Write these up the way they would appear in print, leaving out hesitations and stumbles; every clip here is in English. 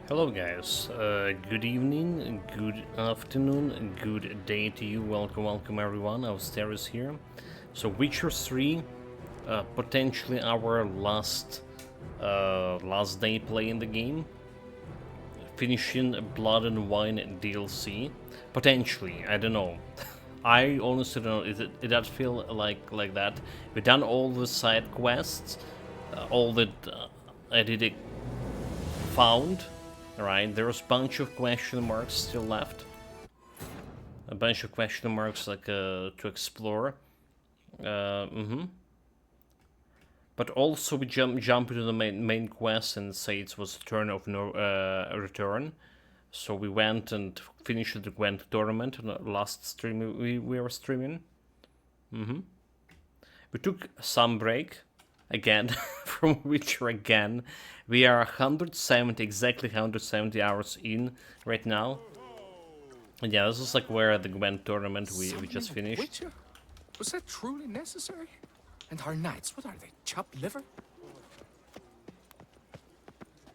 Hello guys, good evening, good afternoon, good day to you. Welcome everyone. Austeris here. So Witcher 3, potentially our last day playing the game, finishing Blood and Wine DLC. Potentially, I don't know. I honestly don't know. It does feel like that. We've done all the side quests, all that I did found. Right, there's a bunch of question marks still left. A bunch of question marks to explore. But also we jump into the main quest and say it was a turn of no return. So we went and finished the Gwent tournament on the last stream we were streaming. We took some break again from Witcher again. We are 170, exactly 170 hours in right now. And yeah, this is like where the Gwent tournament we just finished. Witcher? Was that truly necessary? And our knights, what are they, chopped liver?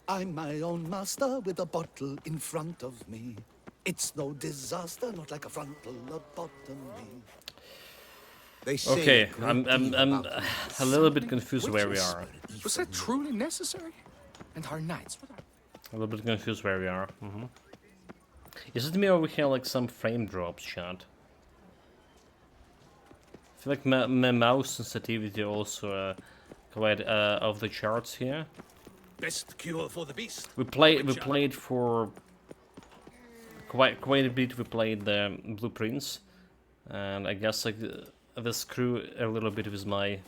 I'm my own master with a bottle in front of me. It's no disaster, not like a frontal lobotomy. They say Okay, a great I'm deal about a little bit confused where we Witches? are. Was that truly necessary? And our knights, what are A little bit confused where we are. Is it me or we have like some frame drops, chat? I feel like my mouse sensitivity also quite off the charts here. best cure for the beast. We played for quite a bit. We played the blueprints, and I guess like the screw a little bit with my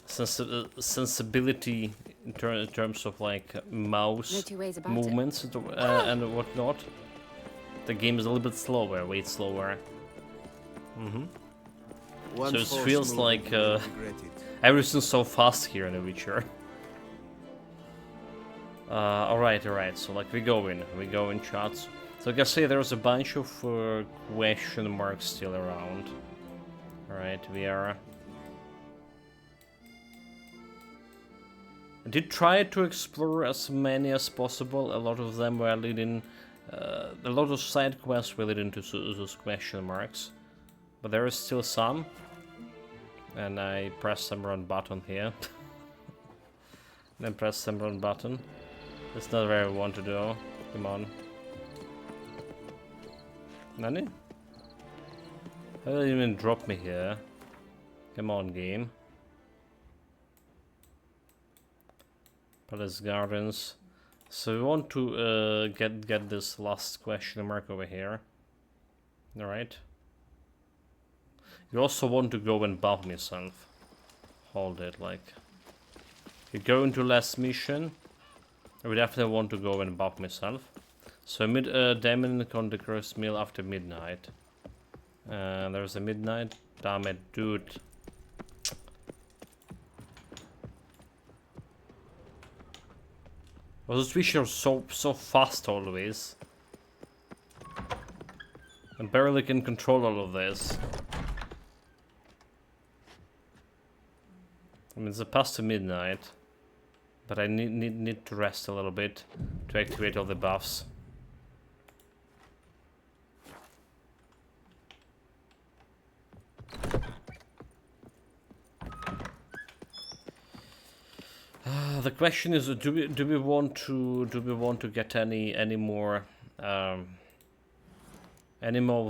sensibility in terms of like mouse No two ways about movements and whatnot. The game is a little bit slower, way slower. One So it false feels move like and you'll regret it. everything's so fast here in The Witcher. Alright, so like we go in chats. So like I say, there's a bunch of question marks still around. Alright, we are... I did try to explore as many as possible. A lot of them were leading... a lot of side quests were leading to those question marks. But there is still some. And I press some run button here. Then press some run button. That's not where I want to do. Come on. Nani? How did you even drop me here? Come on, game. Palace Gardens. So we want to get this last question mark over here. Alright. You also want to go and buff myself. Hold it, like... You go into last mission. I would definitely want to go and buff myself. So Demon Conqueror's Meal after midnight. There's a midnight. Damn it, dude. Well, this Witcher so fast always. I barely can control all of this. I mean, it's past the midnight, but I need to rest a little bit to activate all the buffs. The question is, do we want to get any more of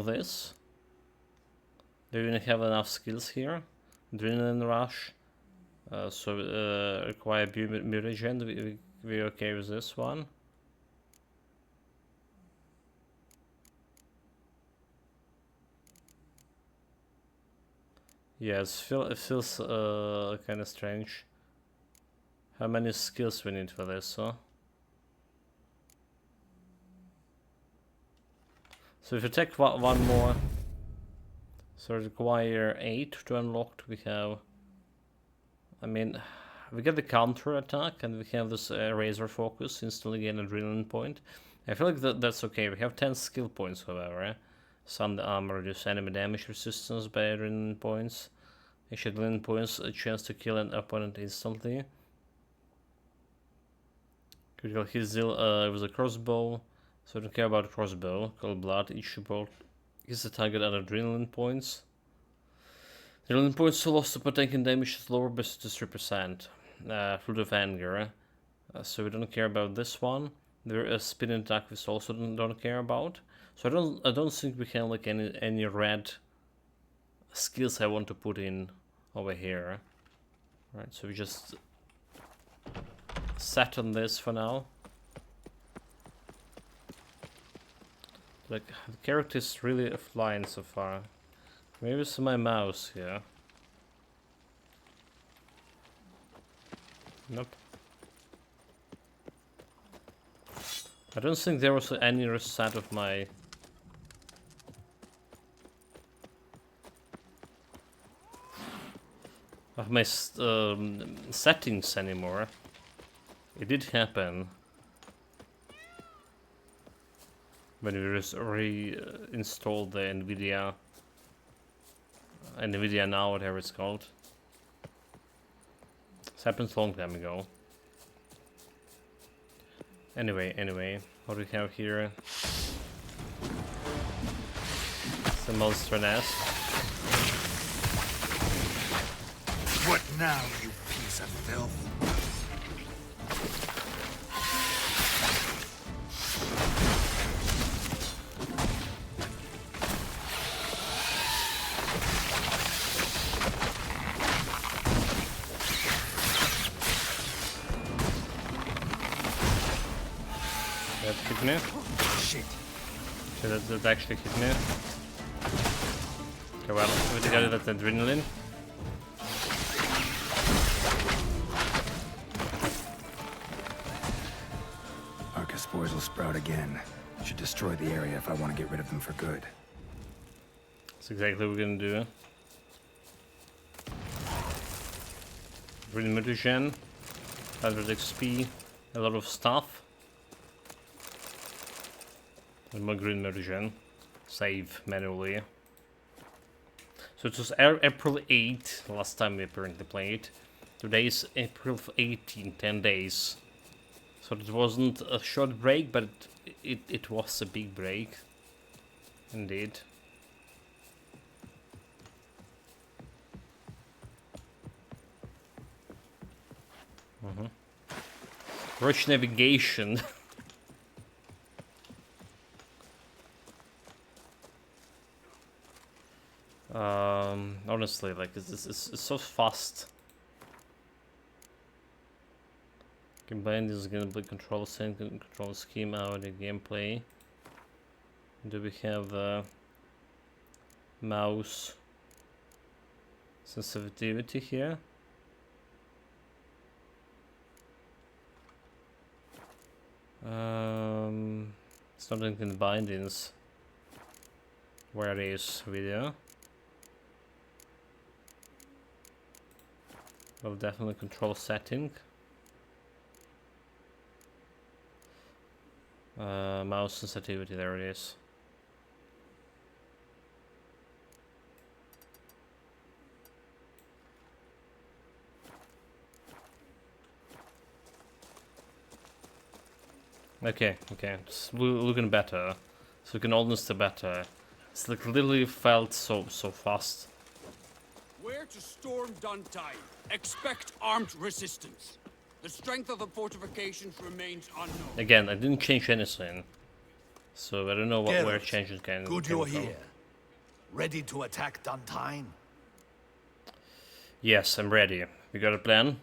this? Do we even have enough skills here? Adrenaline rush. Require mutagen. We okay with this one? Yes, it feels kind of strange. How many skills we need for this, huh? So if you take one more, so require 8 to unlock. We have, I mean, we get the counter attack and we have this razor focus, instantly gain adrenaline point. I feel like that's okay. We have 10 skill points, however. Sun armor reduce enemy damage resistance by adrenaline points. Adrenaline points, a chance to kill an opponent instantly. Critical hit deal with a crossbow. So I don't care about crossbow. Cold blood. Each support is the target at adrenaline points. Adrenaline points lost to taking damage is lower by 3%. Fruit of anger. So we don't care about this one. There is spin attack we also don't care about. So I don't think we have like any red skills I want to put in over here. Right, so we just set on this for now. Like the character is really flying so far. Maybe it's my mouse here. Nope. I don't think there was any reset of my settings anymore. It did happen when we reinstalled the NVIDIA Now, whatever it's called. This happened a long time ago. Anyway, what do we have here? It's a monster nest. What now, you piece of filth? That hit me. Shit. So that actually hit me. Okay, well, we together that's adrenaline. Spores will sprout again. Should destroy the area if I want to get rid of them for good. That's exactly what we're gonna do. Green mutagen, 100 XP, a lot of stuff. And more green mutagen. Save manually. So it was April 8th, last time we apparently played. Today is April 18, 10 days. So it wasn't a short break, but it was a big break. Indeed. Rush navigation. Honestly, like it's so fast. Combine this gameplay control sync and control scheme out the gameplay. Do we have mouse sensitivity here? It's not in the bindings. Where is video? Well, definitely control setting. Mouse sensitivity, there it is. Okay, it's looking better. So we can almost better. It's like literally felt so fast. Where to storm Duntine? Expect armed resistance. The strength of the fortifications remains unknown. Again, I didn't change anything, so I don't know where Geralt, changes can. Good came you're from. here. Ready to attack Duntine? Yes, I'm ready. We got a plan?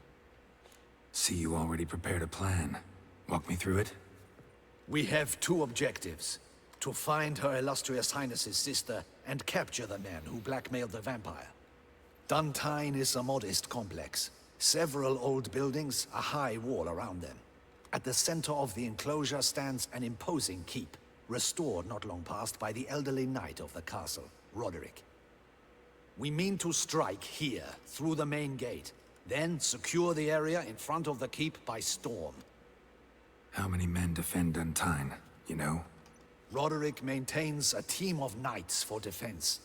See, you already prepared a plan. Walk me through it. We have two objectives. To find Her Illustrious Highness's sister and capture the man who blackmailed the vampire. Duntine is a modest complex. Several old buildings, a high wall around them. At the center of the enclosure stands an imposing keep, restored not long past by the elderly knight of the castle, Roderick. We mean to strike here, through the main gate, then secure the area in front of the keep by storm. How many men defend Duntine, you know? Roderick maintains a team of knights for defense.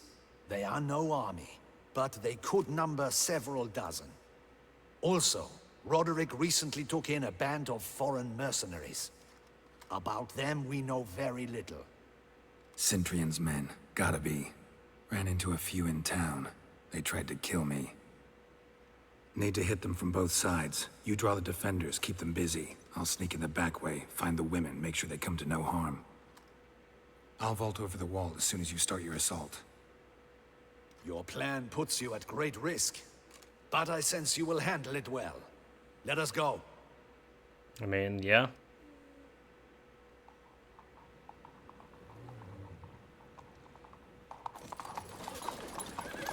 They are no army, but they could number several dozen. Also, Roderick recently took in a band of foreign mercenaries. About them, we know very little. Cintrian's men. Gotta be. Ran into a few in town. They tried to kill me. Need to hit them from both sides. You draw the defenders, keep them busy. I'll sneak in the back way, find the women, make sure they come to no harm. I'll vault over the wall as soon as you start your assault. Your plan puts you at great risk, but I sense you will handle it well. Let us go. I mean, yeah.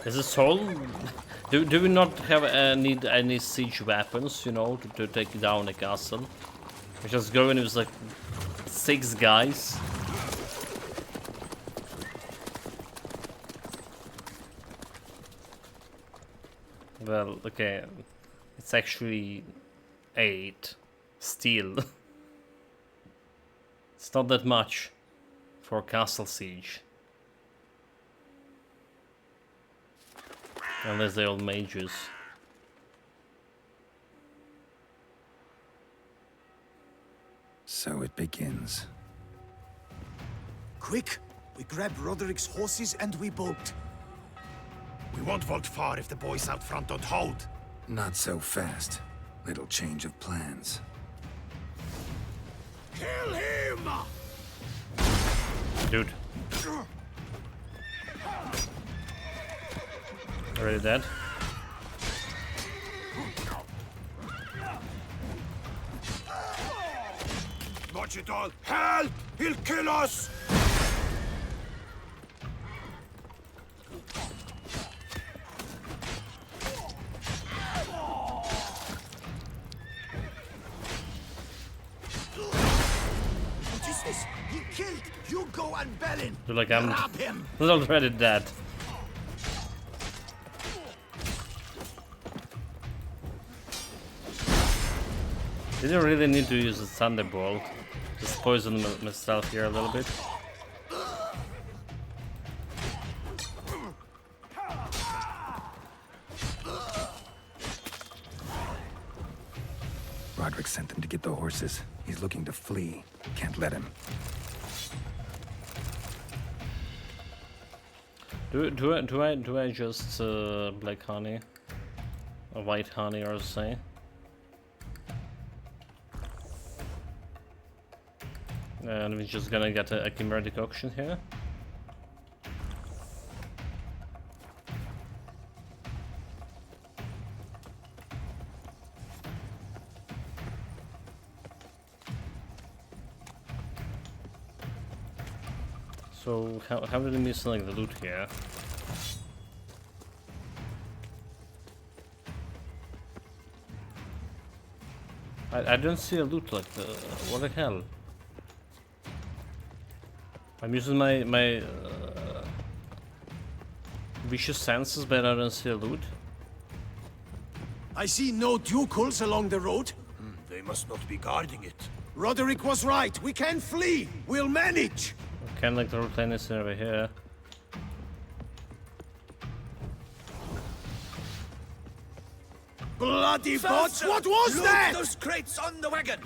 Is this all? Do we not have need any siege weapons, you know, to take down a castle? We just go in with like 6 guys. Well, okay, it's actually 8 steel. It's not that much for castle siege. Unless they're all mages. So it begins. Quick! We grab Roderick's horses and we bolt. We won't vault far if the boys out front don't hold. Not so fast. Little change of plans. Kill him! Dude. Already dead? Watch it all! Help! He'll kill us! What is this? He killed Hugo and Bellin! Feel like I'm Grab him! already dead. Didn't really need to use a thunderbolt. Just poison myself here a little bit. Roderick sent them to get the horses. He's looking to flee. Can't let him. Do I just black honey, or white honey, or say? And we're just gonna get a chimera decoction here. So how did we select the loot here? I don't see a loot like the what the hell? I'm using my vicious senses, but I don't see a loot. I see no ducals along the road. They must not be guarding it. Roderick was right. We can flee. We'll manage. Kind of like the root anything over here. Bloody bots! What was Loot that? those crates on the wagon!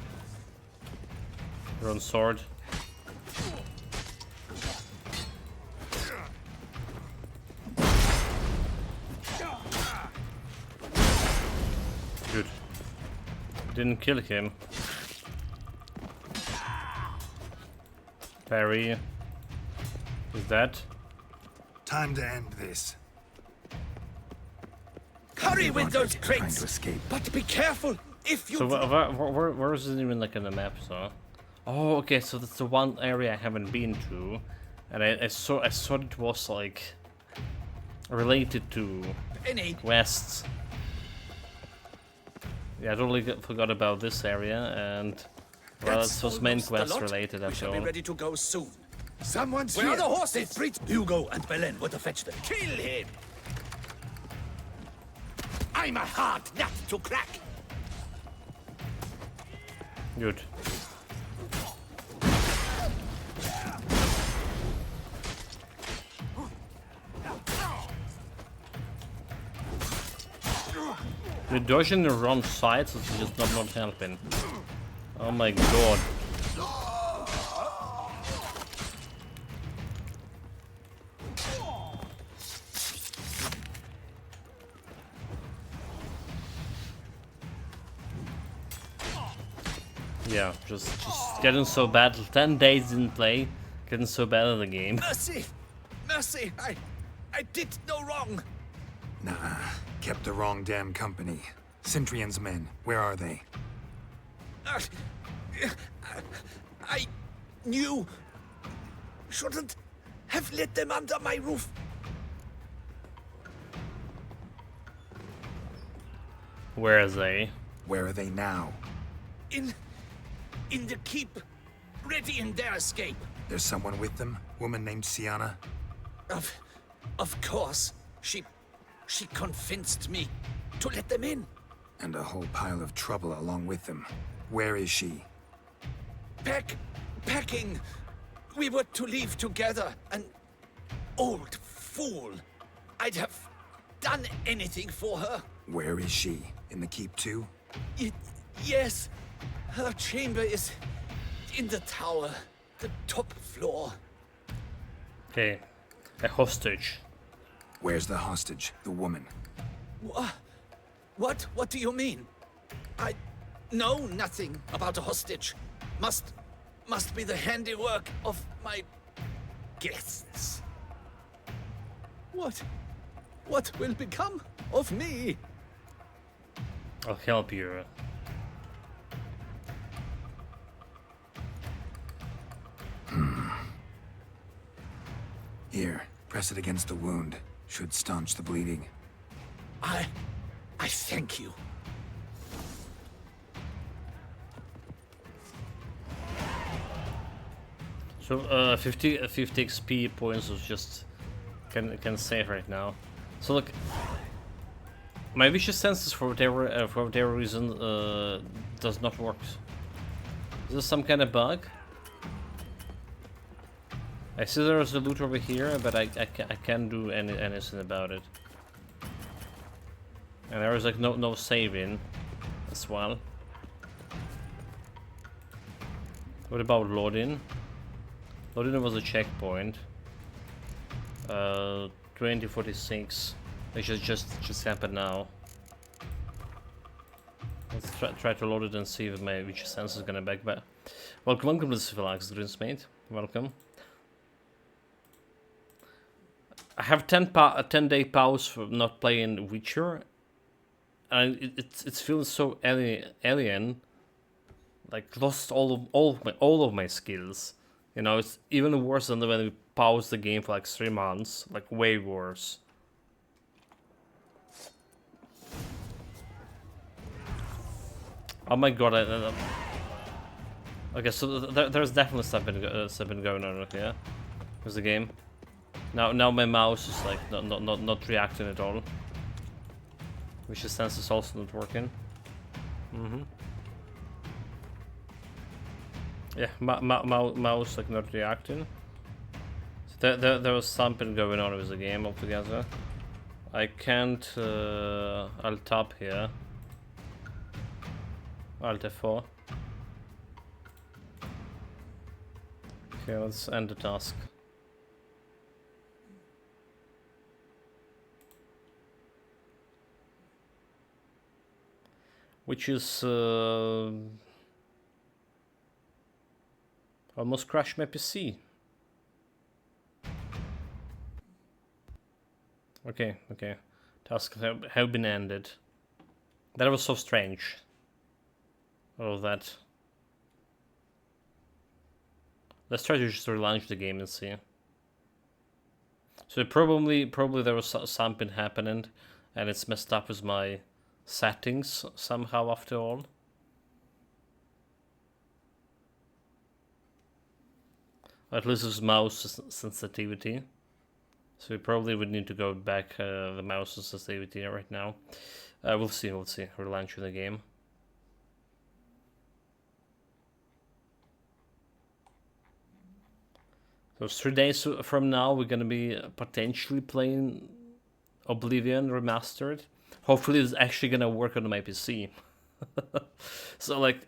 Your own sword. Good. Didn't kill him. Parry. Is that? Time to end this. Hurry with those Trying crates! to escape. But be careful. If you So where is it even like in the map? So, oh, okay. So that's the one area I haven't been to, and I thought it was like related to Any quests. Yeah, I totally forgot about this area, and well, it was main almost a quest lot. related We after shall be all. ready to go soon. someone's Where here. are the horses? They freed Hugo and Belen were to fetch them. Kill him! I'm a hard nut to crack. Good. You're dodging the wrong side, so it's just not helping. Oh my god. Yeah, just getting so bad. 10 days didn't play, getting so bad at the game. Mercy! Mercy! I did no wrong! Nah, kept the wrong damn company. Centrion's men, where are they? I knew... Shouldn't have let them under my roof. Where are they? Where are they now? In the keep. Ready in their escape. There's someone with them? Woman named Sienna? Of course. She convinced me to let them in. And a whole pile of trouble along with them. Where is she? Packing. We were to leave together. An old fool. I'd have done anything for her. Where is she? In the keep too? Yes. Her chamber is in the tower. The top floor. Okay, a hostage. Where's the hostage? The woman? What? What do you mean? I know nothing about a hostage. Must be the handiwork of my guests. What will become of me? I'll help you. Here, press it against the wound. Should staunch the bleeding. I thank you. So 50 XP points was just can save right now. So look, my vicious senses for whatever reason does not work. Is this some kind of bug? I see there's a loot over here, but I can't do anything about it. And there is like no saving as well. What about loading? Loading was a checkpoint. 2046. Which just happened now. Let's try to load it and see if my vicious sense is gonna back back. Welcome to the Civilax Greensmate. Welcome. I have 10-day pause for not playing Witcher, and it's feeling so alien. Like lost all of my skills. You know, it's even worse than when we paused the game for like 3 months. Like way worse. Oh my god! Okay, so there's definitely something going on here with the game. Now my mouse is like not reacting at all, which is sense is also not working. Yeah, mouse like not reacting. So there was something going on with the game altogether. I can't. I'll tap here. Alt F4. Okay, let's end the task. Which is almost crashed my PC. Okay. Tasks have been ended. That was so strange. All of that. Let's try to just relaunch the game and see. So probably there was something happening, and it's messed up with my settings somehow after all. At least it's mouse sensitivity. So we probably would need to go back the mouse sensitivity right now. We'll see. Relaunch the game. So 3 days from now we're gonna be potentially playing Oblivion Remastered. Hopefully it's actually gonna work on my PC. So like,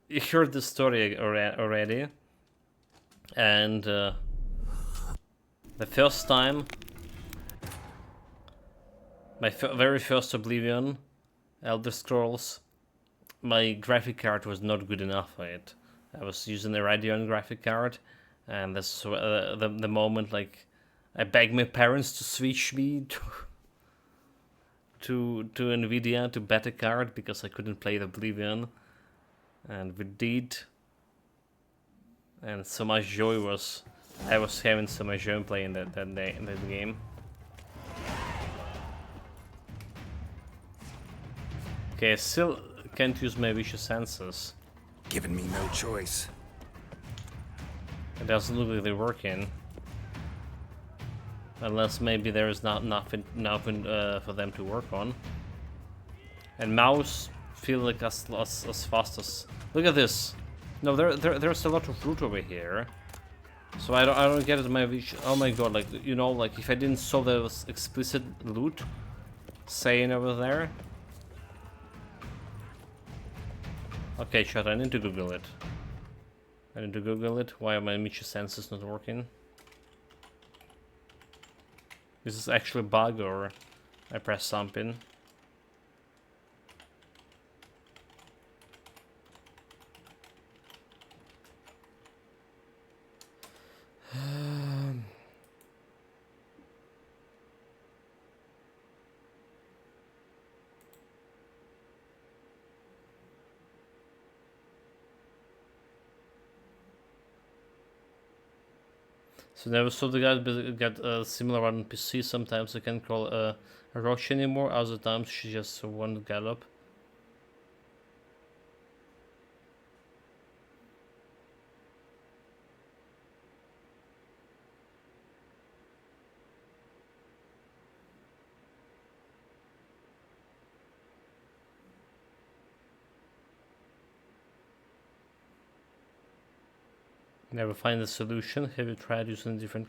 you heard the story already, and the first time, my very first Oblivion, Elder Scrolls, my graphic card was not good enough for it. I was using a Radeon graphic card, and that's the moment like I begged my parents to switch me to Nvidia, to better card, because I couldn't play the Oblivion, and we did, and so much joy I was having so much joy playing that day in that game. Okay, I still can't use my vicious senses. Giving me no choice. It doesn't look like they're working. Unless maybe there is not nothing for them to work on. And mouse feel like as fast as. Look at this. No, there's a lot of loot over here. So I don't get it. Oh my god! Like, you know, like if I didn't saw there was explicit loot saying over there. Okay, chat. I need to Google it. I need to Google it. Why are my Michi senses not working? Is this actually a bug, or I press something? So never saw the guy get a similar one on PC. Sometimes I can't call Roche anymore. Other times she just won't get up. Never find a solution. Have you tried using different?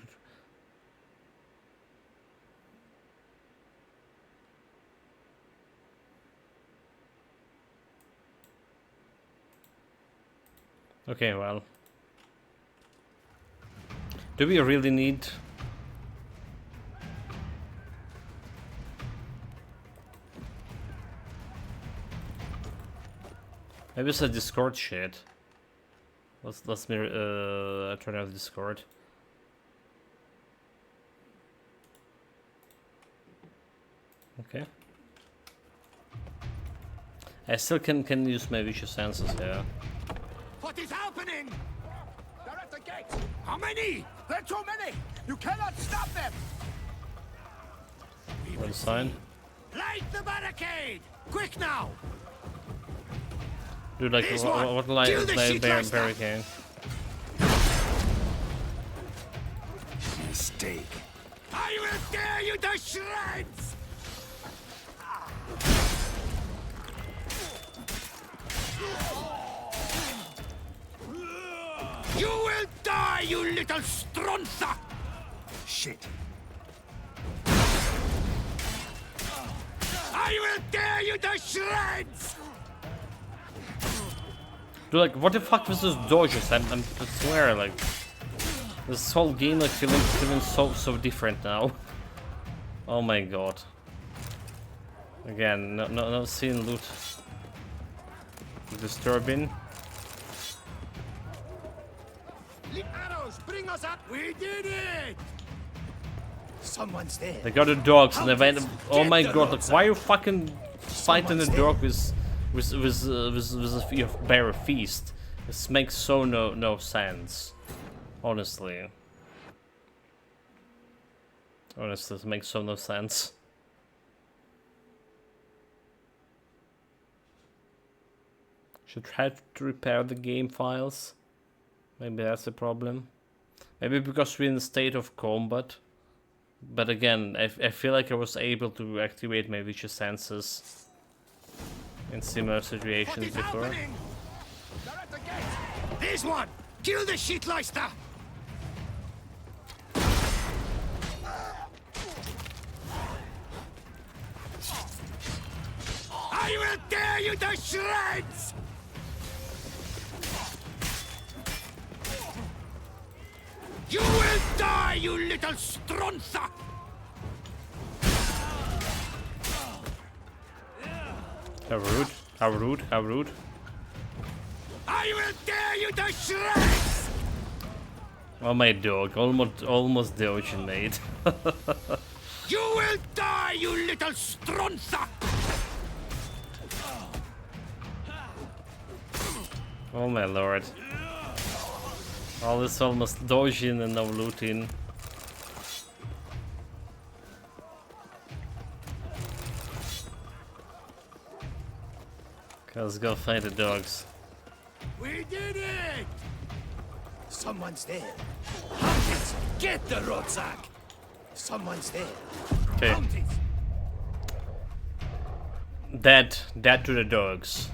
Okay, well. Do we really need? Maybe it's a Discord shit. Let's me turn off Discord. Okay. I still can use my vicious senses here. What is happening? They're at the gate. How many? There are too many. You cannot stop them. What a sign. Light the barricade. Quick now. Dude, like, what light barricade? Mistake. I will tear you to shreds. You will die, you little stronza! Shit. I will tear you to shreds! Dude, like, what the fuck was those dodges? I swear, like, this whole game, like, feeling so different now. Oh my god. Again, no seeing loot. Disturbing. The arrows bring us up. We did it! Someone's there. They got the dogs and they went. Oh my god! Like, why are you fucking fighting the dog with a bare feast? This makes so no sense. Honestly, it makes so no sense. Should try to repair the game files. Maybe that's the problem. Maybe because we're in a state of combat. But again, I feel like I was able to activate my vicious senses in similar situations before. Happening? They're at the gate. This one! Kill the shitleister! I will tear you to shreds! You will die, you little stronza! How rude, how rude, how rude. I will tear you to shreds! Oh my dog, almost dodging, mate. You will die, you little stronza! Oh my lord. All this almost dodging and no looting. Okay, let's go fight the dogs. We did it! Someone's there. Hunt it! Get the rucksack! Someone's there. Okay. Hunt it! Dead to the dogs.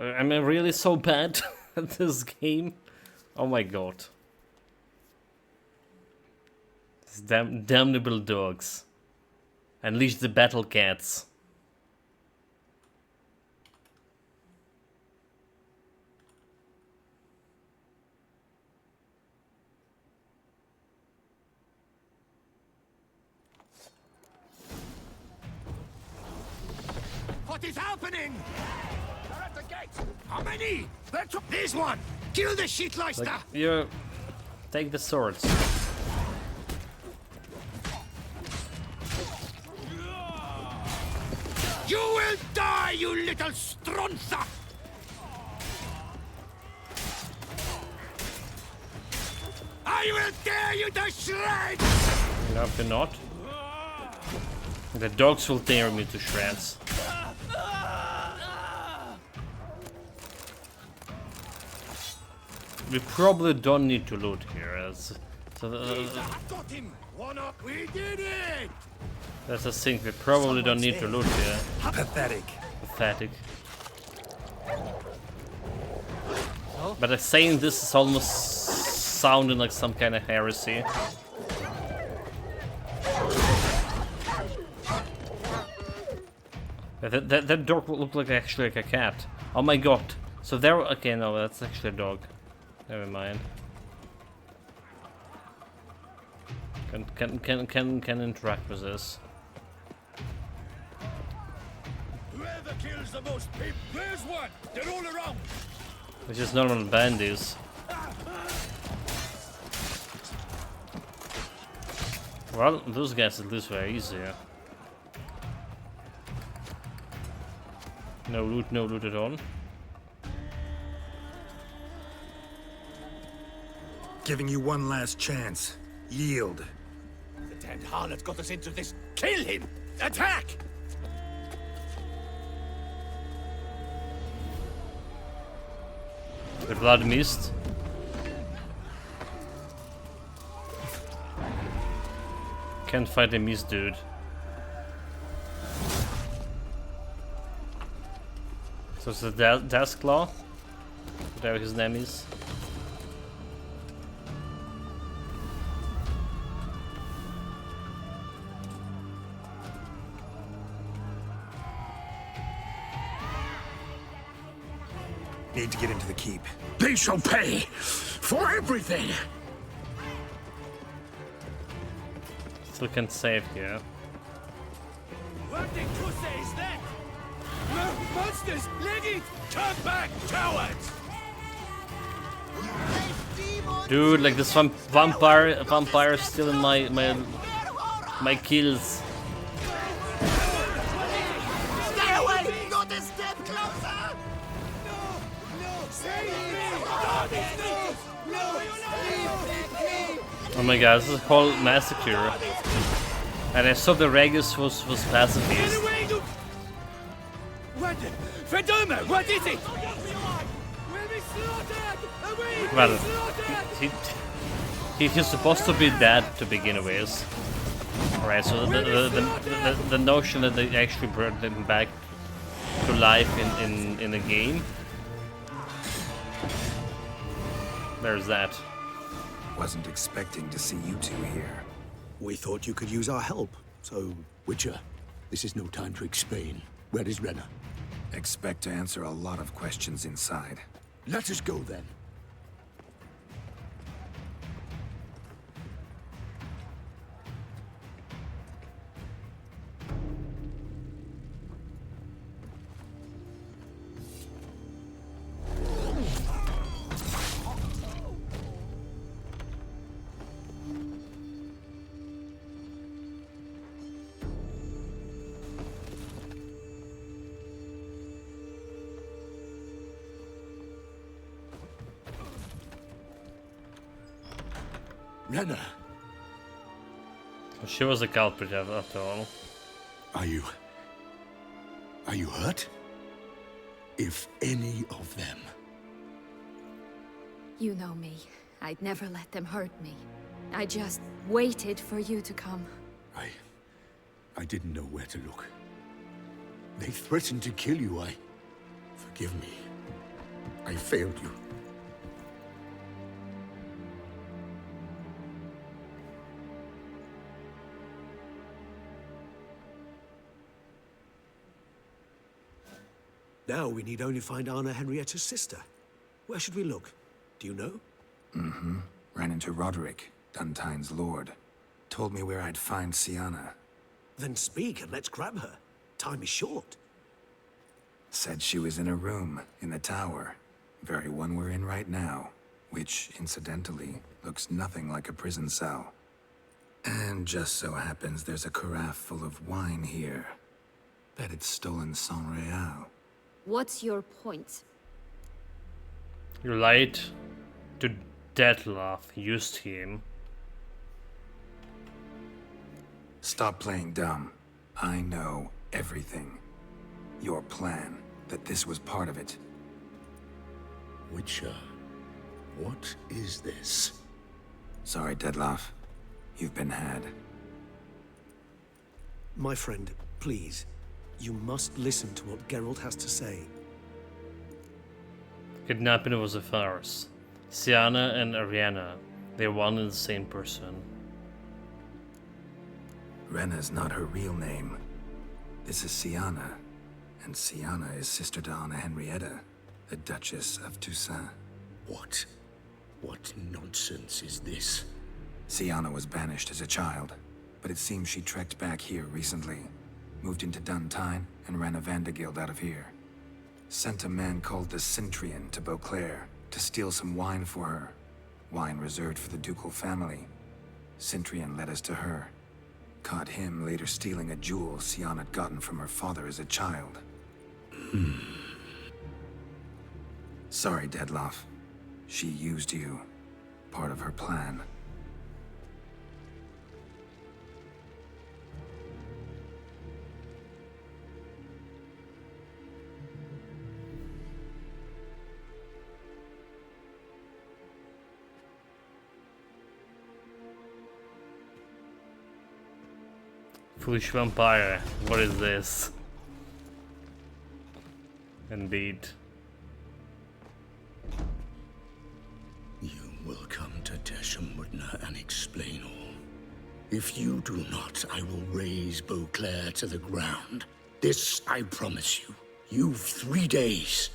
Am I really so bad at this game? Oh my god. These damnable dogs. Unleash the battle cats. What is happening? They're at the gate. How many? There's one. Kill the shitleister. Like, you take the swords. You will die, you little stronza. I will tear you to shreds. No, if you're not. The dogs will tear me to shreds. We probably don't need to loot here. Got him. One up. We did it. That's the thing. We probably don't need to loot here. Pathetic. Pathetic. But saying this is almost sounding like some kind of heresy. That dog would look like actually like a cat. Oh my god. So there. Okay, no, that's actually a dog. Never mind. Can interact with this. Whoever kills the most people. There's one. They're all around. Which is normal bandits. Well, those guys at least were easier. No loot at all. Giving you one last chance. Yield. The damned harlot got us into this. Kill him! Attack! The blood mist. Can't fight the mist, dude. So it's the Deathclaw, whatever his name is. Need to get into the keep. They shall pay for everything! Still can't save here. What the Kusa is that? Monsters! Let it! Turn back, cowards! Dude, like this vampire still in my kills. Stay away! Not a step closer! No! Save me! Oh my god, this is a whole massacre. And I saw the Regis was pacifist. What? Verdummer, what is it? Well, he's supposed to be dead to begin with. Right, so the notion that they actually brought him back to life in the game. There's that. Wasn't expecting to see you two here. We thought you could use our help, so, Witcher, this is no time to explain. Where is Renna? Expect to answer a lot of questions inside. Let us go then. Renna, She was a culprit after all. are you hurt? If any of them. You know me. I'd never let them hurt me. I just waited for you to come. I didn't know where to look. They threatened to kill you. Forgive me. I failed you. Now we need only find Anna Henrietta's sister. Where should we look? Do you know? Ran into Roderick, Duntine's lord. Told me where I'd find Siana. Then speak and let's grab her. Time is short. Said she was in a room in the tower. Very one we're in right now. Which, incidentally, looks nothing like a prison cell. And just so happens there's a carafe full of wine here. Bet it's stolen San Real. What's your point? You lied to Dettlaff, used him. Stop playing dumb. I know everything. Your plan, that this was part of it. Witcher, what is this? Sorry, Dettlaff. You've been had. My friend, please. You must listen to what Geralt has to say. Kidnapping was a farce. Siana and Ariana, they're one and the same person. Renna's not her real name. This is Siana. And Siana is sister to Anna Henrietta, the Duchess of Toussaint. What nonsense is this? Siana was banished as a child, but it seems she trekked back here recently. Moved into Duntine and ran a Vandergild out of here. Sent a man called the Centrian to Beauclair to steal some wine for her. Wine reserved for the ducal family. Centrian led us to her. Caught him later stealing a jewel Siana had gotten from her father as a child. Sorry, Dettlaff. She used you. Part of her plan. Foolish vampire, what is this? Indeed. You will come to Teshumwardna and explain all. If you do not, I will raze Beauclair to the ground. This I promise you. You've 3 days.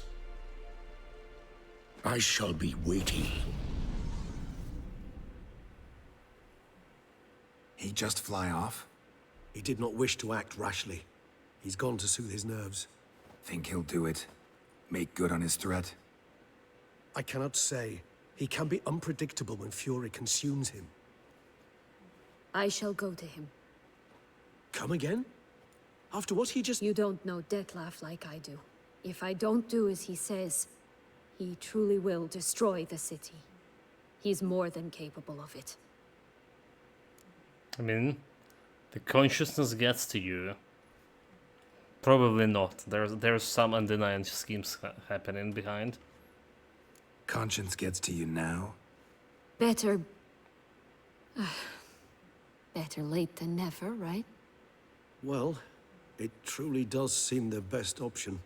I shall be waiting. He just fly off? He did not wish to act rashly. He's gone to soothe his nerves. Think he'll do it? Make good on his threat? I cannot say. He can be unpredictable when fury consumes him. I shall go to him. Come again? After what he just... You don't know Dettlaff like I do. If I don't do as he says, he truly will destroy the city. He's more than capable of it. I mean, the consciousness gets to you. Probably not. There's some undeniable schemes happening behind. Conscience gets to you now? Better... better late than never, right? Well, it truly does seem the best option.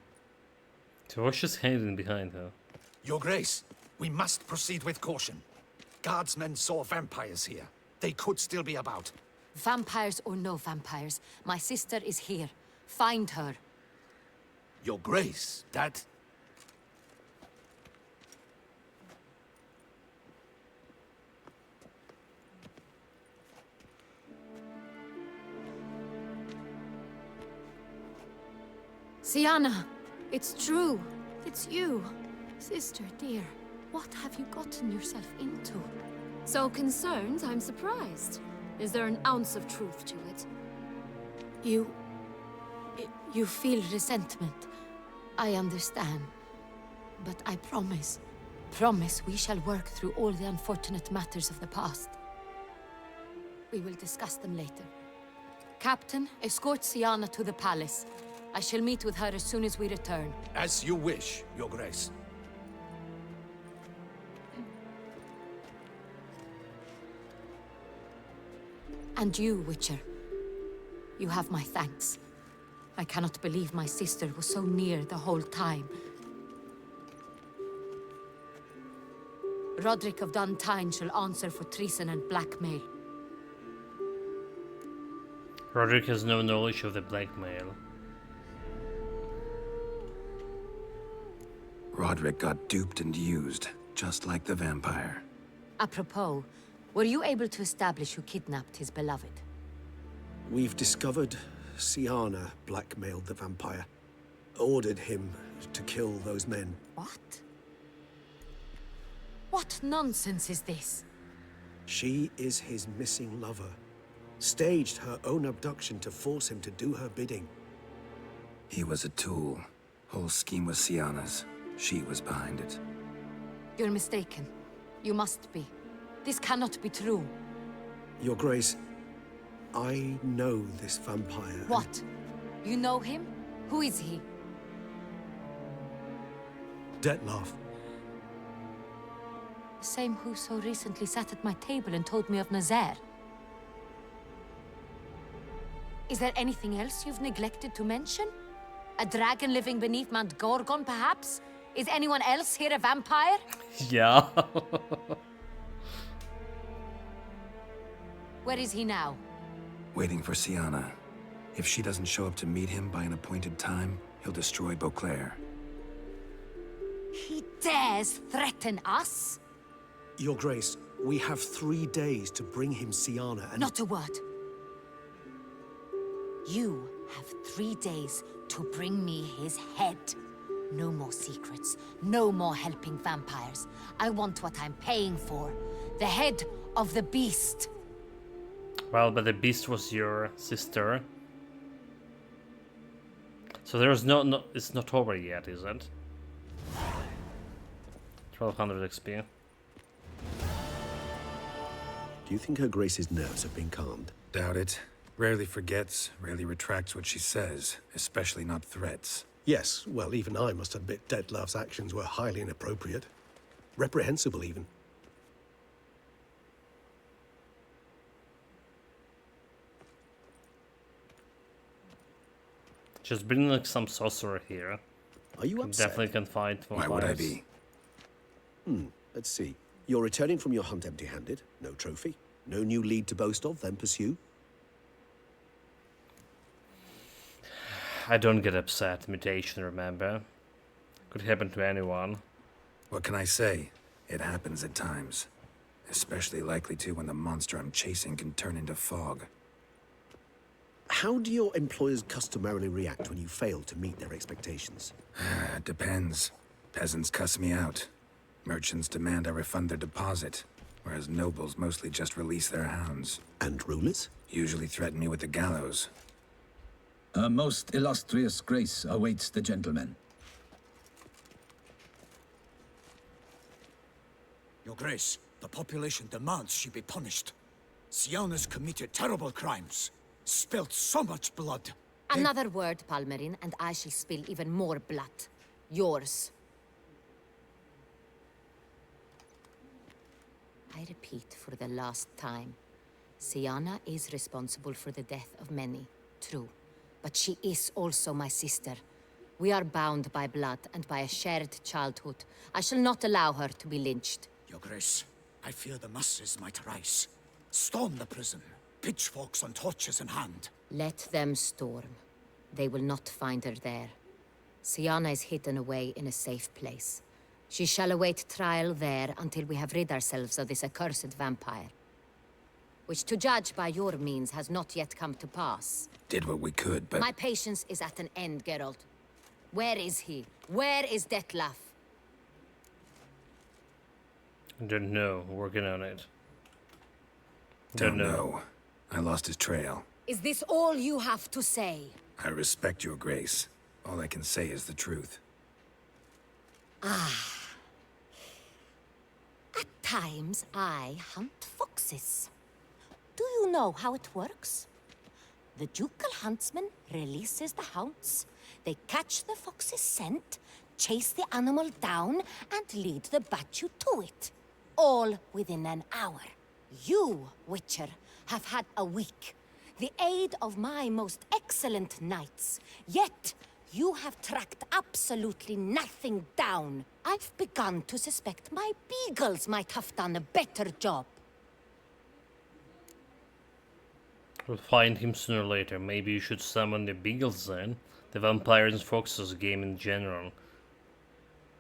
So what's just hiding behind her? Your Grace, we must proceed with caution. Guardsmen saw vampires here. They could still be about. Vampires or no vampires, my sister is here. Find her. Your Grace, that... Sienna, it's true. It's you. Sister, dear, what have you gotten yourself into? So concerned, I'm surprised. Is there an ounce of truth to it? You feel resentment. I understand. But I promise we shall work through all the unfortunate matters of the past. We will discuss them later. Captain, escort Sienna to the palace. I shall meet with her as soon as we return. As you wish, Your Grace. And you, Witcher. You have my thanks. I cannot believe my sister was so near the whole time. Roderick of Duntine shall answer for treason and blackmail. Roderick has no knowledge of the blackmail. Roderick got duped and used, just like the vampire. Apropos, were you able to establish who kidnapped his beloved? We've discovered Sienna blackmailed the vampire. Ordered him to kill those men. What? What nonsense is this? She is his missing lover. Staged her own abduction to force him to do her bidding. He was a tool. Whole scheme was Sienna's. She was behind it. You're mistaken. You must be. This cannot be true. Your Grace, I know this vampire. What? You know him? Who is he? Dettlaff. The same who so recently sat at my table and told me of Nazaire. Is there anything else you've neglected to mention? A dragon living beneath Mount Gorgon, perhaps? Is anyone else here a vampire? Yeah. Where is he now? Waiting for Sienna. If she doesn't show up to meet him by an appointed time, he'll destroy Beauclair. He dares threaten us? Your Grace, we have 3 days to bring him Sienna and... Not a word. You have 3 days to bring me his head. No more secrets. No more helping vampires. I want what I'm paying for. The head of the beast. Well, but the beast was your sister. So there's no it's not over yet, is it? 1200 XP. Do you think Her Grace's nerves have been calmed? Doubt it. Rarely forgets, rarely retracts what she says, especially not threats. Yes, well, even I must admit Dettlaff's actions were highly inappropriate. Reprehensible, even. Just bring like some sorcerer here. Are you upset? Definitely can fight Why would I vampires. be? Let's see. You're returning from your hunt empty-handed. No trophy. No new lead to boast of, then pursue. I don't get upset. Mutation, remember? Could happen to anyone. What can I say? It happens at times. Especially likely to when the monster I'm chasing can turn into fog. How do your employers customarily react when you fail to meet their expectations? It depends. Peasants cuss me out. Merchants demand I refund their deposit, whereas nobles mostly just release their hounds. And rulers? Usually threaten me with the gallows. A most illustrious grace awaits the gentleman. Your Grace, the population demands she be punished. Sienna's committed terrible crimes. Spilt so much blood. Another word, Palmerin, and I shall spill even more blood. Yours. I repeat for the last time. Sienna is responsible for the death of many, true. But she is also my sister. We are bound by blood and by a shared childhood. I shall not allow her to be lynched. Your Grace, I fear the masses might rise. Storm the prison, pitchforks and torches in hand. Let them storm. They will not find her there. Siana is hidden away in a safe place. She shall await trial there until we have rid ourselves of this accursed vampire. Which, to judge by your means, has not yet come to pass. Did what we could, but... My patience is at an end, Geralt. Where is he? Where is Detlef? Don't know. Working on it. Don't know. I lost his trail. Is this all you have to say? I respect your grace. All I can say is the truth. At times, I hunt foxes. Do you know how it works? The ducal huntsman releases the hounds. They catch the fox's scent, chase the animal down, and lead the Batu to it. All within an hour. You, Witcher, have had a week. The aid of my most excellent knights. Yet, you have tracked absolutely nothing down. I've begun to suspect my beagles might have done a better job. We'll find him sooner or later. Maybe you should summon the beagles then. The Vampires and Foxes game in general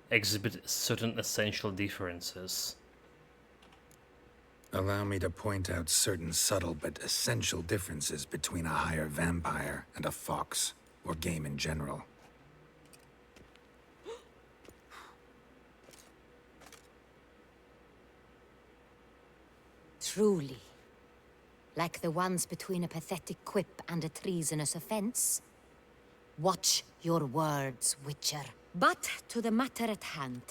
exhibit certain essential differences. Allow me to point out certain subtle but essential differences between a higher vampire and a fox, or game in general. Truly. Like the ones between a pathetic quip and a treasonous offense. Watch your words, Witcher. But to the matter at hand.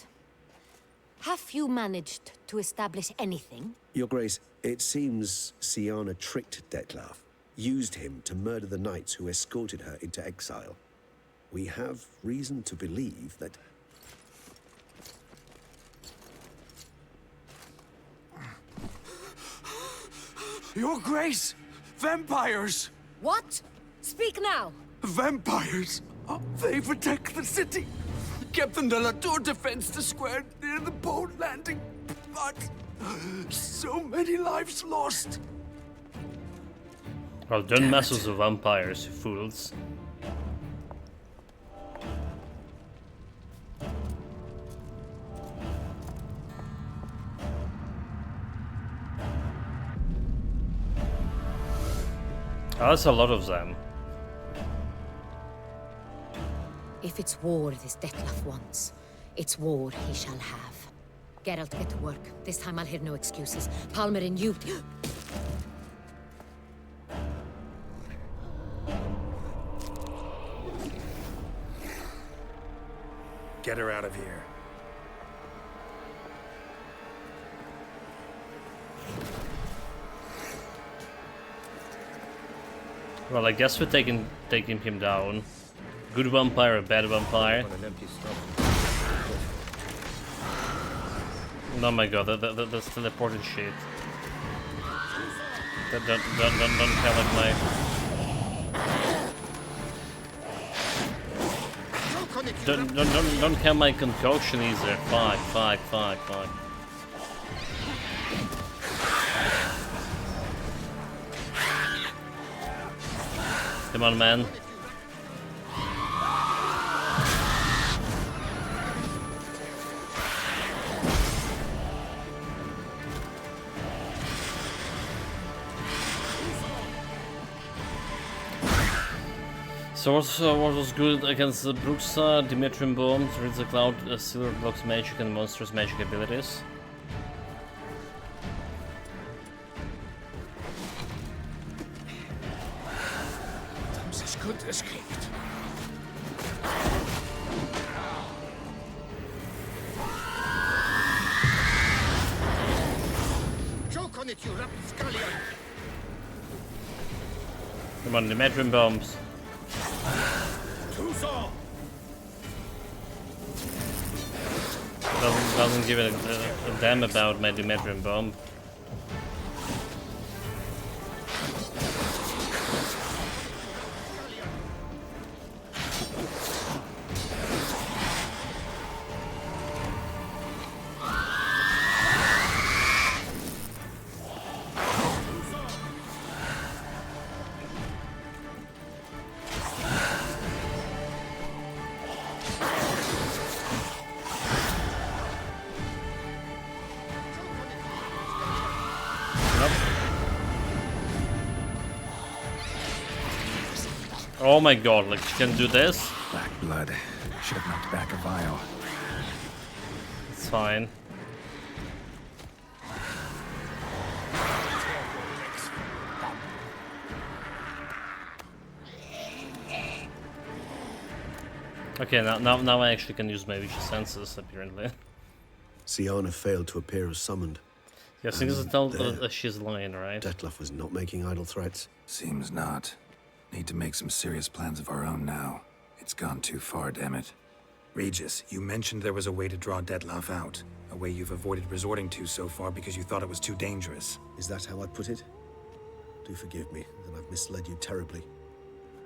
Have you managed to establish anything? Your Grace, it seems Siana tricked Detlef, used him to murder the knights who escorted her into exile. We have reason to believe that... Your Grace! Vampires! What? Speak now! Vampires! They protect the city! Captain de la Tour defends the square near the boat landing, but so many lives lost. Well, don't mess with the vampires, you fools. Oh, that's a lot of them. If it's war this Detlef wants, it's war he shall have. Geralt, get to work. This time I'll hear no excuses. Palmer and you... Get her out of here. Well, I guess we're taking him down. Good vampire, a bad vampire. Oh my god, that's teleported shit. Don't count like my... Don't count my concoction either. Fuck. Come on, man. So what was good against the Bruxa, Dimitrim bombs, Rid the Cloud, Silver blocks magic and monstrous magic abilities. Thomas could escaped. Choke on it, you rapscallion! Come on, Dimitrim bombs. Doesn't give a damn about my Dimetrim bomb. Oh my god, like she can do this? Black blood. Should have knocked back a vial. It's fine. Okay, now I actually can use my vicious senses, apparently. Siana failed to appear as summoned. Yeah, since it's not she's lying, right? Dettlaff was not making idle threats. Seems not. Need to make some serious plans of our own now. It's gone too far, damn it. Regis, you mentioned there was a way to draw Dettlaff out. A way you've avoided resorting to so far because you thought it was too dangerous. Is that how I put it? Do forgive me, that I've misled you terribly.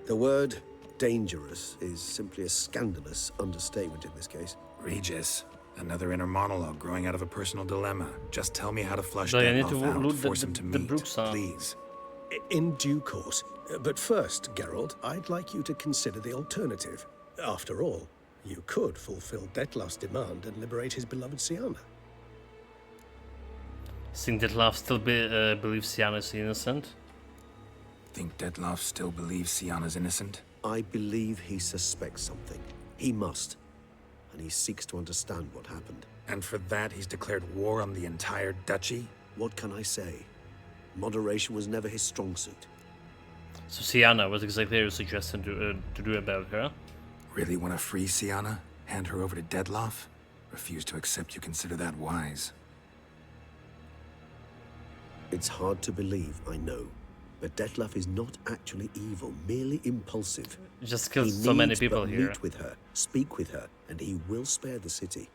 The word dangerous is simply a scandalous understatement in this case. Regis, another inner monologue growing out of a personal dilemma. Just tell me how to flush Do I need Dettlaff to out, loot force him to the meet, Bruxa? please. In due course. But first, Geralt, I'd like you to consider the alternative. After all, you could fulfill Dettlaff's demand and liberate his beloved Siana. Think Dettlaff still believes Siana is innocent? Think Dettlaff still believes Siana's innocent? I believe he suspects something. He must. And he seeks to understand what happened. And for that, he's declared war on the entire duchy? What can I say? Moderation was never his strong suit. So Siana, what exactly are you suggesting to do about her? Really want to free Siana? Hand her over to Dettlaff? Refuse to accept you consider that wise. It's hard to believe, I know. But Dettlaff is not actually evil, merely impulsive. Just killed He so many needs people but here. meet with her, speak with her, and he will spare the city.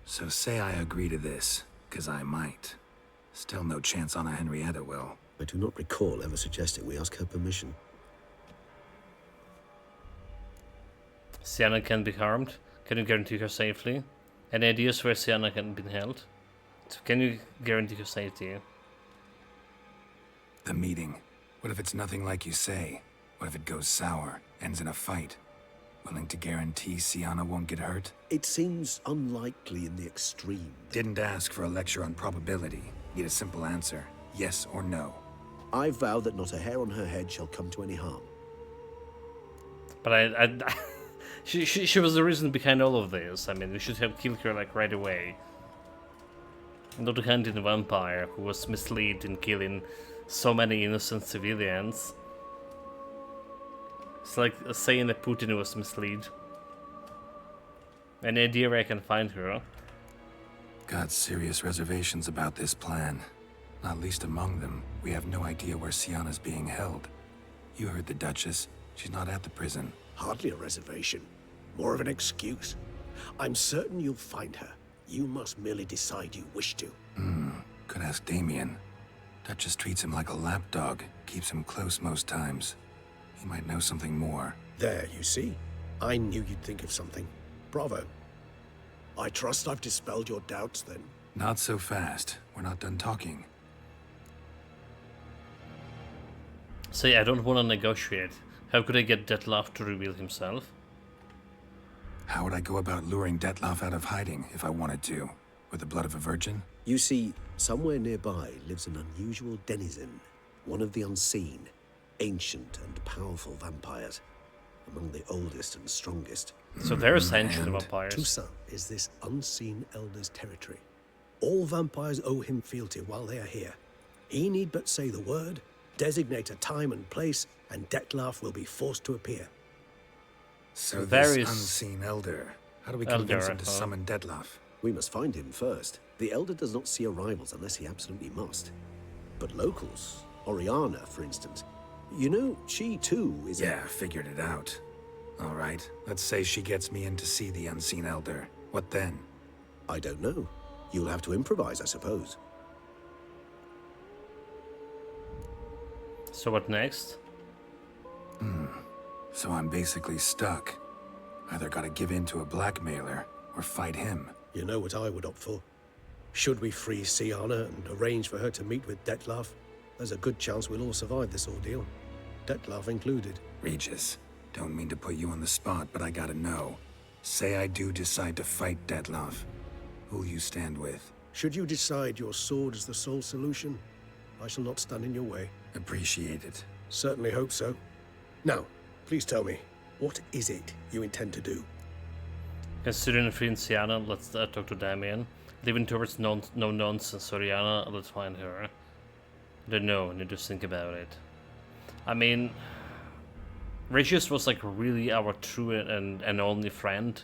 So say I agree to this, 'cause I might. Still no chance Anna Henrietta will. I do not recall ever suggesting we ask her permission. Siana can be harmed. Can you guarantee her safely? Any ideas where Siana can be held? So can you guarantee her safety? The meeting. What if it's nothing like you say? What if it goes sour, ends in a fight? Willing to guarantee Siana won't get hurt? It seems unlikely in the extreme. Didn't ask for a lecture on probability. Need a simple answer. Yes or no. I vow that not a hair on her head shall come to any harm. But she was the reason behind all of this. I mean, we should have killed her like right away. Not the kind of the vampire who was misled in killing so many innocent civilians. It's like saying that Putin was misled. Any idea where I can find her? Got serious reservations about this plan. Not least among them, we have no idea where Siana's being held. You heard the Duchess. She's not at the prison. Hardly a reservation. More of an excuse. I'm certain you'll find her. You must merely decide you wish to. Could ask Damien. Duchess treats him like a lapdog. Keeps him close most times. He might know something more. There, you see? I knew you'd think of something. Bravo. I trust I've dispelled your doubts, then. Not so fast. We're not done talking. Say, I don't want to negotiate. How could I get Dettlaff to reveal himself? How would I go about luring Dettlaff out of hiding if I wanted to? With the blood of a virgin? You see, somewhere nearby lives an unusual denizen. One of the unseen, ancient and powerful vampires. Among the oldest and strongest. So there's ancient and vampires. Toussaint is this unseen elder's territory. All vampires owe him fealty while they are here. He need but say the word, designate a time and place, and Dettlaff will be forced to appear. So There this is unseen elder. How do we Elder, convince him to huh? summon Dettlaff? We must find him first. The elder does not see arrivals unless he absolutely must. But locals, Oriana, for instance, you know, she too is Yeah, figured it out. All right, let's say she gets me in to see the unseen elder. What then? I don't know. You'll have to improvise, I suppose. So what next? So I'm basically stuck. Either gotta give in to a blackmailer, or fight him. You know what I would opt for. Should we free Siana and arrange for her to meet with Dettlaff, there's a good chance we'll all survive this ordeal. Dettlaff included. Regis, don't mean to put you on the spot, but I gotta know. Say I do decide to fight Dettlaff. Who'll you stand with? Should you decide your sword is the sole solution, I shall not stand in your way. Appreciate it. Certainly hope so. Now, Please tell me, what is it you intend to do? Considering freeing Sienna, let's talk to Damien. Leaving towards no nonsense Oriana, let's find her. I don't know, need to think about it. I mean, Regis was like really our true and only friend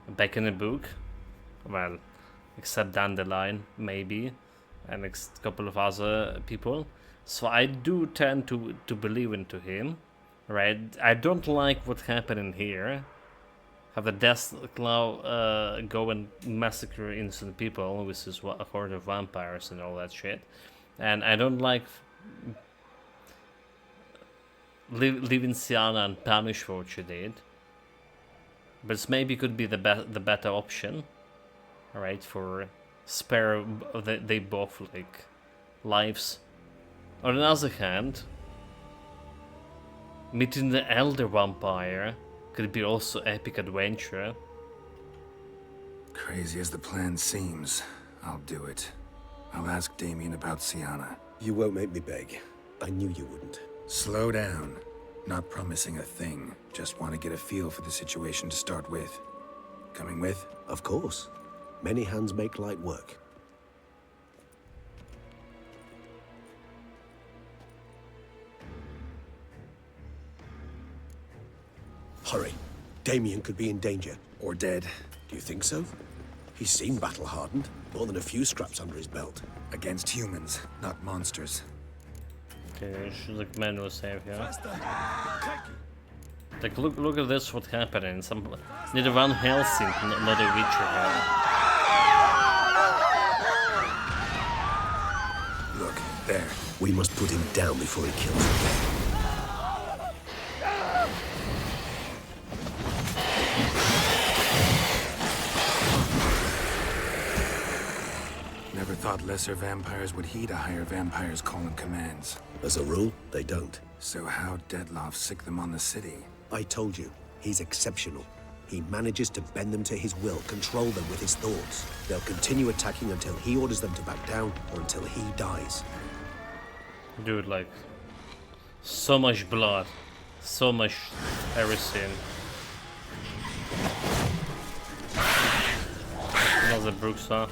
back in the book. Well, except Dandelion, maybe, and a couple of other people. So I do tend to believe into him, right? I don't like what's happening here. Have the Deathclaw go and massacre innocent people with his horde of vampires and all that shit. And I don't like leaving Sienna and punish for what she did. But maybe could be the better option, right? For spare they both like lives. On the other hand, meeting the elder vampire could be also epic adventure. Crazy as the plan seems, I'll do it. I'll ask Damien about Sienna. You won't make me beg. I knew you wouldn't. Slow down. Not promising a thing. Just want to get a feel for the situation to start with. Coming with? Of course. Many hands make light work. Hurry. Damien could be in danger. Or dead. Do you think so? He's seen battle-hardened. More than a few scraps under his belt. Against humans, not monsters. Okay, should look manual save here. Like look at this, what's happening. Need a Van Helsing, not a Witcher here. Look, there. We must put him down before he kills us. Never thought lesser vampires would heed a higher vampire's calling commands. As a rule, they don't. So how'd Dettlaff sick them on the city? I told you, he's exceptional. He manages to bend them to his will, control them with his thoughts. They'll continue attacking until he orders them to back down, or until he dies. Dude, like, so much blood, so much everything. Another Bruxa.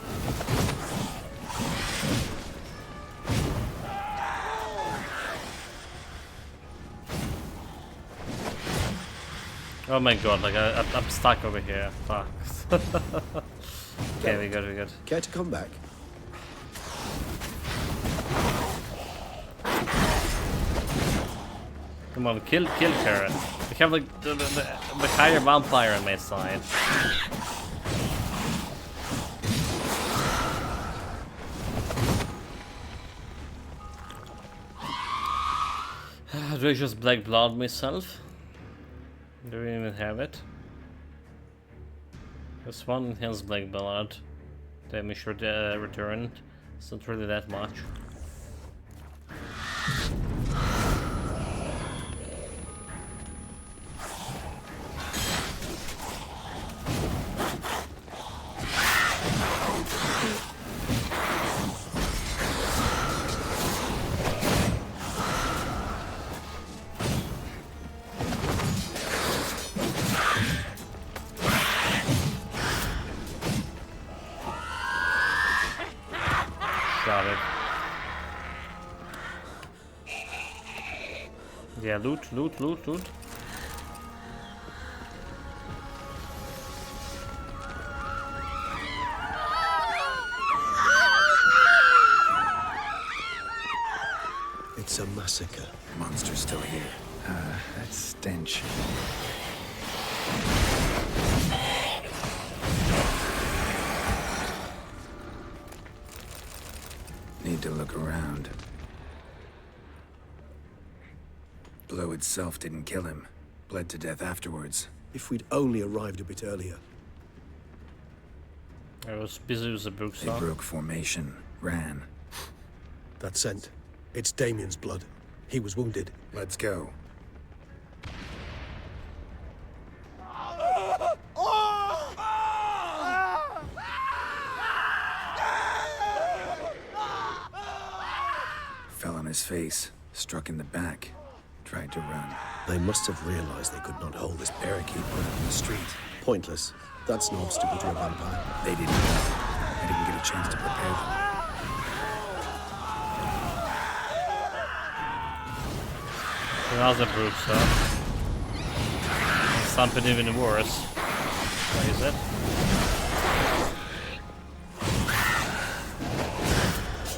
Oh my god, like I'm stuck over here. Fuck. Okay, we good. Care to come back? Come on, kill Kara. We have like the higher vampire on my side. Do I just black blood myself? Do we even have it? There's one has black blood. Damage returned. It's not really that much. Got it. Yeah, loot. It's a massacre. Monster's still here. That stench. Need to look around. Blow itself didn't kill him. Bled to death afterwards. If we'd only arrived a bit earlier. I was busy with the They Bruxa. broke formation. Ran. That scent. It's Damien's blood. He was wounded. Let's go. Fell on his face. Struck in the back. Tried to run. They must have realized they could not hold this barricade put up in the street. Pointless. That's no obstacle to a vampire. They didn't know. I didn't get a chance to prepare them. Another brute, sir. Something even worse. What is it?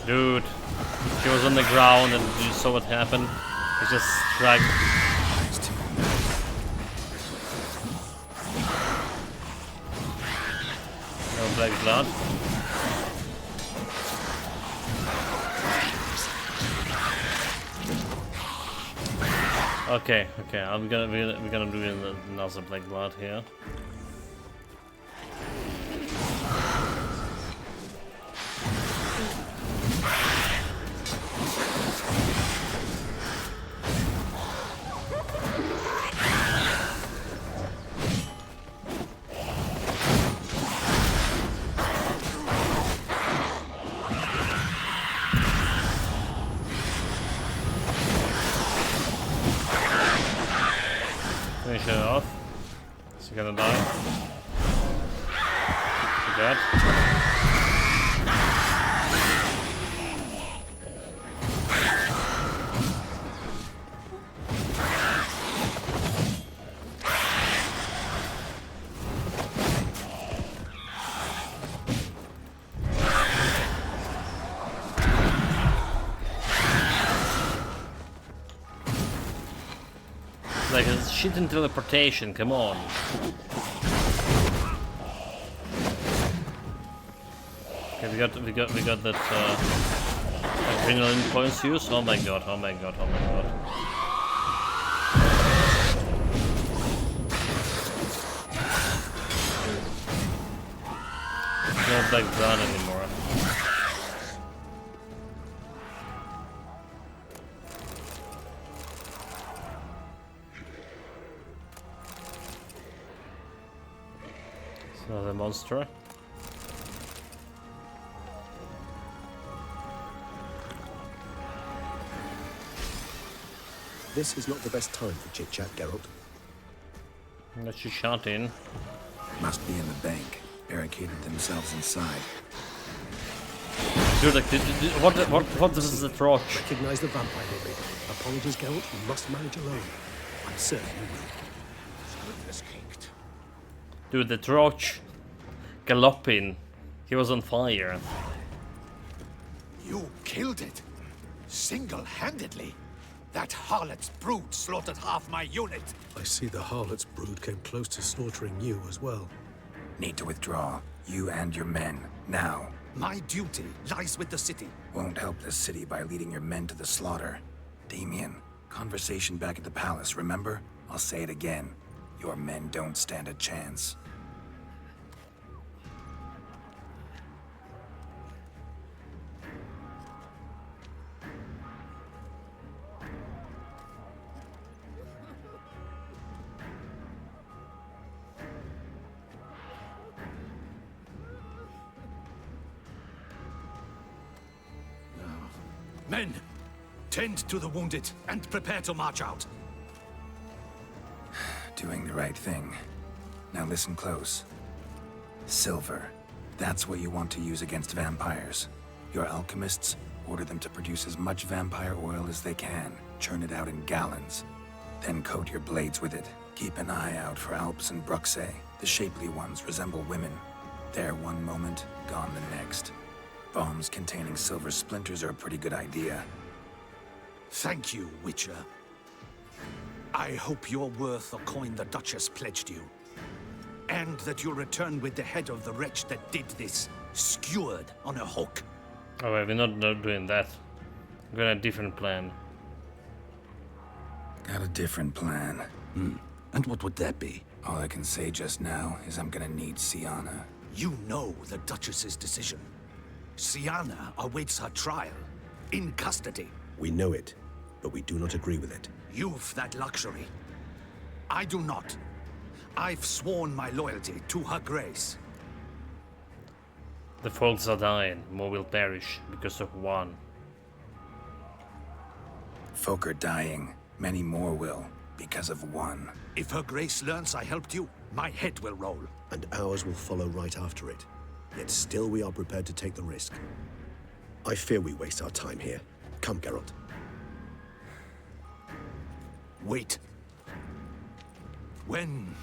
Dude, he was on the ground and you saw what happened. He just dragged. No black blood. Okay, we're gonna do another black blood here. Finish it off. Is he gonna die? Too bad. Like it's shit in teleportation, come on. Okay, we got that adrenaline points use. Oh my god, oh my god, oh my god. No black blood anymore. Another monster. This is not the best time for chit-chat, Geralt. Let's just shot in. Must be in the bank. Barricaded themselves inside. Dude, like, what is the torch? Recognize the vampire, Henry. Apologies, Geralt. You must manage alone. I'm certain you will. Dude, the torch. Galopin. He was on fire. You killed it? Single-handedly? That harlot's brood slaughtered half my unit. I see the harlot's brood came close to slaughtering you as well. Need to withdraw. You and your men. Now. My duty lies with the city. Won't help the city by leading your men to the slaughter. Damien, conversation back at the palace, remember? I'll say it again. Your men don't stand a chance. Men, tend to the wounded and prepare to march out. Doing the right thing. Now listen close. Silver. That's what you want to use against vampires. Your alchemists, order them to produce as much vampire oil as they can. Churn it out in gallons. Then coat your blades with it. Keep an eye out for Alps and Bruxae. The shapely ones resemble women. There one moment, gone the next. Bombs containing silver splinters are a pretty good idea. Thank you, Witcher. I hope you're worth the coin the Duchess pledged you. And that you'll return with the head of the wretch that did this, skewered on a hook. Alright, we're not doing that. We're gonna have a different plan. Got a different plan. And what would that be? All I can say just now is I'm gonna need Syanna. You know the Duchess's decision. Syanna awaits her trial, in custody. We know it, but we do not agree with it. You've that luxury. I do not. I've sworn my loyalty to her grace. The folks are dying, more will perish because of one. Folk are dying. Many more will. because of one. If Her Grace learns I helped you, my head will roll. And ours will follow right after it. Yet still we are prepared to take the risk. I fear we waste our time here. Come, Geralt. Wait. When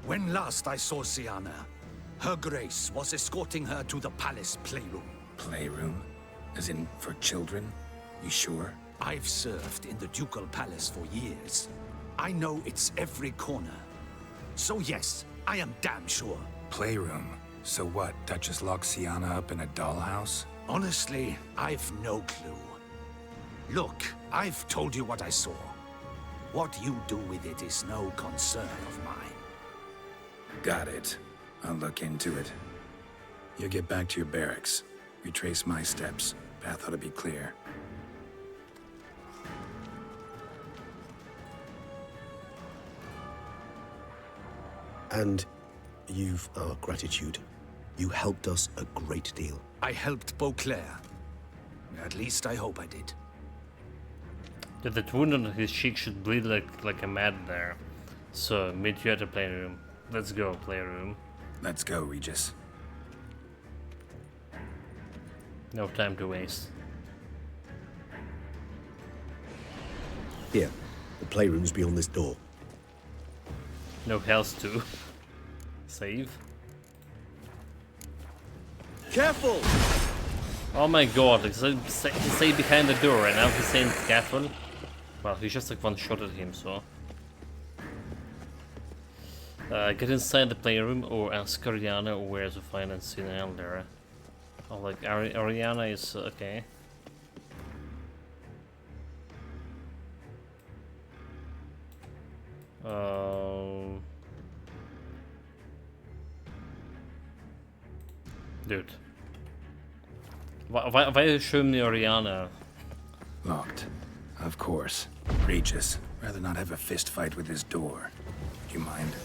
last I saw Syanna, Her Grace was escorting her to the palace playroom. Playroom? As in, for children? You sure? I've served in the ducal palace for years. I know it's every corner. So yes, I am damn sure. Playroom? So what, Duchess locked Syanna up in a dollhouse? Honestly, I've no clue. Look, I've told you what I saw. What you do with it is no concern of mine. Got it. I'll look into it. You get back to your barracks. Retrace my steps. Path ought to be clear. And you've our gratitude. You helped us a great deal. I helped Beauclair. At least I hope I did. That wound on his cheek should bleed like a mad there. So, meet you at the playroom. Let's go, playroom. Let's go, Regis. No time to waste. Here, the playroom's beyond this door. No health to save. Careful! Oh my god, like, stay behind the door and now he's saying careful. Well, he just like one-shotted him, so... get inside the playroom or ask Ariana where to find and see an elder. Oh, like, Ariana is... okay. Dude. Why show me Oriana? Locked. Of course. Regis. Rather not have a fist fight with his door. Do you mind?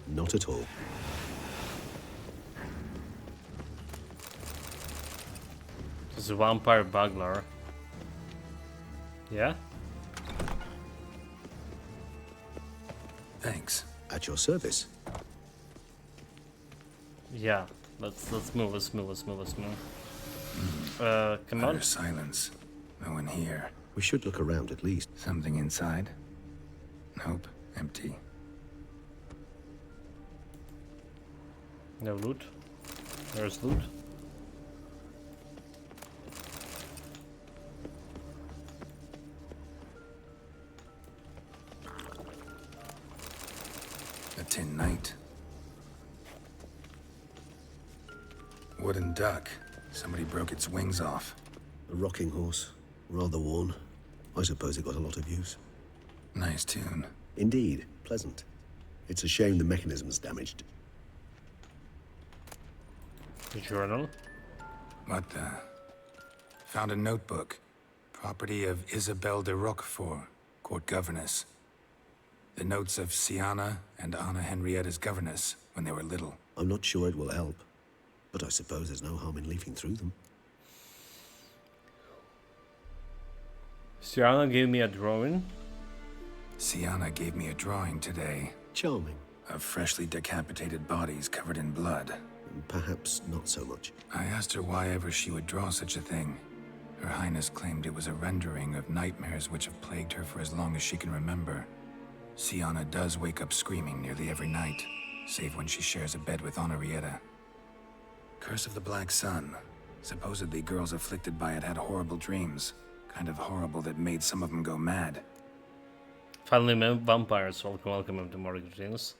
Not at all. It's a vampire burglar. Yeah? Thanks. At your service. Yeah. Let's move. Come on. Utter silence. No one here. We should look around at least. Something inside? Nope. Empty. No loot. There's loot. A tin knight. Wooden duck. Somebody broke its wings off. A rocking horse. Rather worn. I suppose it got a lot of use. Nice tune. Indeed. Pleasant. It's a shame the mechanism's damaged. The journal. What the? Found a notebook. Property of Isabelle de Roquefort, court governess. The notes of Syanna and Anna Henrietta's governess when they were little. I'm not sure it will help, but I suppose there's no harm in leafing through them. Syanna gave me a drawing. Syanna gave me a drawing today. Charming. Of freshly decapitated bodies covered in blood. Perhaps not so much. I asked her why ever she would draw such a thing. Her Highness claimed it was a rendering of nightmares which have plagued her for as long as she can remember. Syanna does wake up screaming nearly every night, save when she shares a bed with Henrietta. Curse of the Black Sun. Supposedly girls afflicted by it had horrible dreams. Kind of horrible that made some of them go mad. Finally, vampires. Welcome to more greetings.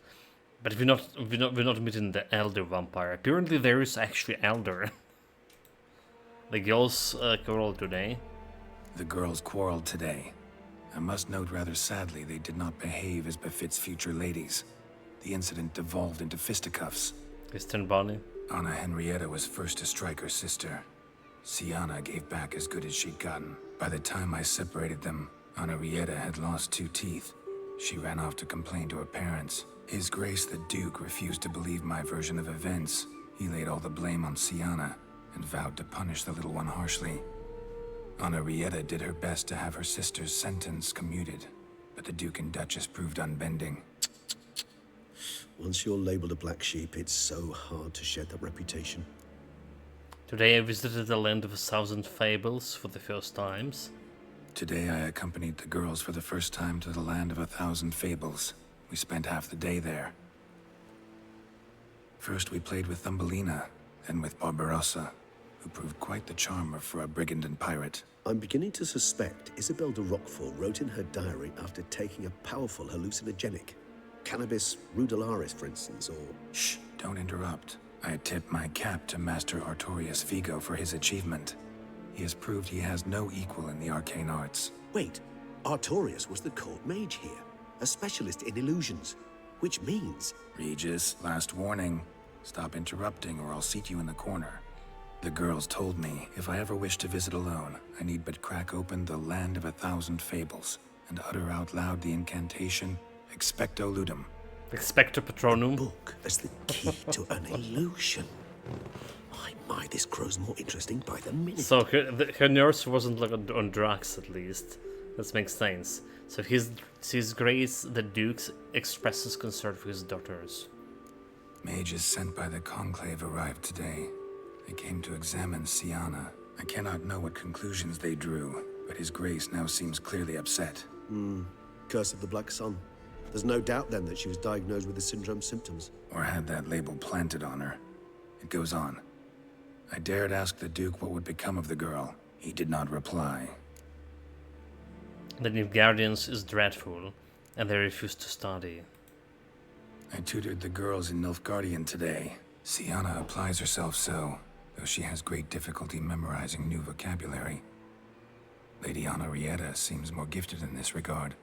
But we're not meeting the elder vampire. Apparently, there is actually elder. The girls quarreled today. The girls quarreled today. I must note rather sadly they did not behave as befits future ladies. The incident devolved into fisticuffs. Eastern Bonnie. Anna Henrietta was first to strike her sister. Syanna gave back as good as she'd gotten. By the time I separated them, Henrietta had lost 2 teeth. She ran off to complain to her parents. His Grace the Duke refused to believe my version of events. He laid all the blame on Syanna and vowed to punish the little one harshly. Henrietta did her best to have her sister's sentence commuted. but the Duke and Duchess proved unbending. Once you're labeled a black sheep, it's so hard to shed that reputation. Today I visited the land of 1,000 fables for the first times. Today I accompanied the girls for the first time to the land of 1,000 fables. We spent half the day there. First we played with Thumbelina, then with Barbarossa, who proved quite the charmer for a brigand and pirate. I'm beginning to suspect Isabel de Roquefort wrote in her diary after taking a powerful hallucinogenic. Cannabis rudelaris, for instance, or... Shh, don't interrupt. I tip my cap to Master Artorius Vigo for his achievement. He has proved he has no equal in the arcane arts. Wait, Artorius was the court mage here, a specialist in illusions, which means... Regis, last warning. Stop interrupting or I'll seat you in the corner. The girls told me if I ever wish to visit alone, I need but crack open the land of 1,000 fables and utter out loud the incantation Expecto Ludum. Expecto Patronum. Book as the key to an illusion. My, this grows more interesting by the minute. So her nurse wasn't like on drugs, at least. That makes sense. So His Grace the Duke expresses concern for his daughters. Mages sent by the Conclave arrived today. They came to examine Siana. I cannot know what conclusions they drew, but His Grace now seems clearly upset. Curse of the Black Sun. There's no doubt then that she was diagnosed with the syndrome symptoms. Or had that label planted on her. It goes on. I dared ask the Duke what would become of the girl. He did not reply. The Nilfgaardians is dreadful, and they refuse to study. I tutored the girls in Nilfgaardian today. Siana applies herself so, though she has great difficulty memorizing new vocabulary. Lady Honorrietta seems more gifted in this regard,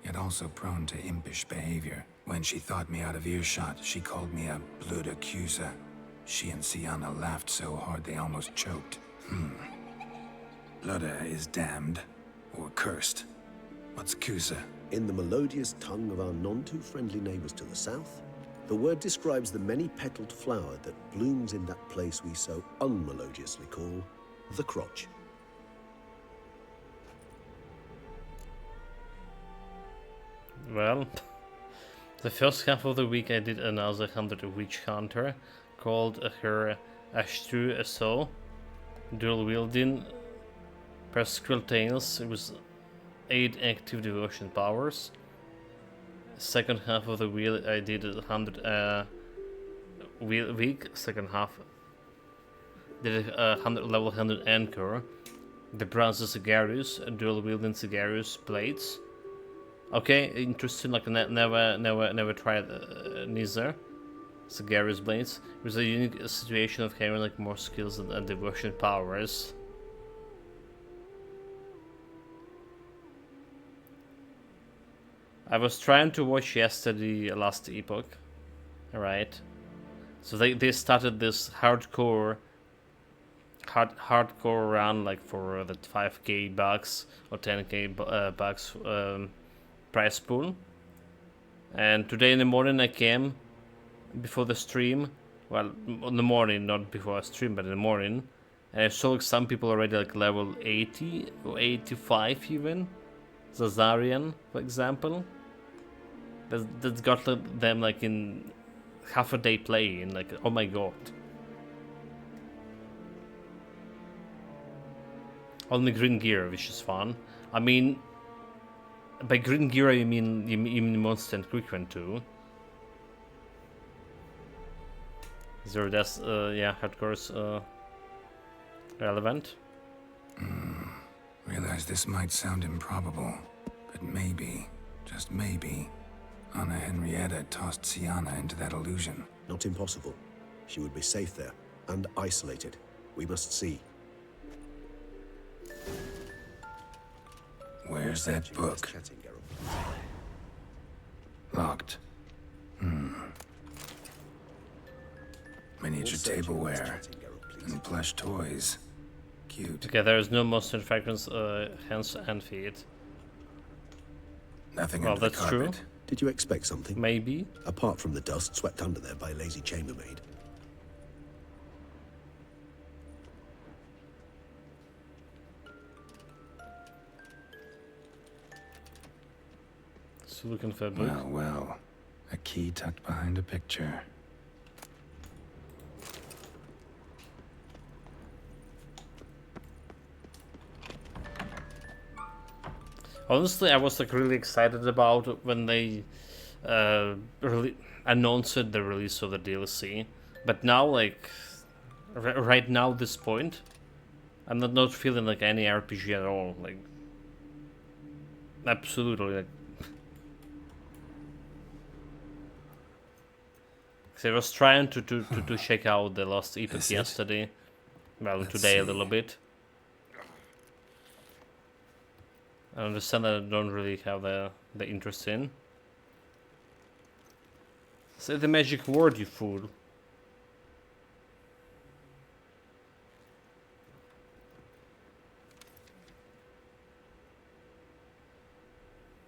yet also prone to impish behavior. When she thought me out of earshot, she called me a blood accuser. She and Siana laughed so hard they almost choked. Blooda is damned, or cursed. What's Cusa? In the melodious tongue of our none-too-friendly neighbors to the south, the word describes the many-petaled flower that blooms in that place we so unmelodiously call the crotch. Well, the first half of the week I did another 100 Witch Hunter called her Ashtru Eso, dual wielding Persquiltanes with 8 active devotion powers. Second half of the wheel I did 100 week. Second half did a 100 level 100 anchor. The bronze Sigarius, dual wielding Sigarius blades. Okay, interesting. Like never tried neither. Sigarius blades. It was a unique situation of having like more skills and devotion powers. I was trying to watch yesterday Last Epoch, alright. So they started this hardcore run like for the 5k bucks or 10k bucks price pool. And today in the morning I came before the stream, well in the morning, not before I stream, but in the morning, and I saw like some people already like level 80 or 85 even. Zazarian, for example. That's got them like in half a day playing, like oh my god. Only green gear, which is fun. I mean, by green gear you mean monster and quick run too. So that's yeah, hardcore's relevant. Realize this might sound improbable, but maybe, just maybe, Anna Henrietta tossed Siana into that illusion. Not impossible. She would be safe there, and isolated. We must see. Where's that book? Locked. Miniature tableware and plush toys. Cute. Okay, there is no monster fragrance, hands and feet. Nothing Well, under the that's true. carpet. Did you expect something? Maybe. Apart from the dust swept under there by a lazy chambermaid. Just looking for a book. Well, well. A key tucked behind a picture. Honestly, I was like really excited about when they announced the release of the DLC, but now like right now this point, I'm not feeling like any RPG at all. Like absolutely like. So I was trying to check out the Lost Epoch yesterday, well today a little bit. I understand that I don't really have the interest in. Say the magic word, you fool.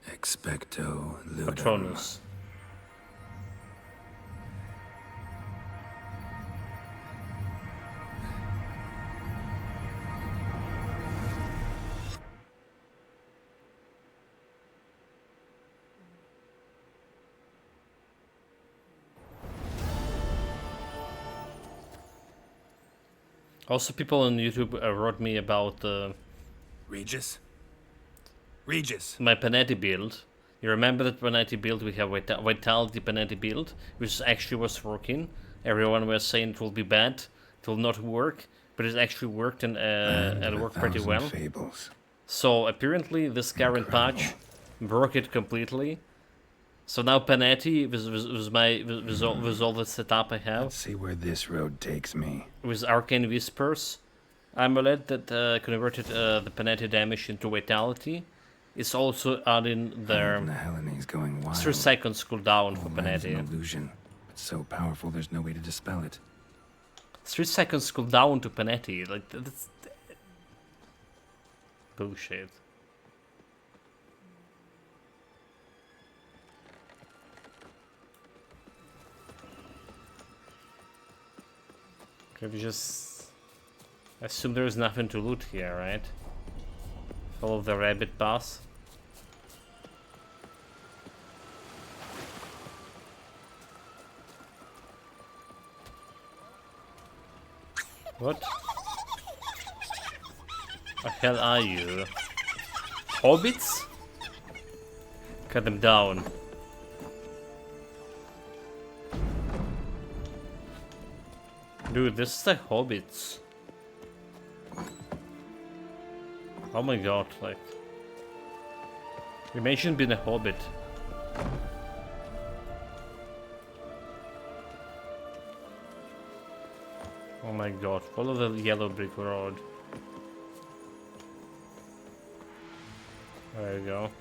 Expecto Ludum. Patronus. Also, people on YouTube wrote me about Regis? Regis! my Panetti build. You remember that Panetti build? We have Vitality Panetti build, which actually was working. Everyone was saying it will be bad, it will not work, but it actually worked and it worked pretty well. Fables. So apparently this current patch broke it completely. So now Panetti with all the setup I have. Let's see where this road takes me. With Arcane Whispers amulet that converted the Panetti damage into Vitality. It's also adding their The Hellenes going wild. 3 seconds cooldown for Man's an Panetti. illusion. It's so powerful there's no way to dispel it. 3 seconds cooldown to Panetti. Like that's bullshit. Okay, we just assume there is nothing to loot here, right? Follow the rabbit path. What? The hell are you? Hobbits? Cut them down. Dude, this is the Hobbits. Oh my god, like... You mentioned being a Hobbit. Oh my god, follow the yellow brick road. There you go.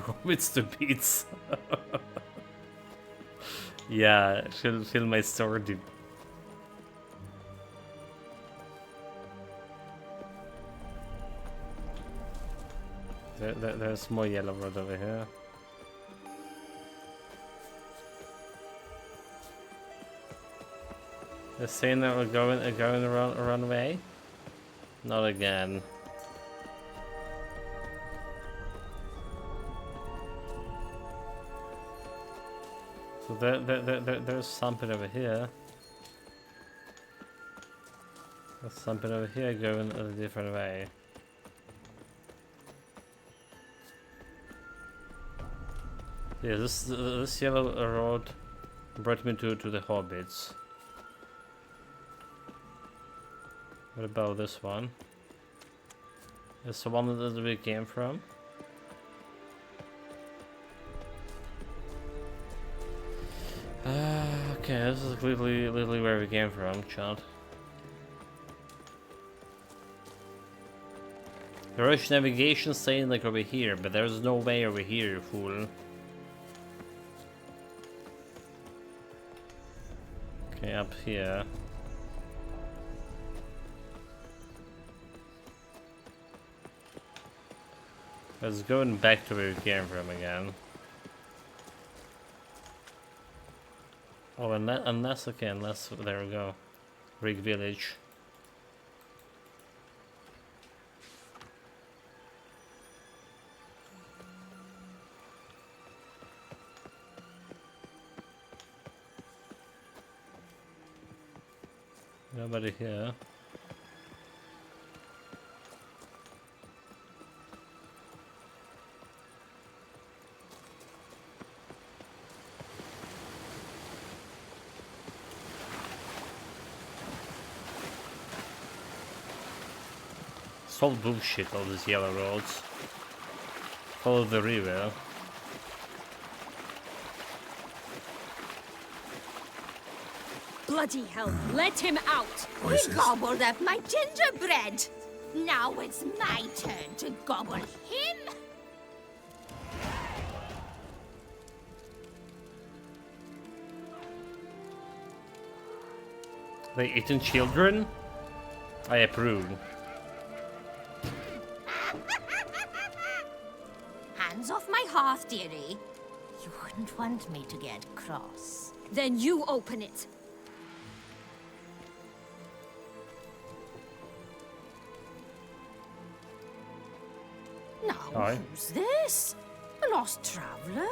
Hobbits to beats. Yeah, fill my store, dude. There's more yellow road over here. They're saying that we're going around away? Not again. So there's something over here. There's something over here going a different way. Yeah, this yellow road brought me to the Hobbits. What about this one? Is the one that we came from? Okay, this is literally where we came from, child. There is navigation saying like over here, but there's no way over here, you fool. Okay, up here. Let's go back to where we came from again. Oh, unless there we go. Greek village. Nobody here. It's all bullshit, all these yellow roads. Follow the river. Bloody hell, let him out! Voices. He gobbled up my gingerbread. Now it's my turn to gobble him. They eating children? I approve. Hands off my hearth, dearie. You wouldn't want me to get cross. Then you open it. Now, Aye. who's this? A lost traveler?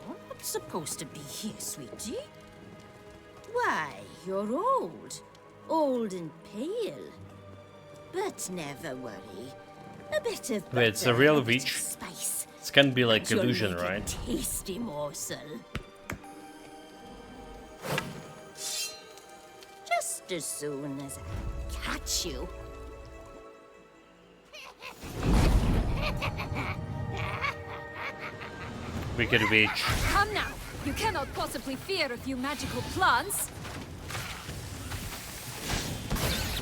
You're not supposed to be here, sweetie. Why, you're old. Old and pale. But never worry. A bit of Wait, it's a butter, real a bit of witch? spice. This can be like and you'll illusion, make a right? tasty morsel. Just as soon as I catch you. Wicked witch. Come now! You cannot possibly fear a few magical plants.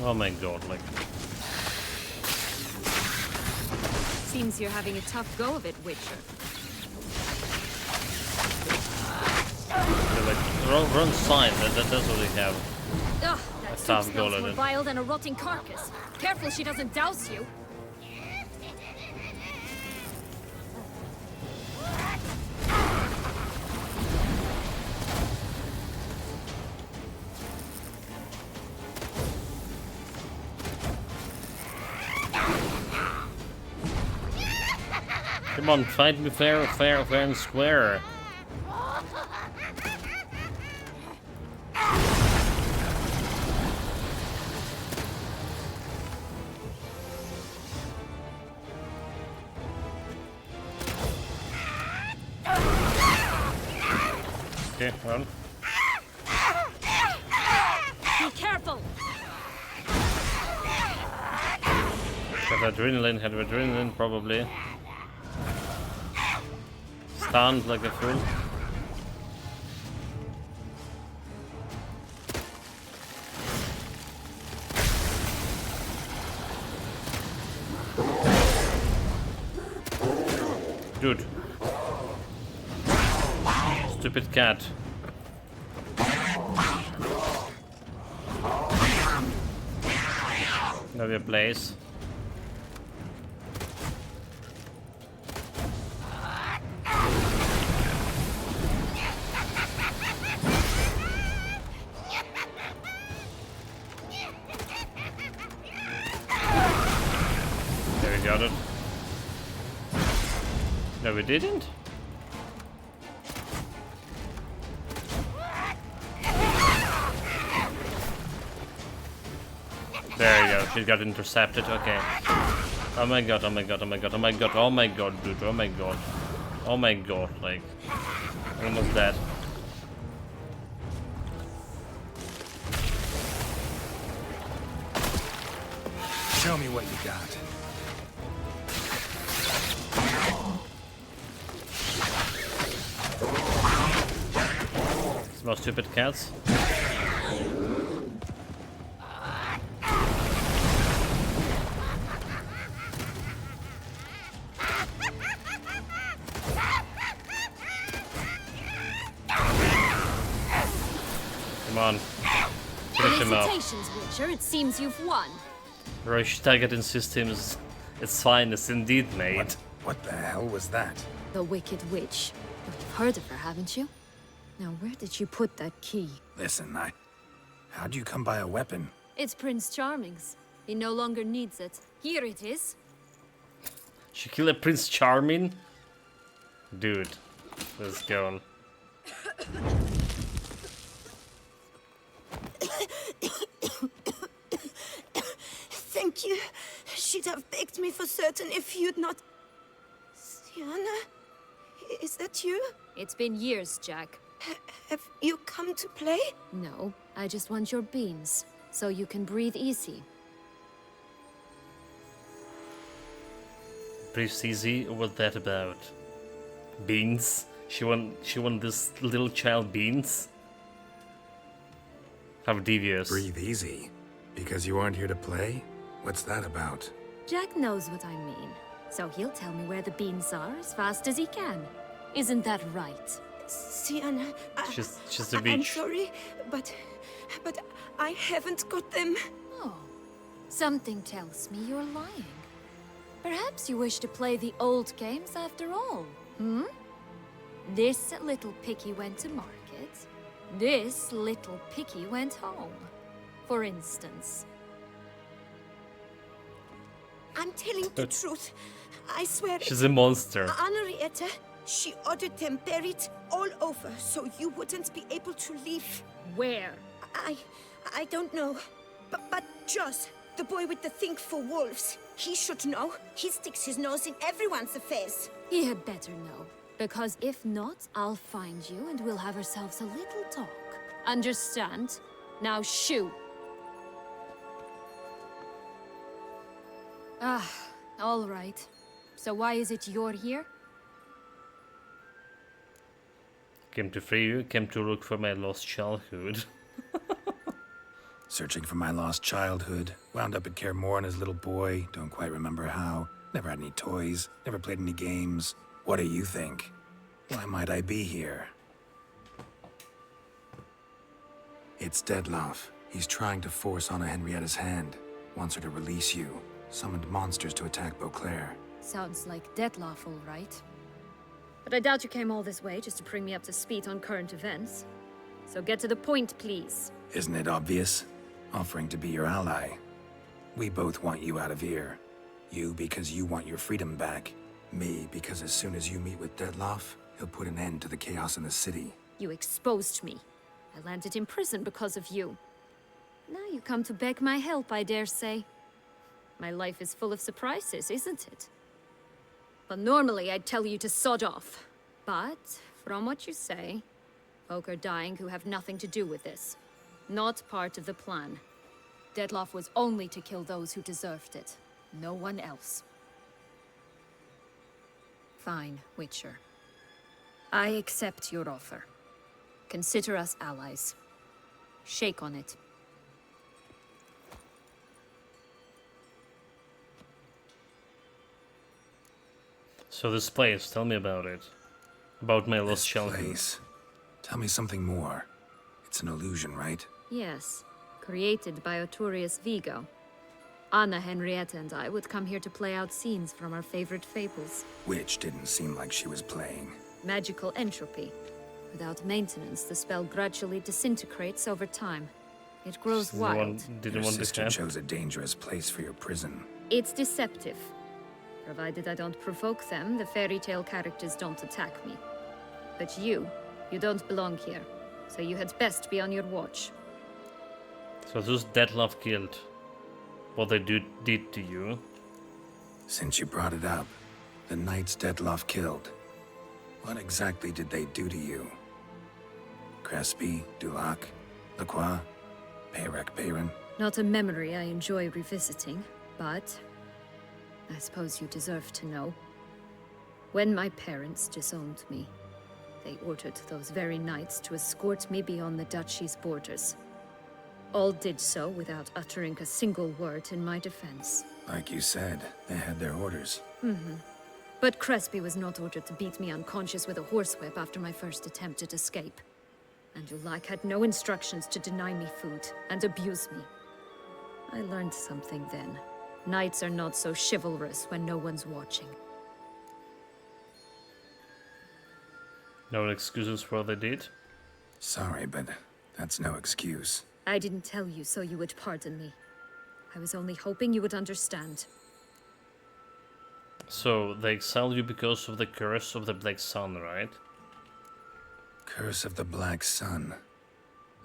Oh my god, like... Seems you're having a tough go of it, Witcher. They're like, run sign, that's what they have. Ugh, that Tough soup go smells at more it. vile than a rotting carcass. Careful she doesn't douse you. Come on, fight me fair and square. Okay, run. Be careful! Have adrenaline probably. Stunned like a fool. Dude. Stupid cat. Know your place. There we got it. No, we didn't. There you go, she got intercepted, okay. Oh my god, oh my god, oh my god, oh my god, oh my god, dude, oh my god. Oh my god, like... almost dead. Show me what you got. More stupid cats. Come on. Finish him up. Felicitations, Witcher. It seems you've won. Rosh Targeting systems, its finest indeed, mate. What the hell was that? The Wicked Witch. You've heard of her, haven't you? Now, where did you put that key? Listen, How'd you come by a weapon? It's Prince Charming's. He no longer needs it. Here it is. She killed a Prince Charming? Dude, let's go. Thank you. She'd have begged me for certain if you'd not... Sienna? Is that you? It's been years, Jack. Have you come to play? No, I just want your beans, so you can breathe easy. Breathe easy, what's that about? Beans? She want this little child beans? How devious. Breathe easy. Because you aren't here to play? What's that about? Jack knows what I mean, so he'll tell me where the beans are as fast as he can. Isn't that right? Sienna, She's a I'm bitch. sorry, but I haven't got them. Oh, something tells me you're lying. Perhaps you wish to play the old games after all, hmm? This little picky went to market. This little picky went home, for instance. I'm telling the truth. I swear. She's a monster. Henrietta, she ordered them buried all over, so you wouldn't be able to leave. Where? I don't know. But Joss, the boy with the thing for wolves, he should know. He sticks his nose in everyone's affairs. He had better know. Because if not, I'll find you and we'll have ourselves a little talk. Understand? Now shoo! Ah, all right. So why is it you're here? Came to free you, came to look for my lost childhood. Searching for my lost childhood. Wound up at Kaer Morhen as a little boy. Don't quite remember how. Never had any toys. Never played any games. What do you think? Why might I be here? It's Dettlaff. He's trying to force Anna Henrietta's hand. Wants her to release you. Summoned monsters to attack Beauclair. Sounds like Dettlaff, all right. But I doubt you came all this way just to bring me up to speed on current events. So get to the point, please. Isn't it obvious? Offering to be your ally. We both want you out of here. You because you want your freedom back. Me because as soon as you meet with Dettlaff, he'll put an end to the chaos in the city. You exposed me. I landed in prison because of you. Now you come to beg my help, I dare say. My life is full of surprises, isn't it? But normally I'd tell you to sod off. But, from what you say, folk are dying who have nothing to do with this. Not part of the plan. Dettlaff was only to kill those who deserved it. No one else. Fine, Witcher. I accept your offer. Consider us allies. Shake on it. So this place, tell me about it. About my lost This childhood. place. Tell me something more. It's an illusion, right? Yes, created by Arturius Vigo. Anna Henrietta and I would come here to play out scenes from our favorite fables. Which didn't seem like she was playing. Magical entropy. Without maintenance, the spell gradually disintegrates over time. It grows wild. Your sister chose a dangerous place for your prison. It's deceptive. Provided I don't provoke them, the fairy tale characters don't attack me. But you don't belong here. So you had best be on your watch. So this Dettlaff killed. What they did to you. Since you brought it up, the knights Dettlaff killed. What exactly did they do to you? Crespi, Dulac, Lacroix, Peyrac Peyran? Not a memory I enjoy revisiting, but I suppose you deserve to know. When my parents disowned me, they ordered those very knights to escort me beyond the duchy's borders. All did so without uttering a single word in my defense. Like you said, they had their orders. But Crespi was not ordered to beat me unconscious with a horsewhip after my first attempt at escape. And Dulac had no instructions to deny me food and abuse me. I learned something then. Knights are not so chivalrous when no one's watching. No excuses for what they did? Sorry, but that's no excuse. I didn't tell you so you would pardon me. I was only hoping you would understand. So they exiled you because of the curse of the Black Sun, right? Curse of the Black Sun.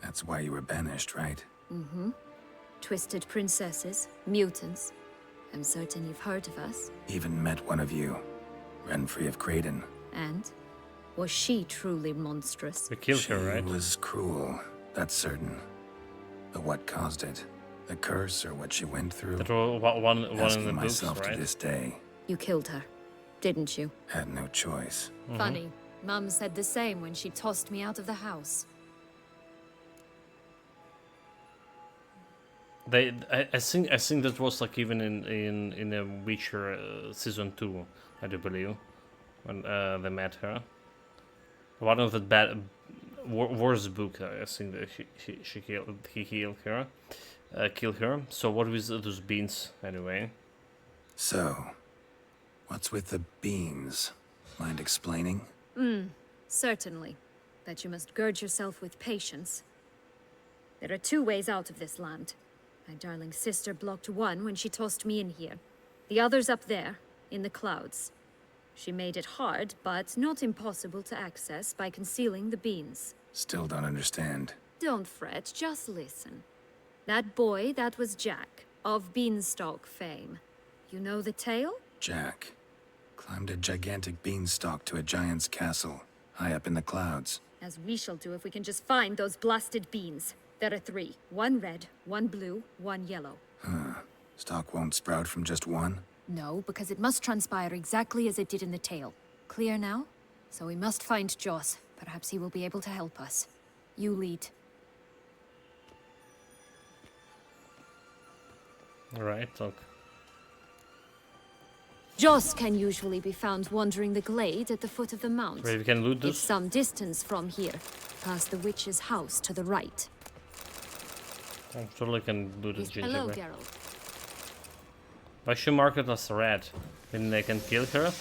That's why you were banished, right? Mm-hmm. Twisted princesses, mutants. I'm certain you've heard of us. Even met one of you. Renfri of Kraden. And? Was she truly monstrous? We killed her, right? She was cruel, that's certain. But what caused it? The curse or what she went through? That was one in the Asking books, myself right? to this day. You killed her, didn't you? Had no choice. Funny. Mum said the same when she tossed me out of the house. I think that was like even in a Witcher season 2, I do believe, when they met her. One of the worst book, I think that he killed her. So what was those beans anyway? So, what's with the beans? Mind explaining? Certainly. But you must gird yourself with patience. There are 2 ways out of this land. My darling sister blocked one when she tossed me in here. The other's up there, in the clouds. She made it hard, but not impossible to access by concealing the beans. Still don't understand. Don't fret, just listen. That boy, that was Jack, of Beanstalk fame. You know the tale? Jack climbed a gigantic beanstalk to a giant's castle, high up in the clouds. As we shall do if we can just find those blasted beans. There are 3. 1 red, 1 blue, 1 yellow. Stalk won't sprout from just one? No, because it must transpire exactly as it did in the tale. Clear now? So we must find Joss. Perhaps he will be able to help us. You lead. Right, look. Joss can usually be found wandering the glade at the foot of the mount. Wait, we can loot It's this? some distance from here, past the witch's house to the right. I totally can loot this Hello, gingerbread. Geralt. Why should mark it as red? Then they can kill her?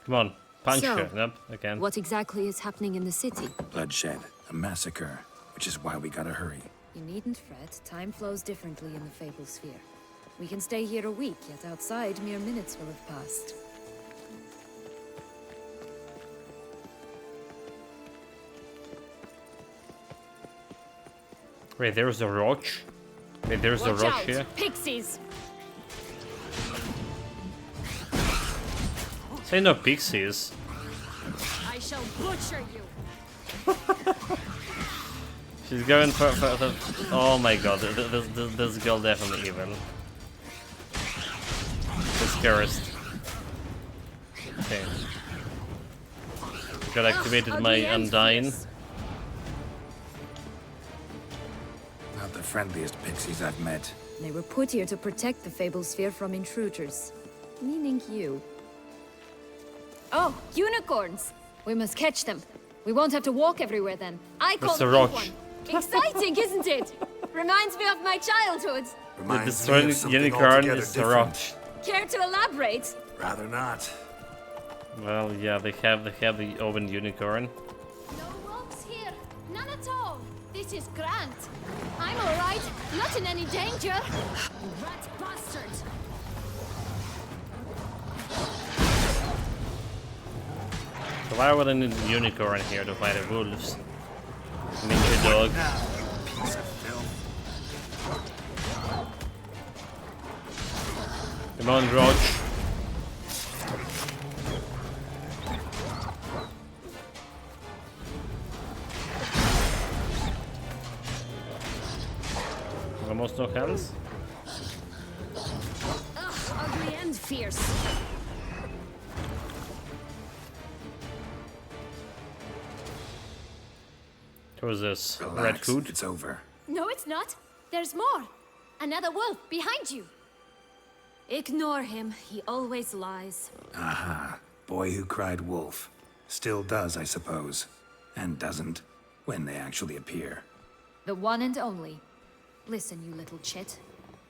Come on, punch So, her. Nope, I can't. What exactly is happening in the city? Bloodshed, a massacre, which is why we gotta hurry. You needn't fret. Time flows differently in the Fable Sphere. We can stay here a week, yet outside mere minutes will have passed. Wait, there's a roach? Wait, there's a Watch roach out! here? Pixies! Say no pixies. I shall butcher you! She's going for oh my god, this girl definitely evil. This cursed. Okay. Got activated my Undyne. Not the friendliest pixies I've met. They were put here to protect the Fable Sphere from intruders. Meaning you. Oh, unicorns! We must catch them. We won't have to walk everywhere then. I call That's a the roach. one. Exciting, isn't it? Reminds me of my childhood. The destroying unicorn is the roach. Care to elaborate? Rather not. Well, yeah, they have the oven unicorn. No wolves here. None at all. This is Grant. I'm all right. Not in any danger. Rat bastard. So why would I need a unicorn here to fight the wolves? Ninja dog. Piece of filth. Come on, roach. Almost no health. Ugh, ugly and fierce. What was this? Red Relax, food? it's over. No, it's not. There's more. Another wolf behind you. Ignore him. He always lies. Aha. Boy who cried wolf. Still does, I suppose. And doesn't, when they actually appear. The one and only. Listen, you little chit.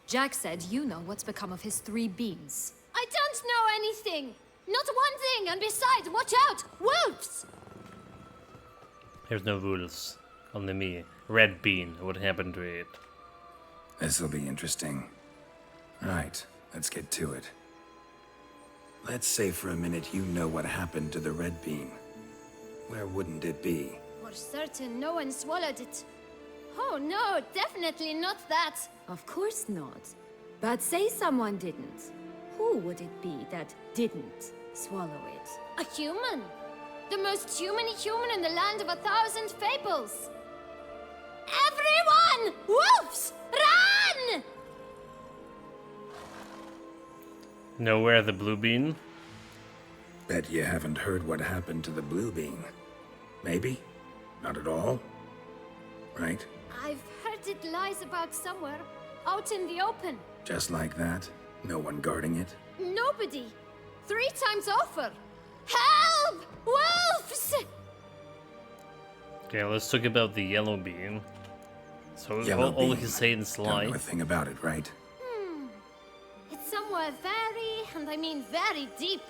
Jack said you know what's become of his 3 beans. I don't know anything. Not one thing. And besides, watch out. Wolves. There's no rules. Only me. Red bean. What happened to it? This'll be interesting. Right, let's get to it. Let's say for a minute you know what happened to the red bean. Where wouldn't it be? For certain, no one swallowed it. Oh no, definitely not that. Of course not. But say someone didn't. Who would it be that didn't swallow it? A human. The most human in the land of 1,000 fables. Everyone! Wolves! Run! Know where the blue bean? Bet you haven't heard what happened to the blue bean. Maybe? Not at all? Right? I've heard it lies about somewhere, out in the open. Just like that? No one guarding it? Nobody. 3 times over. Help! Wolves! Okay, let's talk about the yellow bean. So Yellow all bean. he's saying is Don't lie. know a thing about it, right? It's somewhere very, and I mean very deep.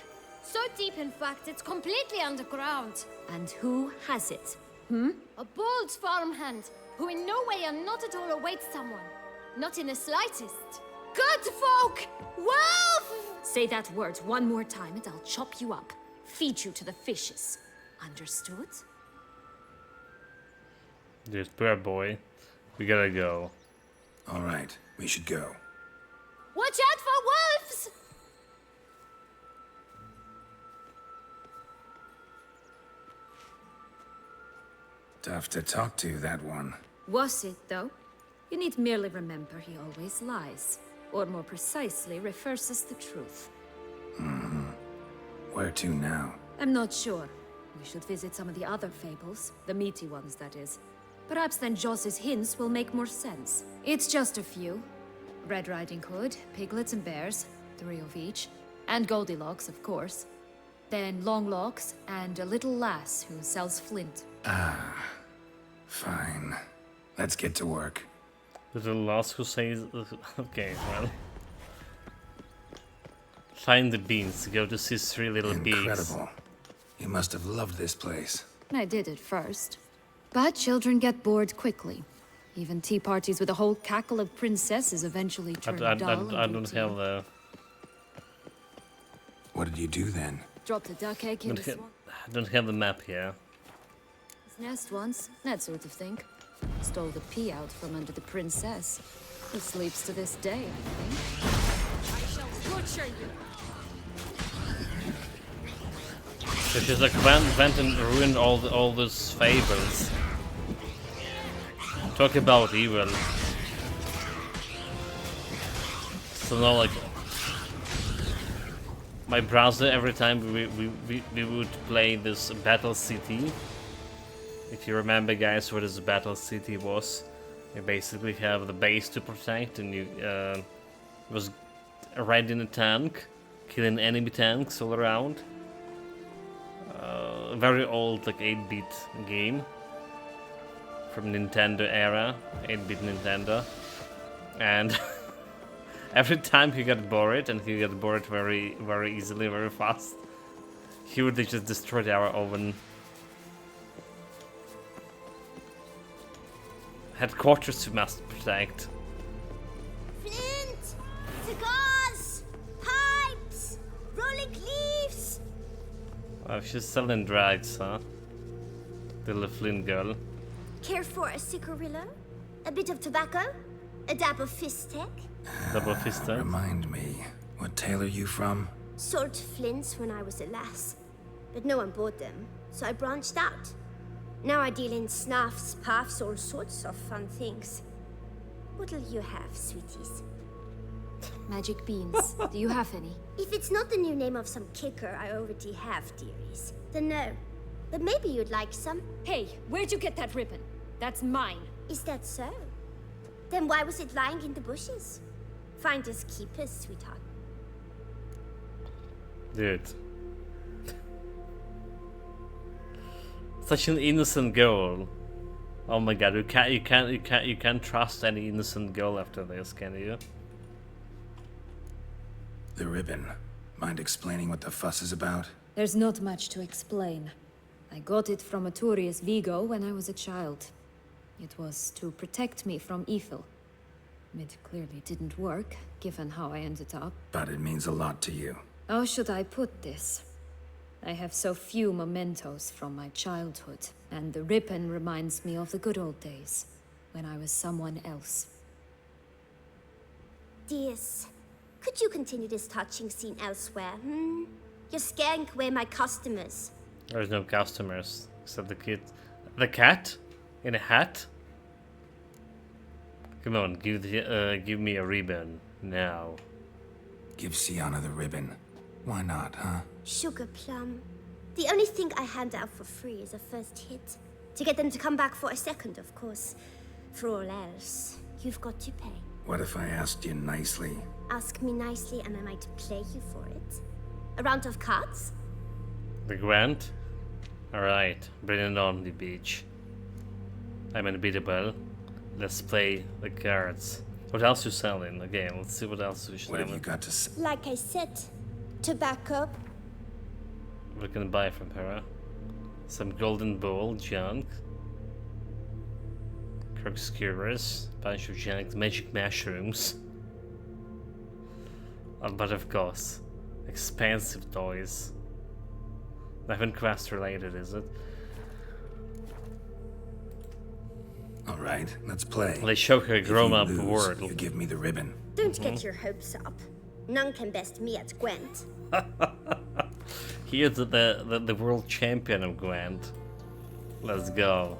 So deep, in fact, it's completely underground. And who has it? A bold farmhand, who in no way and not at all awaits someone. Not in the slightest. Good folk! Wolf! Say that word one more time and I'll chop you up. Feed you to the fishes. Understood? This poor boy. We gotta go. Alright, we should go. Watch out for wolves! Tough to talk to, that one. Was it, though? You need merely remember he always lies. Or more precisely, refers as the truth. Where to now? I'm not sure. We should visit some of the other fables. The meaty ones, that is. Perhaps then Joss's hints will make more sense. It's just a few. Red Riding Hood, piglets and bears, 3 of each. And Goldilocks, of course. Then Longlocks, and a little lass who sells flint. Fine. Let's get to work. The last who says... Okay, well... Find the beans, go to see 3 little bees. Incredible. You must have loved this place. I did at first. But children get bored quickly. Even tea parties with a whole cackle of princesses eventually turn dull and I don't routine. have the... What did you do then? Dropped a duck egg in the swamp. I don't have the map here. His nest once, that sort of thing. Stole the pea out from under the princess. Who sleeps to this day, I think. I shall butcher you. So she's like went and ruined all those fables. Talk about evil. So now, like, my browser, every time we would play this Battle City. If you remember, guys, what this Battle City was, you basically have the base to protect, and you was riding a tank, killing enemy tanks all around. Very old, like 8-bit game from Nintendo era, 8-bit Nintendo, and every time he got bored, and he got bored very easily, very fast, he would just destroy our oven. Headquarters we must protect. Flint! Cigars! Pipes! Rolling leaves! Oh, she's selling drugs, huh? The little Flynn girl. Care for a cigarillo? A bit of tobacco? A dab of fistek? Double fisted. Remind me, what tale are you from? Sold flints when I was a lass, but no one bought them, so I branched out. Now I deal in snuffs, puffs, all sorts of fun things. What'll you have, sweeties? Magic beans. Do you have any? If it's not the new name of some kicker I already have, dearies, then no. But maybe you'd like some. Hey, where'd you get that ribbon? That's mine. Is that so? Then why was it lying in the bushes? Finders keepers, sweetheart. Dude. Such an innocent girl. Oh my god, you can't trust any innocent girl after this, can you? The ribbon. Mind explaining what the fuss is about? There's not much to explain. I got it from Arturius Vigo when I was a child. It was to protect me from evil. It clearly didn't work, given how I ended up. But it means a lot to you. How should I put this? I have so few mementos from my childhood, and the ribbon reminds me of the good old days, when I was someone else. Dears, could you continue this touching scene elsewhere, hmm? You're scaring away my customers. There's no customers, except the kid. The cat? In a hat? Come on, give me a ribbon, now. Give Sienna the ribbon. Why not, huh? Sugar plum. The only thing I hand out for free is a first hit. To get them to come back for a second, of course. For all else, you've got to pay. What if I asked you nicely? Ask me nicely and I might play you for it. A round of cards? The Gwent? Alright, bring it on, the beach. I'm unbeatable. Let's play the cards. What else you selling? Okay, let's see what else you selling. What have you got to say? Like I said, tobacco. We can buy from her. Some golden bowl, junk. Corkscrewers, bunch of junk, magic mushrooms. But of course, expensive toys. Nothing quest related, is it? Alright, let's play. They show her a grown-up If you lose, world. you give me the ribbon. Don't get your hopes up. None can best me at Gwent. Here's the world champion of Gwent. Let's go.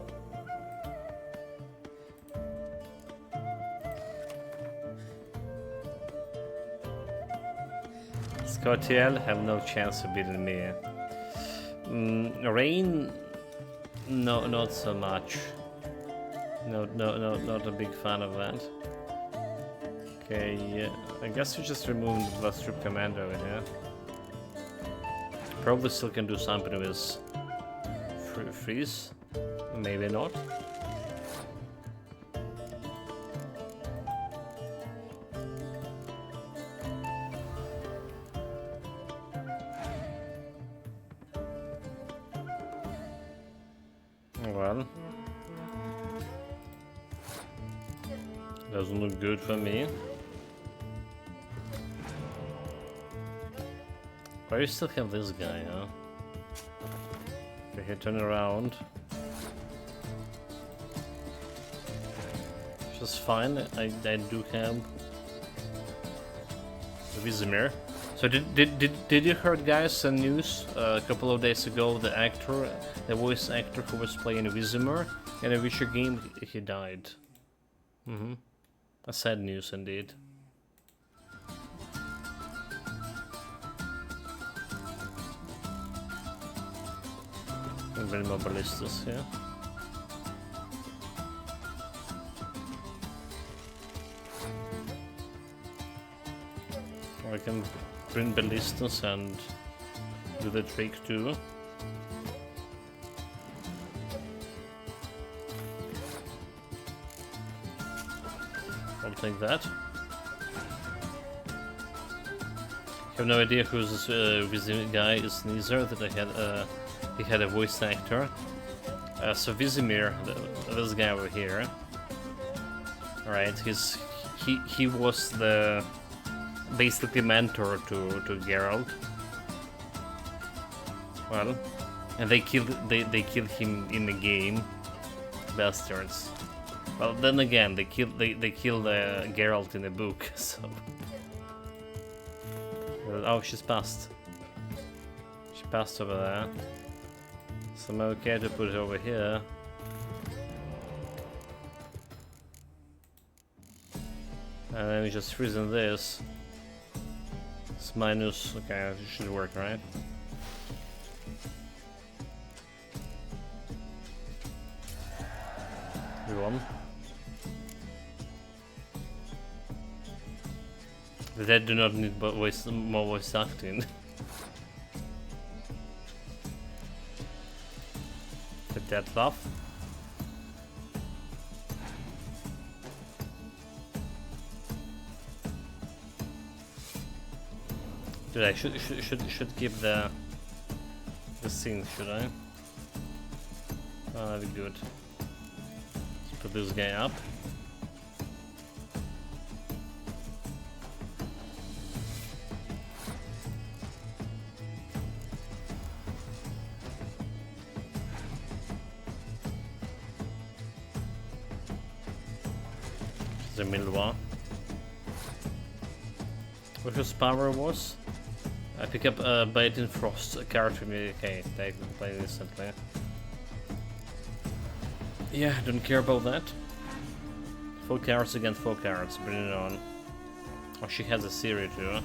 Scotiel have no chance of beating me. Rain, no, not so much. No, not a big fan of that. Okay, yeah, I guess we just removed the Blood Strip Commander over here. Probably still can do something with freeze. Maybe not. Well, doesn't look good for me. Why do you still have this guy, huh? Okay, turn around. Just fine. I do have Vizimir. So did you heard, guys, the news a couple of days ago? The actor, the voice actor who was playing Vizimir in a Witcher game, he died. A sad news indeed. Very more ballistas, yeah. I can bring ballistas and do the trick too. I'll take that. I have no idea who this guy is, neither, that I had he had a voice actor. So Vizimir, this guy over here. Alright, he was the basically mentor to Geralt. Well, and they killed him in the game. Bastards. Well, then again, they killed Geralt in the book. So. Oh, she's passed. She passed over there. So I'm okay to put it over here. And then we just freezing this. It's minus. Okay, it should work, right? We won. The dead do not need more voice acting. The dead laugh. Dude, I should give the scene, should I? Oh, that'd be good. Let's put this guy up. The Milwa. What his power was? I pick up Baitin Frost, a character okay, they can play instantly. Yeah, don't care about that. 4 cards against 4 cards, bring it on. Oh, she has a Siri too.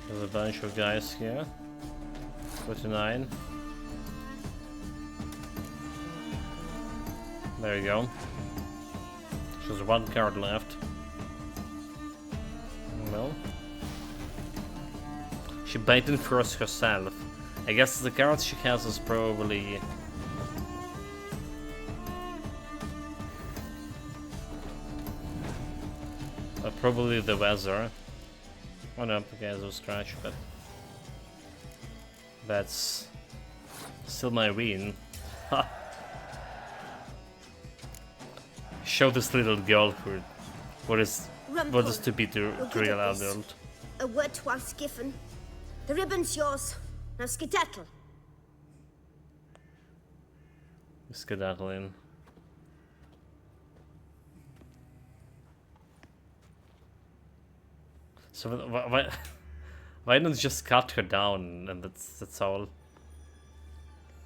There's a bunch of guys here. 49. There you go. There's 1 card left. Well, she baited first herself. I guess the cards she has is probably probably the weather. Oh no, okay, it was scratch, but that's still my win. Show this little girl who what is to be the real adult. A word twice given. The ribbon's yours. Now skedaddle. Skedaddling. So why don't you just cut her down and that's all?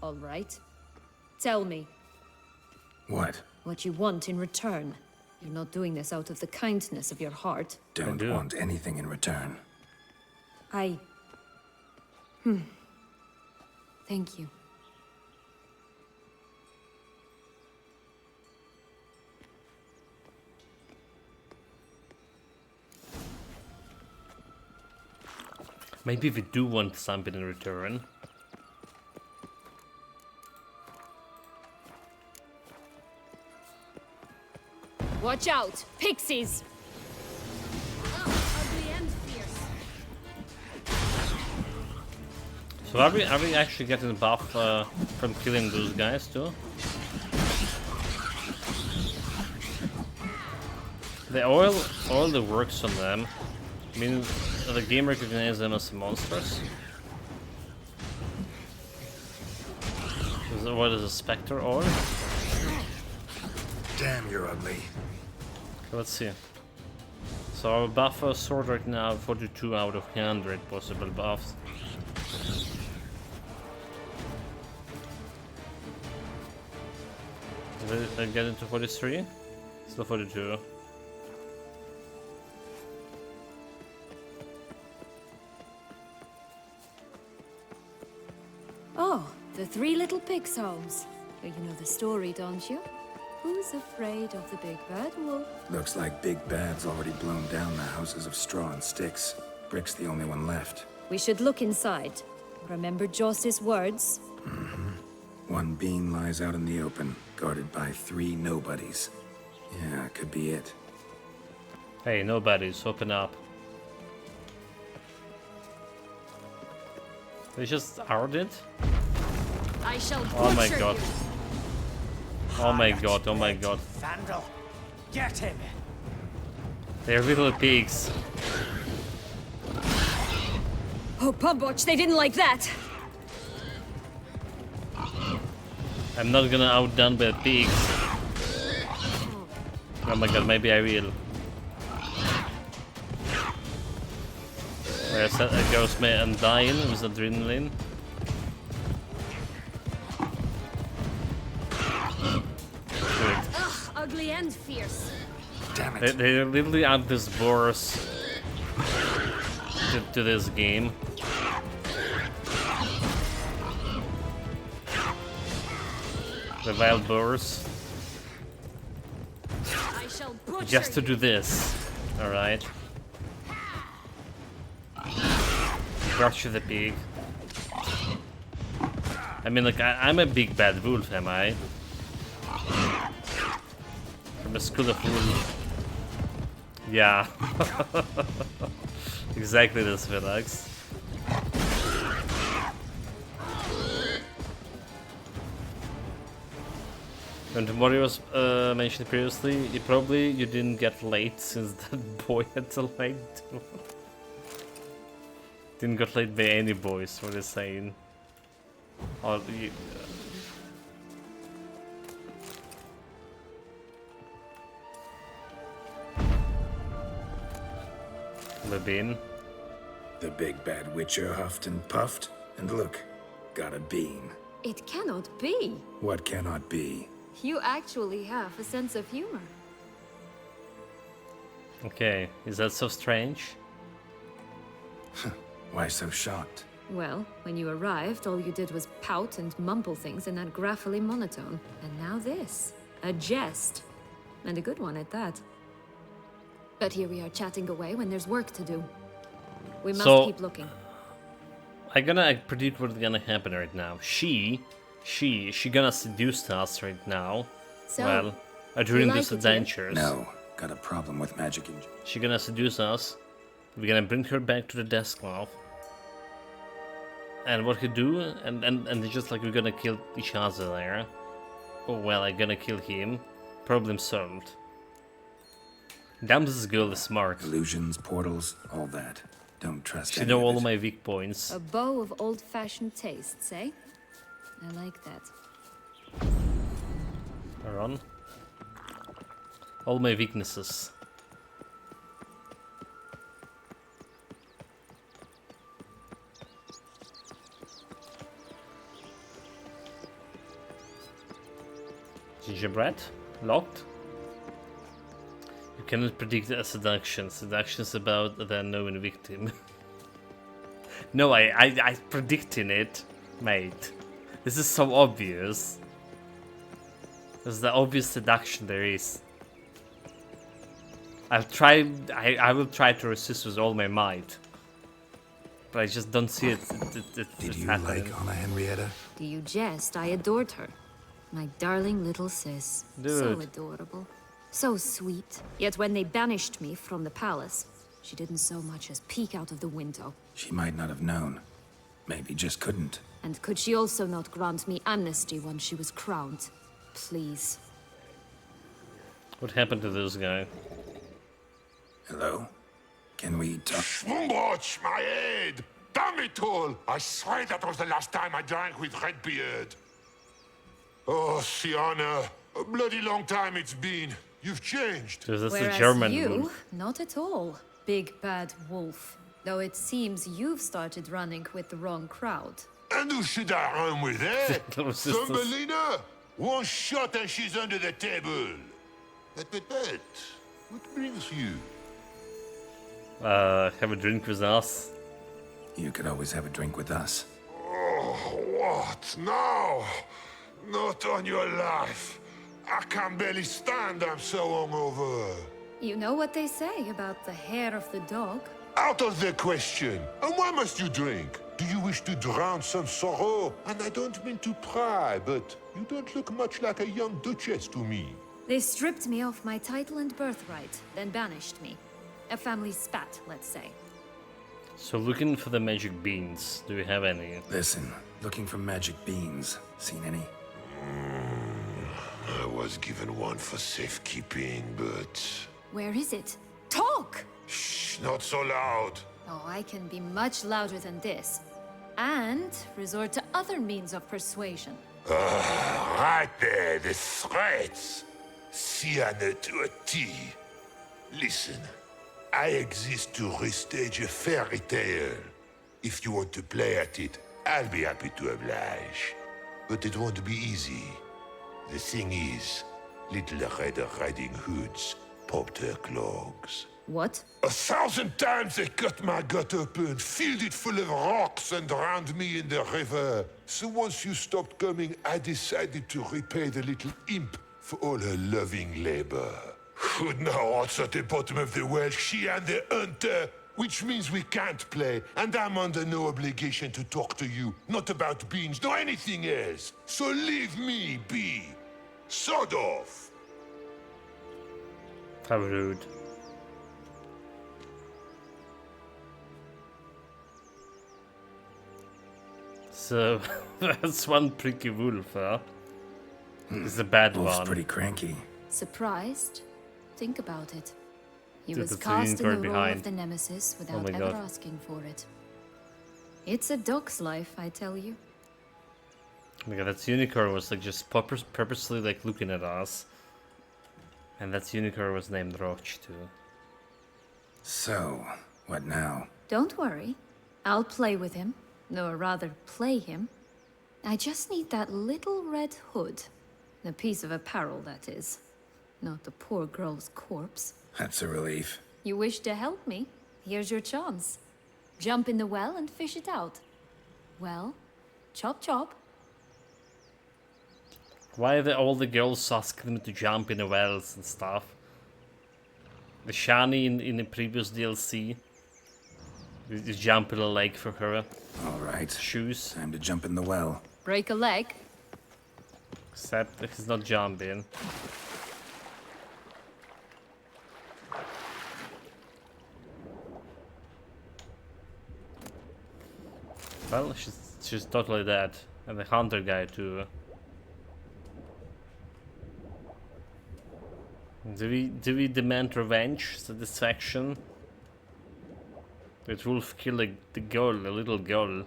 All right. Tell me. What? What you want in return. You're not doing this out of the kindness of your heart. Don't want anything in return. Thank you. Maybe we do want something in return. Watch out! Pixies! Ugly and fierce. So are we actually getting a buff from killing those guys too? The oil that works on them. I mean, the game recognizes them as monsters. What is a Spectre oil? Damn, you're ugly. Okay, let's see. So our buff sword right now, 42 out of 100 possible buffs. Did I get into 43? Still 42. Oh, the 3 little pigs' homes. You know the story, don't you? Who's afraid of the big bad wolf? Looks like Big Bad's already blown down the houses of straw and sticks. Brick's the only one left. We should look inside. Remember Joss's words? One being lies out in the open, guarded by 3 nobodies. Yeah, could be it. Hey, nobodies, open up. They just outed it? I shall Oh my butcher god. you. Oh my god, oh my god. Vandal, get him! They're little pigs. Oh, Pumboch, they didn't like that! I'm not gonna outdone by pigs. Oh my god, maybe I will. Where's that goes me and dying with adrenaline. Ugh, ugly and fierce. Damn it. They literally add this boars to this game. The wild boars. I shall butcher Just to you. do this. Alright. Crush the pig. I mean, like, I'm a big bad wolf, am I? The School of Rule. Yeah. Exactly this, Villax. And Mori was mentioned previously, you didn't get late since that boy had to late too. Didn't get late by any boys, what they're saying. Or you, Levine. The big bad witcher huffed and puffed, and look, got a bean. It cannot be. What cannot be? You actually have a sense of humor. Okay, is that so strange? Why so shocked? Well, when you arrived, all you did was pout and mumble things in that graphically monotone. And now this. A jest. And a good one at that. But here we are chatting away when there's work to do. We must keep looking. I'm gonna predict what's gonna happen right now. She gonna seduce us right now. So, well, during these adventures. No, got a problem with magic in... She gonna seduce us. We're gonna bring her back to the Deskclaw. And what he do? And just like we're gonna kill each other there. Oh well, I'm gonna kill him. Problem solved. Damn, this girl is smart. Illusions, portals, all that. Don't trust She any know of all it. my weak points. A bow of old-fashioned tastes, eh? I like that. Run. All my weaknesses. Gingerbread? Locked? You cannot predict a seduction. Seduction is about the unknown victim. No, I predicting it, mate. This is so obvious. This is the obvious seduction there is. I've tried. I will try to resist with all my might, but I just don't see it. Did you happening. like Anna Henrietta? Do you jest? I adored her. My darling little sis. So Dude. adorable. So sweet. Yet when they banished me from the palace, she didn't so much as peek out of the window. She might not have known. Maybe just couldn't. And could she also not grant me amnesty once she was crowned? Please. What happened to this guy? Hello? Can we talk? Schwumbroch, my head! Damn it all! I swear that was the last time I drank with Redbeard. Oh, Sienna, a bloody long time it's been. You've changed. This is the Whereas German you, wolf. not at all, big bad wolf. Though it seems you've started running with the wrong crowd. And who should I run with, eh? Little sisters. Thumbelina? One shot and she's under the table. But, what brings you? Have a drink with us. You could always have a drink with us. Oh, what? No! Not on your life. I can barely stand, I'm so hungover. You know what they say about the hair of the dog? Out of the question. And why must you drink? Do you wish to drown some sorrow? And I don't mean to pry, but you don't look much like a young duchess to me. They stripped me of my title and birthright, then banished me. A family spat, let's say. So looking for the magic beans. Do you have any? Listen, looking for magic beans. Seen any? I was given one for safekeeping, but... Where is it? Talk! Shh, not so loud. Oh, I can be much louder than this. And resort to other means of persuasion. Right there, the threats. Sienna to a T. Listen, I exist to restage a fairy tale. If you want to play at it, I'll be happy to oblige. But it won't be easy. The thing is, Little Red Riding Hoods popped her clogs. What? 1,000 times they cut my gut open, filled it full of rocks, and drowned me in the river. So once you stopped coming, I decided to repay the little imp for all her loving labor. Who'd know what's at the bottom of the well? She and the hunter, which means we can't play, and I'm under no obligation to talk to you. Not about beans, nor anything else. So leave me be. Sod off. How rude. So that's one pricky wolf, huh? It's a bad Wolf's one. pretty cranky. Surprised? Think about it. He Dude, was that's the cast in the unicorn role behind. of the Nemesis Oh without my ever God. asking for it. It's a dog's life, I tell you. Oh my god, that unicorn was like just purposely like looking at us. And that unicorn was named Roach too. So, what now? Don't worry. I'll play with him. Or rather, play him. I just need that little red hood. A piece of apparel, that is. Not the poor girl's corpse. That's a relief. You wish to help me? Here's your chance. Jump in the well and fish it out. Well, chop chop. Why are all the girls asking them to jump in the wells and stuff? The Shani in the previous DLC. You jump in the lake for her. Alright. Shoes. Time to jump in the well. Break a leg. Except that he's not jumping. Well, she's totally dead. And the hunter guy too. Do we demand revenge, satisfaction? Did Wolf kill the girl, the little girl?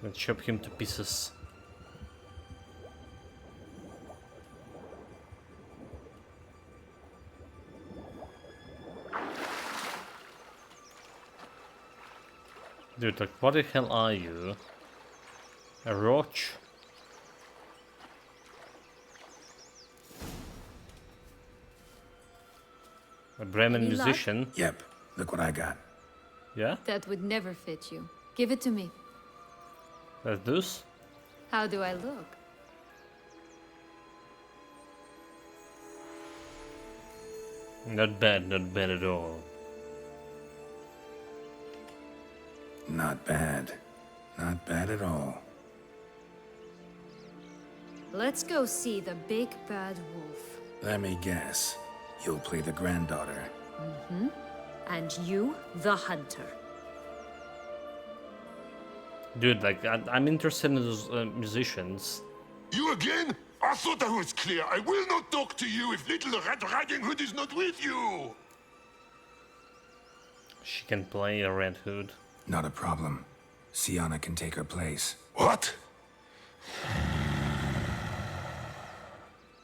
And chop him to pieces. Dude, like, what the hell are you? A roach? A Bremen Any luck? musician? Yep, look what I got. Yeah? That would never fit you. Give it to me. That's this? How do I look? Not bad at all. Not bad. Not bad at all. Let's go see the big bad wolf. Let me guess. You'll play the granddaughter. Mm-hmm. And you, the hunter. Dude, like, I'm interested in those musicians. You again? I thought I was clear. I will not talk to you if little Red Riding Hood is not with you. She can play a Red Hood. Not a problem. Sienna can take her place. What?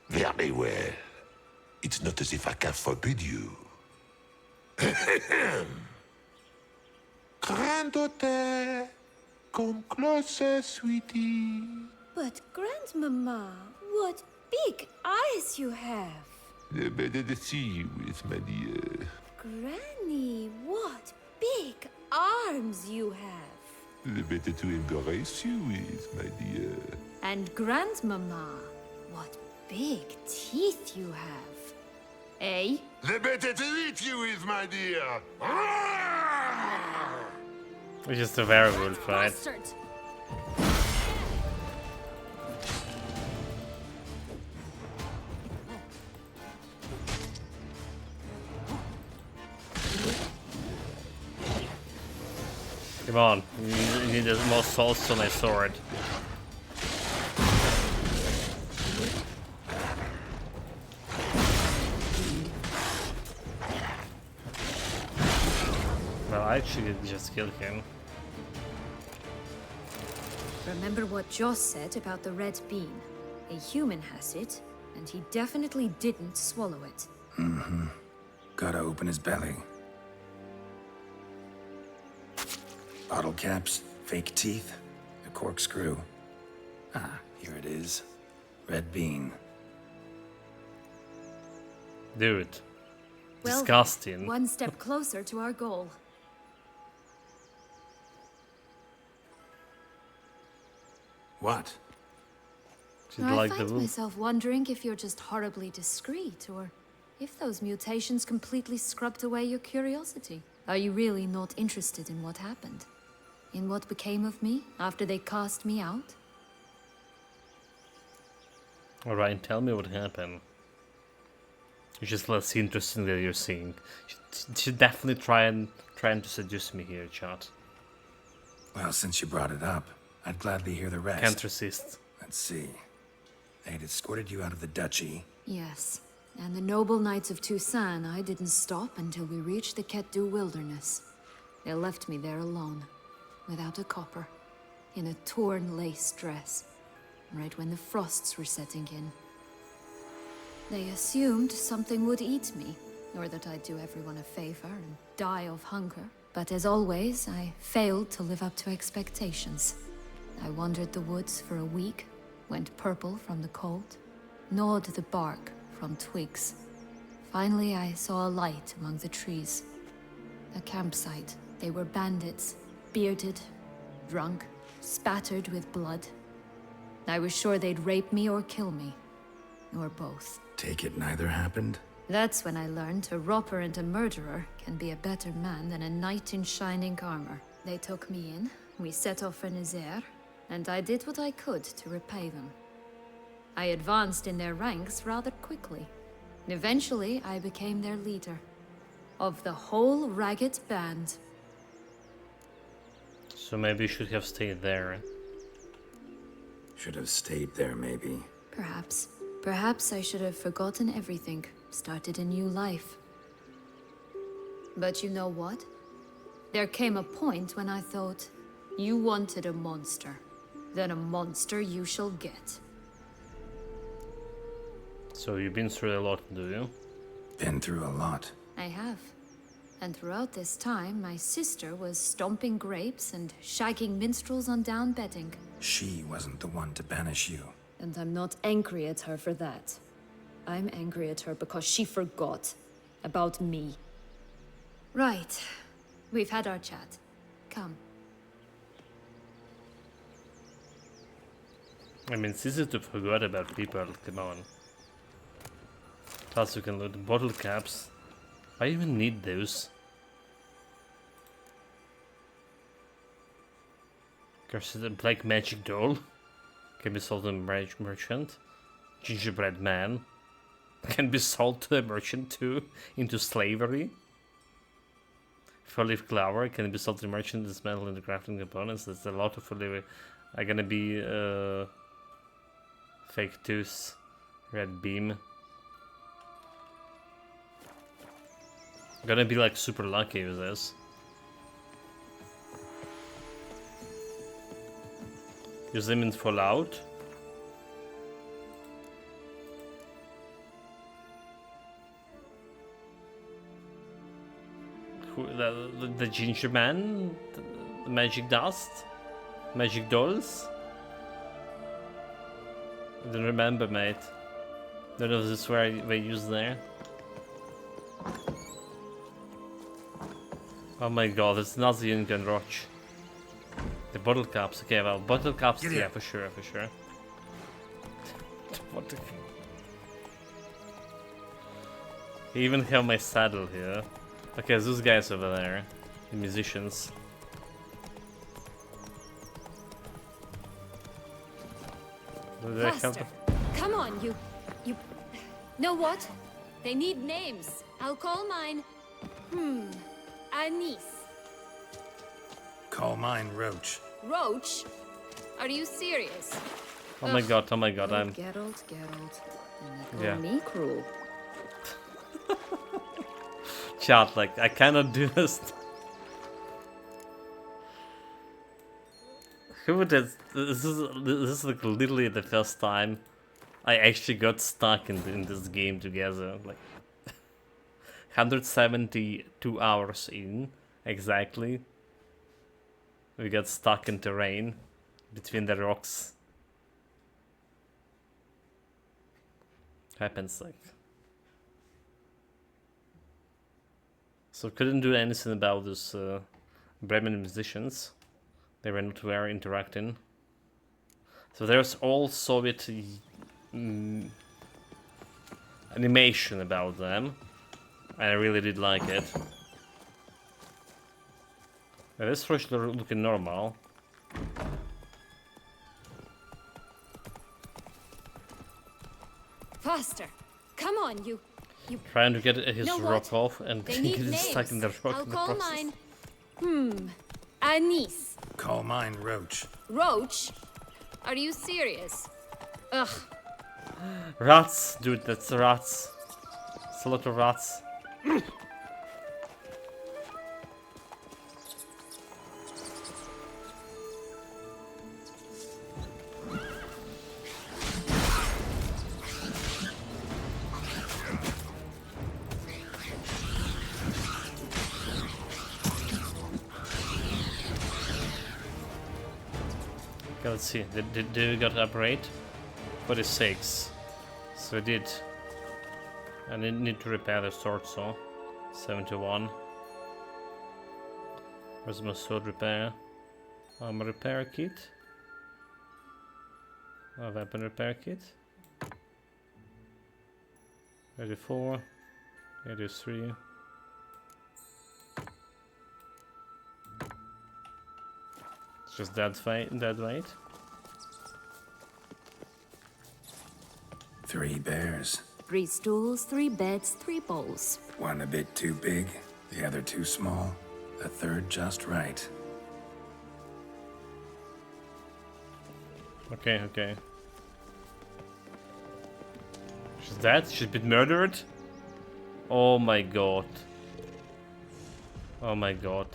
Very well. It's not as if I can forbid you. Granddaughter, come closer, sweetie. But, Grandmama, what big eyes you have. The better to see you with, my dear. Granny, what big arms you have. The better to embrace you with, my dear. And Grandmama, what big teeth you have. Eh? The better to eat you with, my dear. It's just a werewolf, right? Bastard! Come on, you need more souls on my sword. Well, I actually just killed him. Remember what Joss said about the red bean. A human has it, and he definitely didn't swallow it. Mm-hmm. Gotta open his belly. Bottle caps, fake teeth, a corkscrew. Ah, here it is. Red bean. Dude. Well, Disgusting. one step closer to our goal. What? She'd I like find the wolf. myself wondering if you're just horribly discreet, or if those mutations completely scrubbed away your curiosity. Are you really not interested in what happened? In what became of me after they cast me out? Alright, tell me what happened. It's just less interesting that you're seeing. You should definitely trying to seduce me here, chat. Well, since you brought it up, I'd gladly hear the rest. Can't resist. Let's see. They had escorted you out of the duchy. Yes, and the noble knights of Toussaint, I didn't stop until we reached the Ketdu wilderness. They left me there alone, without a copper, in a torn lace dress, right when the frosts were setting in. They assumed something would eat me, or that I'd do everyone a favor and die of hunger. But as always, I failed to live up to expectations. I wandered the woods for a week, went purple from the cold, gnawed the bark from twigs. Finally, I saw a light among the trees. A campsite. They were bandits, bearded, drunk, spattered with blood. I was sure they'd rape me or kill me, or both. Take it neither happened? That's when I learned a robber and a murderer can be a better man than a knight in shining armor. They took me in, we set off for Nazaire, and I did what I could to repay them. I advanced in their ranks rather quickly. Eventually, I became their leader. Of the whole ragged band. So maybe you should have stayed there. Should have stayed there, maybe. Perhaps. Perhaps I should have forgotten everything, started a new life. But you know what? There came a point when I thought, you wanted a monster. Then a monster you shall get. So you've been through a lot, do you? Been through a lot. I have. And throughout this time, my sister was stomping grapes and shagging minstrels on down bedding. She wasn't the one to banish you. And I'm not angry at her for that. I'm angry at her because she forgot about me. Right. We've had our chat. Come. I mean, it's easy to forget about people, come on. Plus you can load bottle caps. I even need those. There's a black magic doll. Can be sold to a merchant. Gingerbread man. Can be sold to a merchant too, into slavery. Four-leaf flower can be sold to a merchant, dismantled into crafting components. There's a lot of four-leaf are gonna be fake tooth, red beam. Gonna be like super lucky with this. Use them in Fallout. Who, the ginger man? The magic dust? Magic dolls? I don't remember, mate. Don't know if this is where they use there. Oh my god, it's not the Unicorn Roach. The bottle caps, okay, well, bottle caps, yeah, for sure, for sure. What the... I even have my saddle here. Okay, those guys over there, the musicians. Faster! Come on, you... Know what? They need names. I'll call mine... Anise. Call mine Roach. Roach? Are you serious? Oh my god, I'm... Geralt. And they call me cruel. Chat, like, I cannot do this. Who would have... This is like literally the first time I actually got stuck in this game together. Like, 172 hours in, exactly. We got stuck in terrain between the rocks. Happens, like. So couldn't do anything about this Bremen musicians. They were not very interacting. So there's all Soviet animation about them. I really did like it. This fish looking normal. Faster! Come on, you. Trying to get his Know rock what? off and They get need it names. stuck in the rock I'll in the call process. mine. Anise. Call mine Roach. Roach? Are you serious? Ugh. Rats, dude, that's rats. It's a lot of rats. Okay, let's see. Did we got upgrade? 46. So we did. I need to repair the sword saw. 71. Where's my sword repair? Armor repair kit. A weapon repair kit. 84. 83. It's just dead weight. 3 bears. 3 stools, 3 beds, 3 bowls. One a bit too big, the other too small, the third just right. Okay, okay. She's dead? She's been murdered? Oh my god. Oh my god.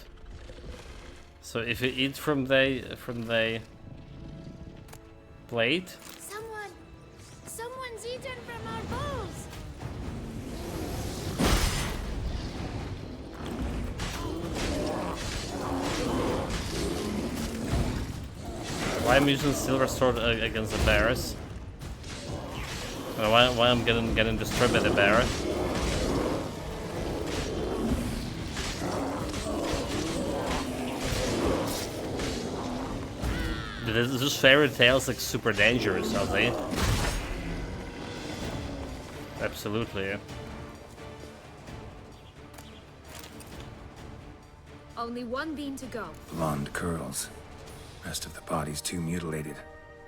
So if you eat from the plate, Someone's eaten from our bowls. why I'm using silver sword against the bears? Why I'm getting destroyed by the bear? These fairy tales like super dangerous, are they? Absolutely. Only one bean to go. Blonde curls. Rest of the body's too mutilated.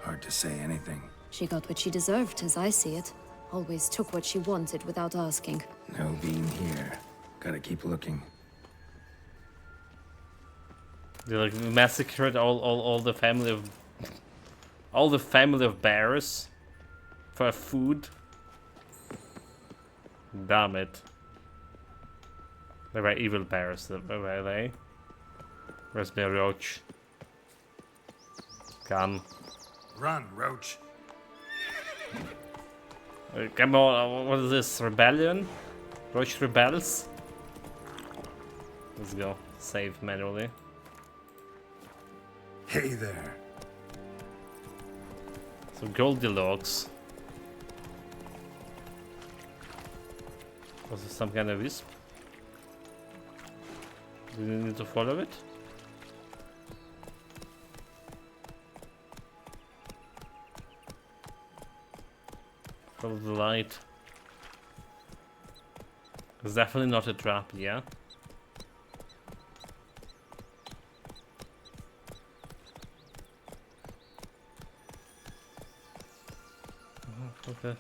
Hard to say anything. She got what she deserved, as I see it. Always took what she wanted without asking. No bean here. Gotta keep looking. They like massacred all the family of bears for food. Damn it. They were evil bears, were they? Where's my Roach? Come. Run, Roach. Come on, what is this? Rebellion? Roach rebels? Let's go. Save manually. Hey there. So Goldilocks. Was it some kind of wisp? Do you need to follow it? Follow the light. It's definitely not a trap, yeah? Okay.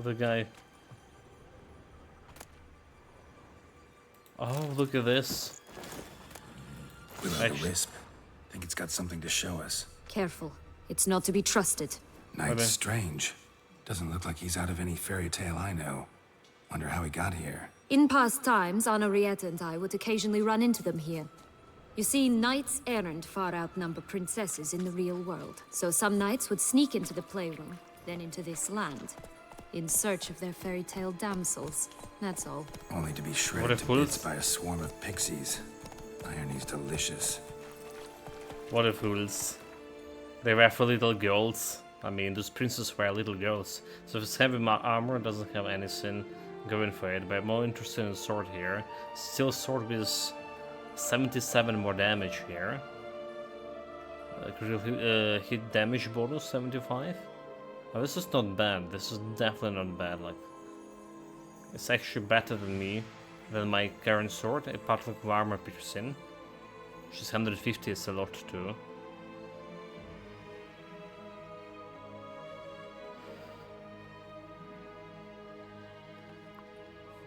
The guy. Oh, look at this. Will-o'-the-wisp. Think it's got something to show us. Careful. It's not to be trusted. Knight's strange. Doesn't look like he's out of any fairy tale I know. Wonder how he got here. In past times, Henrietta and I would occasionally run into them here. You see, knights errant far outnumber princesses in the real world. So some knights would sneak into the playroom, then into this land, in search of their fairy tale damsels. That's all. Only to be shredded to bits by a swarm of pixies. Irony's delicious. What a fools. They were for little girls. I mean, those princes were little girls. So this heavy armor doesn't have anything going for it, but I'm more interested in sword here. Still sword with 77 more damage here. Hit damage bonus 75. Oh, this is not bad. This is definitely not bad. Like, it's actually better than my current sword, apart from armor piercing. Which is 150 is a lot too.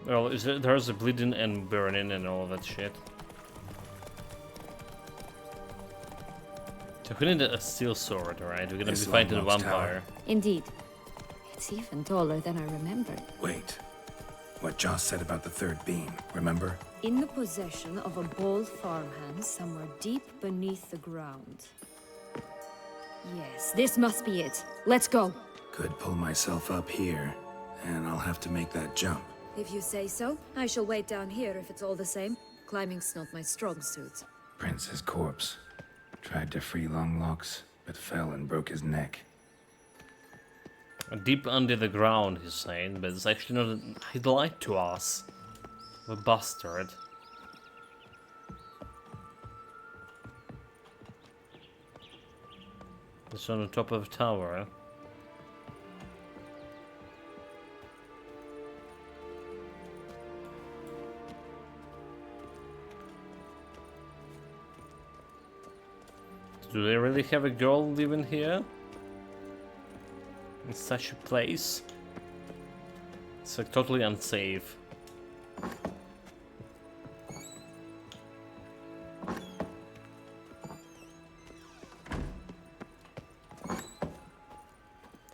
Well, there's a bleeding and burning and all that shit. So we need a steel sword, right? We're gonna be fighting a vampire. Indeed. It's even taller than I remembered. Wait. What Joss said about the third beam, remember? In the possession of a bold farmhand somewhere deep beneath the ground. Yes, this must be it. Let's go. Could pull myself up here, and I'll have to make that jump. If you say so, I shall wait down here if it's all the same. Climbing's not my strong suit. Prince's corpse. Tried to free Longlocks, but fell and broke his neck. Deep under the ground, he's saying, but it's actually not. He lied to us. The bastard. It's on the top of a tower. Do they really have a girl living here? In such a place? It's like totally unsafe.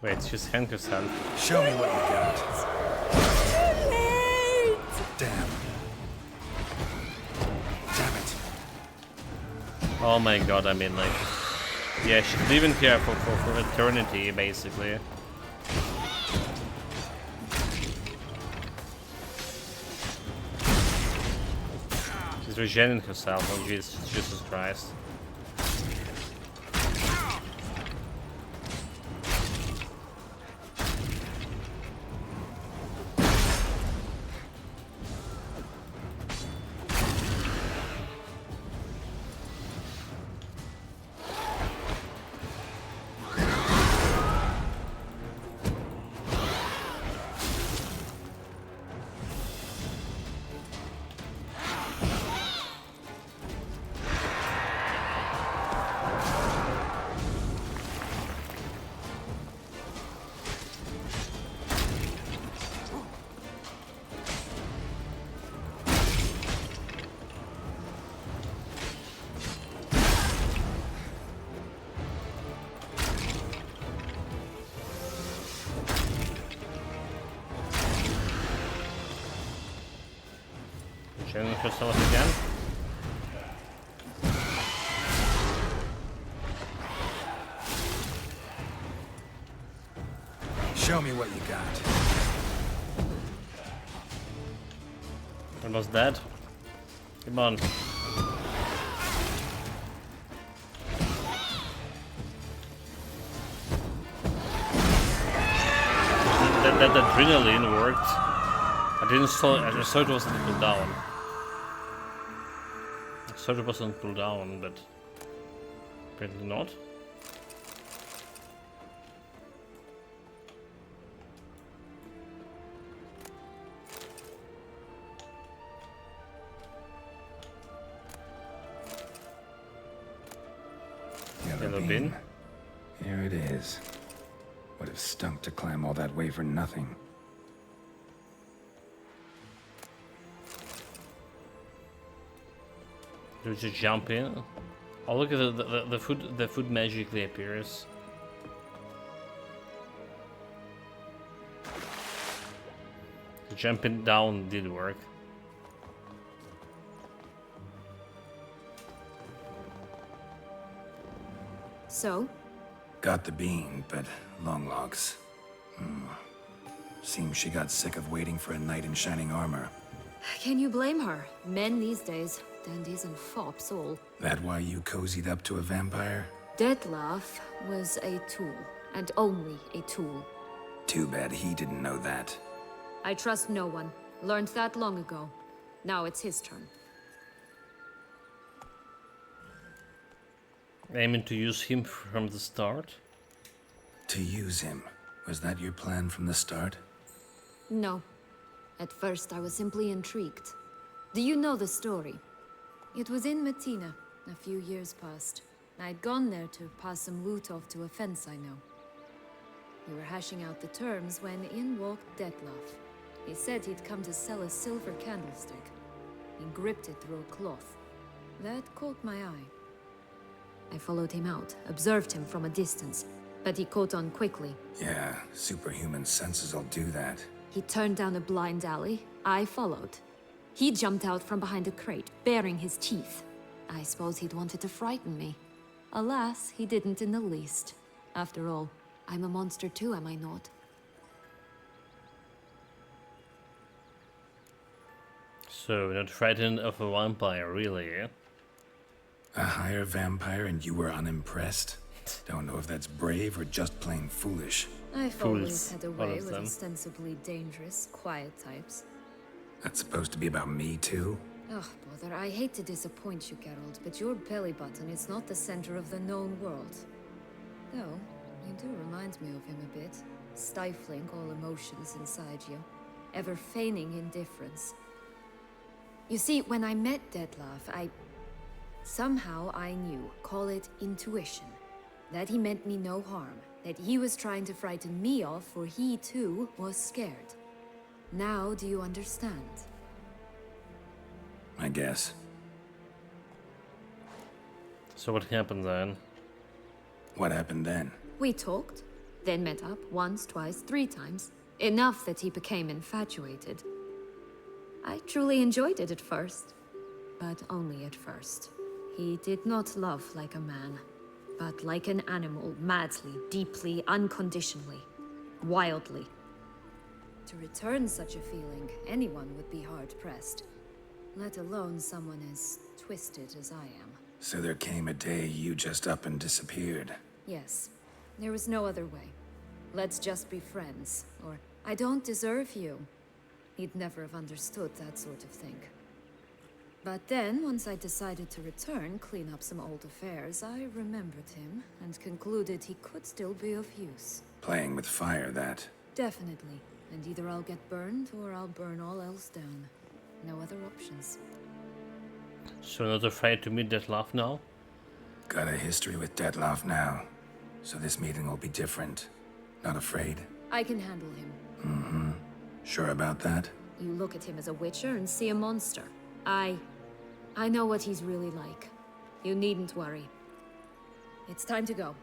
Wait, she's hanged herself. Show me what you got. Damn. Damn it. Oh my god, I mean, like... Yeah, she's living here for eternity, basically. She's regening herself, oh Jesus Christ. Regening herself again. Show me what you got. Almost dead. Come on. That adrenaline worked. I just thought it wasn't cooldown. I thought it wasn't cooldown, but apparently not. Yellow bin. Here it is. Would have stunk to climb all that way for nothing. Do we just jump in? Oh, look at the food. The food magically appears. Jumping down did work. So? Got the bean, but Longlocks. Seems she got sick of waiting for a knight in shining armor. Can you blame her? Men these days, dandies and fops all. That why you cozied up to a vampire? Dettlaff was a tool, and only a tool. Too bad he didn't know that. I trust no one. Learned that long ago. Now it's his turn. Aiming to use him from the start? To use him? Was that your plan from the start? No. At first, I was simply intrigued. Do you know the story? It was in Metina, a few years past. I'd gone there to pass some loot off to a fence I know. We were hashing out the terms when in walked Dettlaff. He said he'd come to sell a silver candlestick. He gripped it through a cloth. That caught my eye. I followed him out, observed him from a distance, but he caught on quickly. Yeah, superhuman senses will do that. He turned down a blind alley. I followed. He jumped out from behind a crate, baring his teeth. I suppose he'd wanted to frighten me. Alas, he didn't in the least. After all, I'm a monster too, am I not? So, not frightened of a vampire, really, eh? A higher vampire and you were unimpressed? Don't know if that's brave or just plain foolish. I've always had a all way of with them. ostensibly dangerous, quiet types. That's supposed to be about me too? Oh, bother, I hate to disappoint you, Geralt, but your belly button is not the center of the known world. Though, you do remind me of him a bit, stifling all emotions inside you, ever feigning indifference. You see, when I met Dettlaff, somehow I knew, call it intuition, that he meant me no harm, that he was trying to frighten me off, for he too was scared. Now do you understand? I guess. So what happened then? What happened then? We talked, then met up once, twice, 3 times. Enough that he became infatuated. I truly enjoyed it at first, but only at first. He did not love like a man, but like an animal, madly, deeply, unconditionally, wildly. To return such a feeling, anyone would be hard-pressed, let alone someone as twisted as I am. So there came a day you just up and disappeared. Yes, there was no other way. Let's just be friends, or I don't deserve you. He'd never have understood that sort of thing. But then, once I decided to return, clean up some old affairs, I remembered him and concluded he could still be of use. Playing with fire, that. Definitely. And either I'll get burned, or I'll burn all else down. No other options. So not afraid to meet Dettlaff now? Got a history with Dettlaff now. So this meeting will be different. Not afraid? I can handle him. Mm-hmm. Sure about that? You look at him as a witcher and see a monster. I know what he's really like. You needn't worry. It's time to go.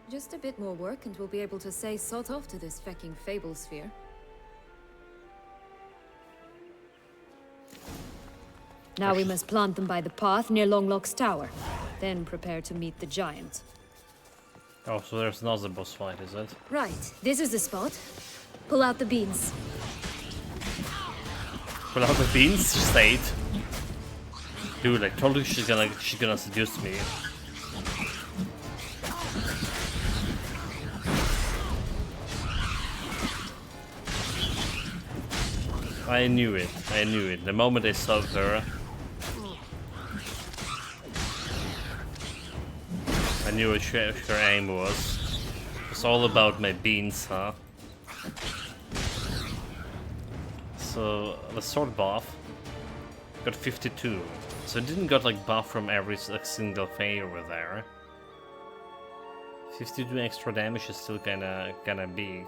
Just a bit more work and we'll be able to say sod off to this fecking fable sphere. Now we must plant them by the path near Longlock's tower. Then prepare to meet the giant. Oh, so there's another boss fight, is it? Right, this is the spot. Pull out the beans. Pull out the beans? She stayed. Dude, I told you she's gonna seduce me. I knew it. I knew it. The moment I saw her, I knew what her aim was. It's all about my beans, huh? So the sword buff got 52. So it didn't got like buff from every single favor there. 52 extra damage is still kinda big.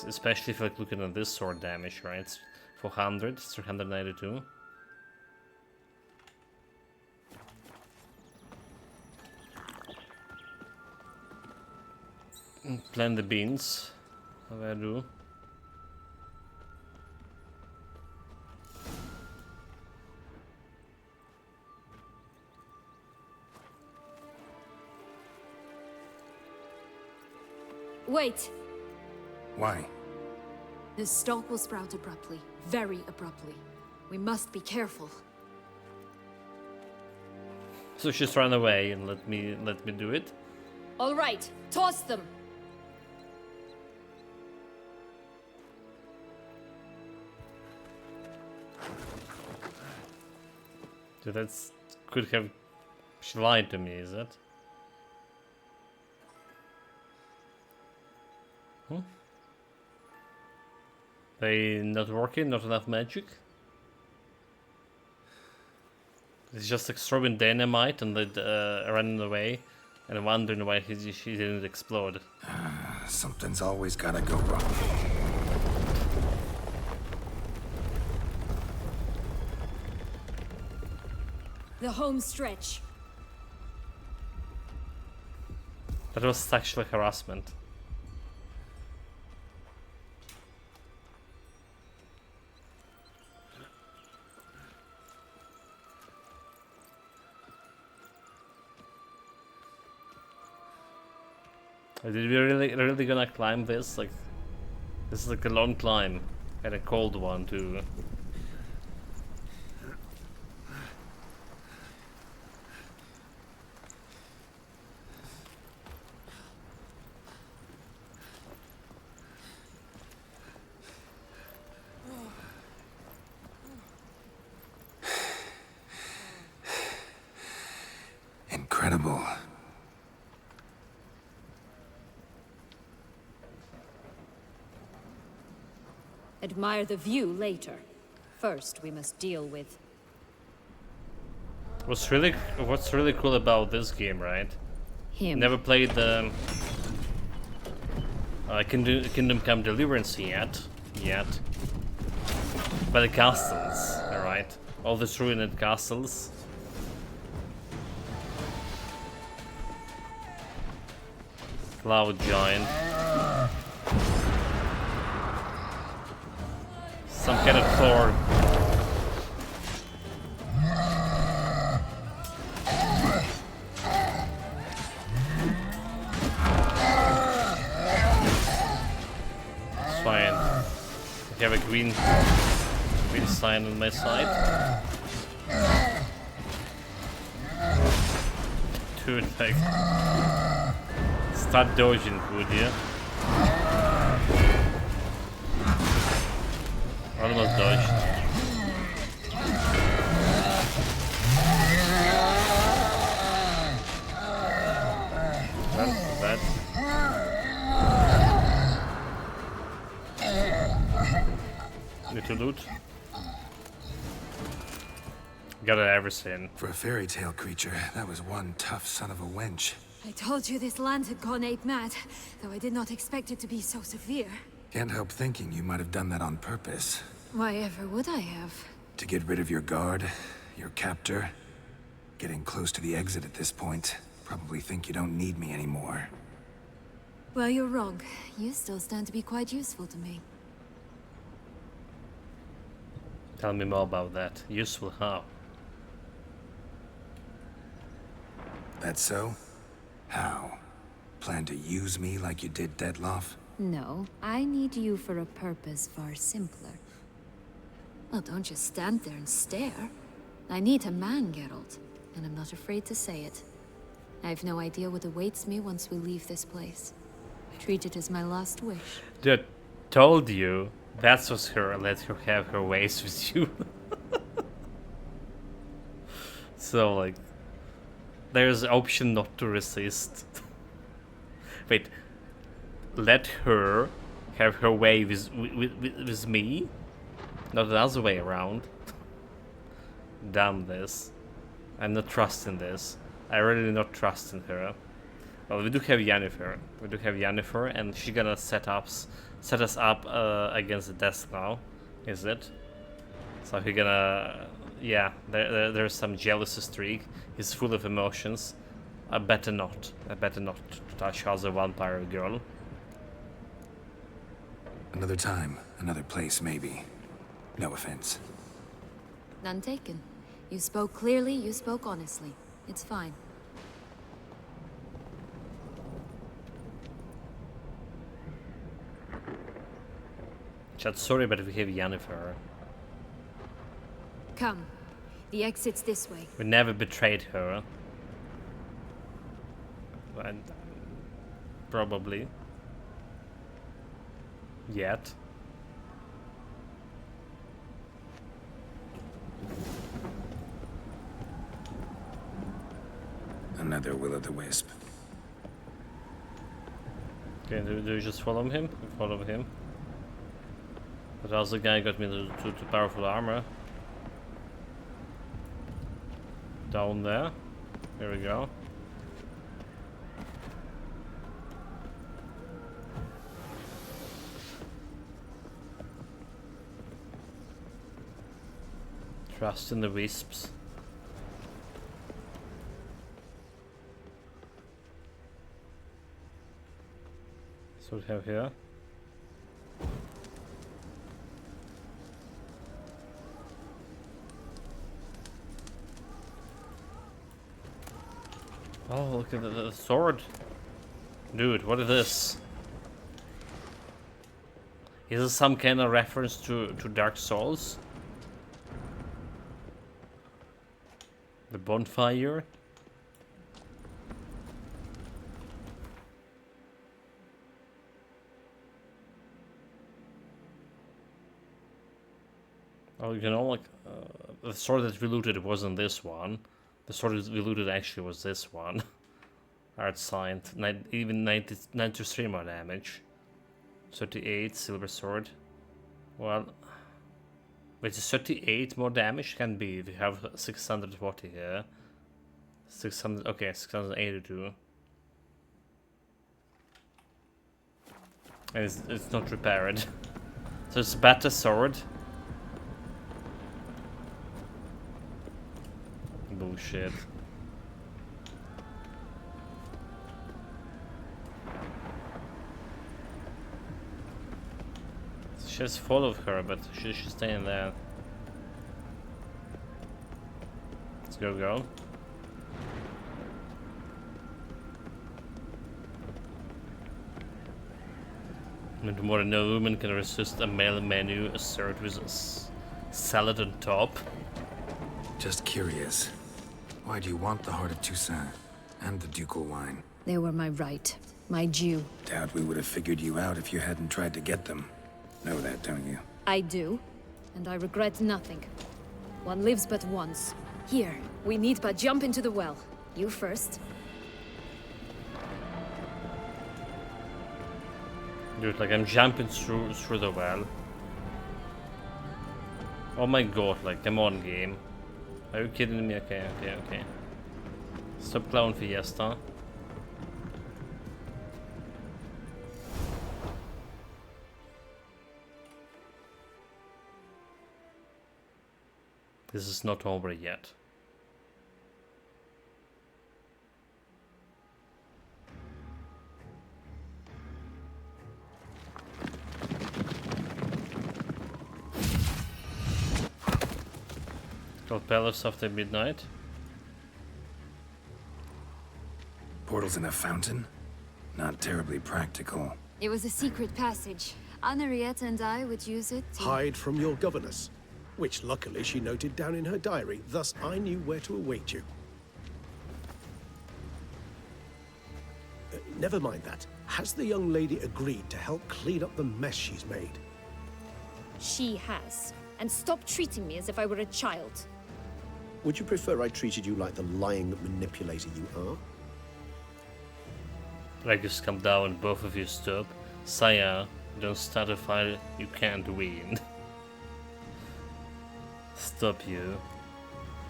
Especially if like looking at this sword damage, right? It's 400, it's 392. Plant the beans. How do I do? Wait! Why? The stalk will sprout abruptly. Very abruptly. We must be careful. So she's run away and let me do it. All right, toss them. So that's could have she lied to me, is it? They not working, not enough magic. It's just like throwing dynamite and then running away and wondering why she didn't explode. Something's always gotta go wrong. The home stretch. That was sexual harassment. Did we really gonna climb this? Like, this is like a long climb and a cold one too. Incredible. Admire the view later. First, we must deal with... What's really cool about this game, right? him. Never played the Kingdom Come Deliverance yet. But the castles, alright? All these ruined castles. Cloud Giant. Some kind of Thor. It's fine. I have a green sign on my side. Dude, like, start dodging, would you? Almost dodged. That's bad. Need to loot. Got everything. For a fairy tale creature, that was one tough son of a wench. I told you this land had gone ape mad, though I did not expect it to be so severe. Can't help thinking you might have done that on purpose. Why ever would I have? To get rid of your guard, your captor. Getting close to the exit at this point. Probably think you don't need me anymore. Well, you're wrong. You still stand to be quite useful to me. Tell me more about that. Useful how? That's so? How? Plan to use me like you did Detloff? No, I need you for a purpose far simpler. Well, don't just stand there and stare. I need a man, Geralt, and I'm not afraid to say it. I have no idea what awaits me once we leave this place. Treat it as my last wish. Dude, told you. That was her. Let her have her ways with you. So, like, there's an option not to resist. Wait, let her have her way with me? Not the other way around. Damn this. I'm not trusting this. I really not trusting her. Well, we do have Yennefer. And she's gonna set us up against the death now, is it? So he's gonna, yeah. There's some jealousy streak. He's full of emotions. I better not touch other vampire girl. Another time, another place, maybe. No offense. None taken. You spoke clearly, you spoke honestly. It's fine. Chat, sorry, but we have Yennefer. Come. The exit's this way. We never betrayed her. And probably. Yet. Another will-o'-the-wisp. Okay, do you just follow him? Follow him. But also the guy got me to powerful armor. Down there. Here we go. Trust in the wisps. So we have here. Oh, look at the sword. Dude, what is this? Is this some kind of reference to Dark Souls? The bonfire? Oh, you know, like, the sword that we looted wasn't this one. The sword that we looted actually was this one. Art signed. Even 93 more damage. 38, silver sword. Well, wait, 38 more damage can be. We have 640 here. 600, okay, 682. And it's not repaired. So it's a better sword. Bullshit. She's full of her, but she's staying there. Let's go, girl. And more than no woman can resist a male menu served with a salad on top. Just curious. Why do you want the Heart of Toussaint and the ducal wine? They were my right, my due. Doubt we would have figured you out if you hadn't tried to get them. Know that, don't you? I do, and I regret nothing. One lives but once. Here, we need but jump into the well. You first. Dude, like I'm jumping through the well. Oh my god, like come on, game. Are you kidding me? Okay. Stop clown fiesta. This is not over yet. Called Palace after midnight. Portals in a fountain? Not terribly practical. It was a secret passage. Henriette and I would use it to... Hide from your governess, which luckily she noted down in her diary, thus I knew where to await you. Never mind that. Has the young lady agreed to help clean up the mess she's made? She has. And stop treating me as if I were a child. Would you prefer I treated you like the lying manipulator you are? Like just come down, both of you stop. Saya, don't start a fire, you can't win. Stop you.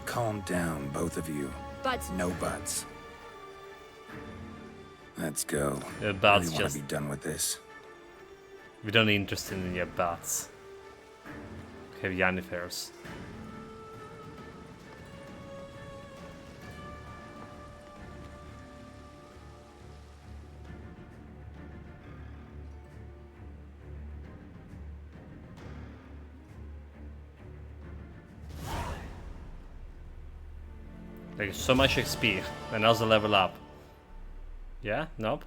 Calm down, both of you. But... No buts. Let's go. Your butts really just... want to be done with this. We don't interested in your butts. We have Yannifers. Like so much XP, another level up. Yeah? Nope.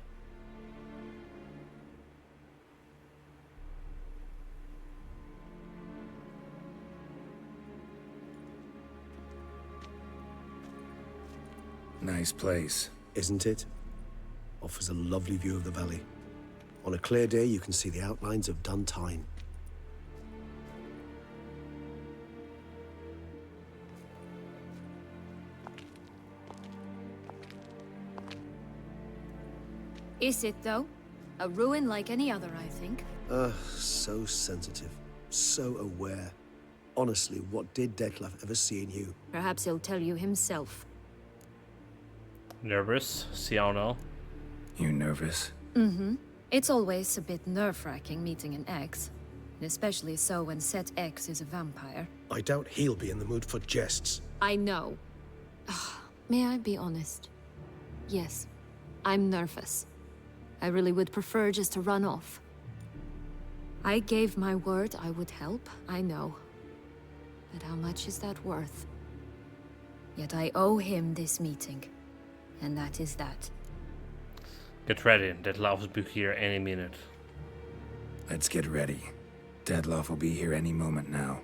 Nice place. Isn't it? Offers a lovely view of the valley. On a clear day, you can see the outlines of Duntine. Is it, though? A ruin like any other, I think. So sensitive. So aware. Honestly, what did Dettlaff ever see in you? Perhaps he'll tell you himself. Nervous? Siano? You nervous? Mm-hmm. It's always a bit nerve-wracking meeting an ex. And especially so when said ex is a vampire. I doubt he'll be in the mood for jests. I know. May I be honest? Yes, I'm nervous. I really would prefer just to run off. I gave my word I would help, I know. But how much is that worth? Yet I owe him this meeting. And that is that. Get ready, Dettlaff will be here any minute. Let's get ready. Dettlaff will be here any moment now.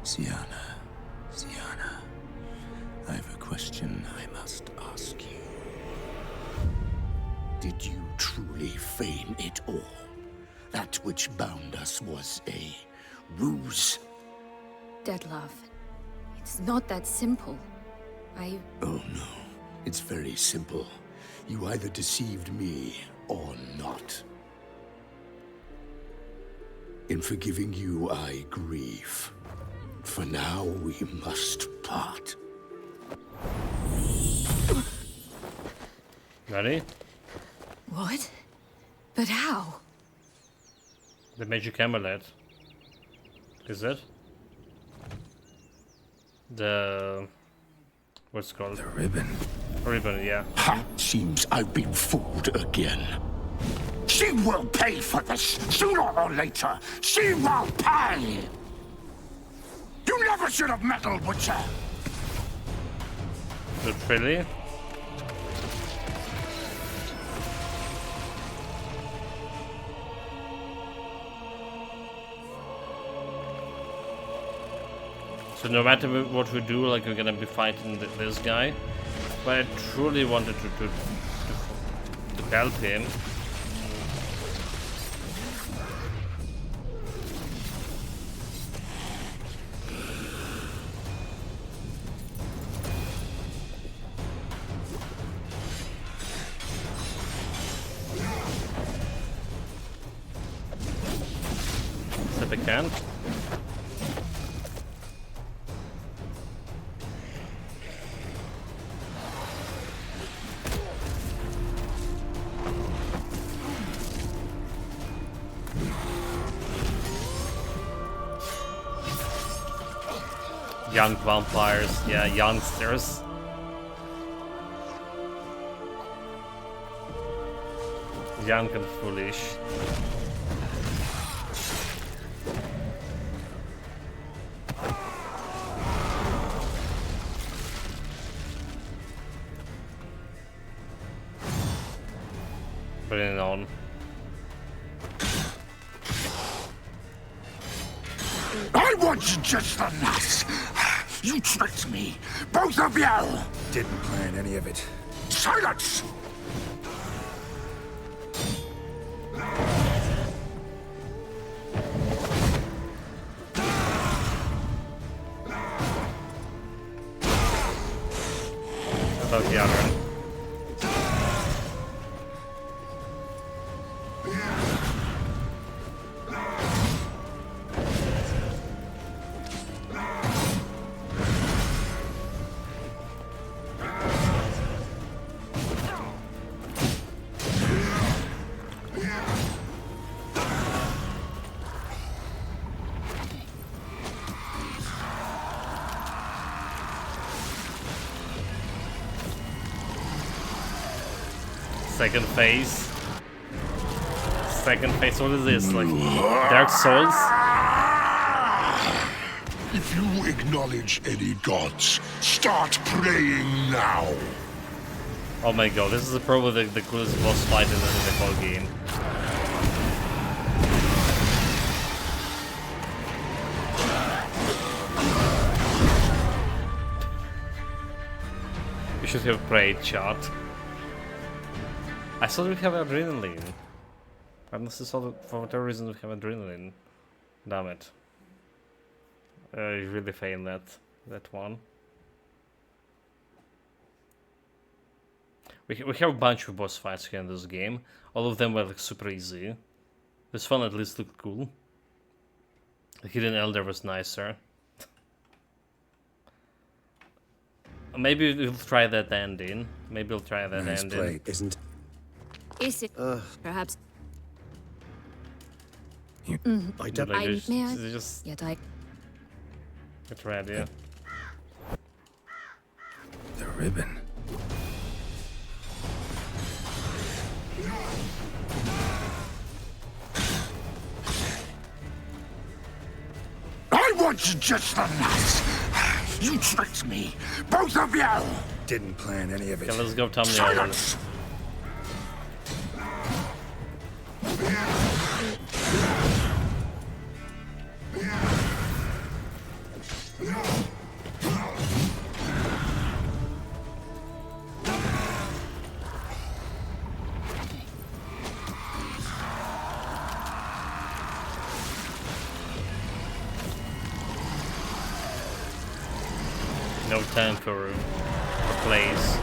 Syanna, I have a question I must ask you. Did you truly feign it all? That which bound us was a ruse? Dettlaff, it's not that simple. Oh no, it's very simple. You either deceived me or not. In forgiving you, I grieve. For now, we must part. Ready? What? But how? The magic amulet. Is it? The... what's it called? The ribbon. Ribbon, yeah. Ha! Seems I've been fooled again. She will pay for this, sooner or later. She will pay! You never should have meddled with her! But really? So no matter what we do, like we're gonna be fighting this guy. But I truly wanted to help him. If I can. Young vampires, yeah, youngsters. Young and foolish. Bring it on. I want you just the last. You tricked me, both of you! Didn't plan any of it. Silence! About the other. Second phase. Second phase, what is this? Like Dark Souls? If you acknowledge any gods, start praying now. Oh my god, this is probably the coolest boss fight in the whole game. We should have prayed, chat. I thought we have adrenaline. Unless it's all, for whatever reason we have adrenaline. Damn it. You really failed that one. We have a bunch of boss fights here in this game. All of them were like super easy. This one at least looked cool. The Hidden Elder was nicer. Maybe we'll try that ending. Maybe we'll try that Nice ending. play, isn't? Is it perhaps? I don't. Like, May I? just Yet I. get ready. Yeah. The ribbon. I want you just the last. You tricked me, both of you. Didn't plan any of it. Okay, let's go thumbnail. Silence. No time for plays.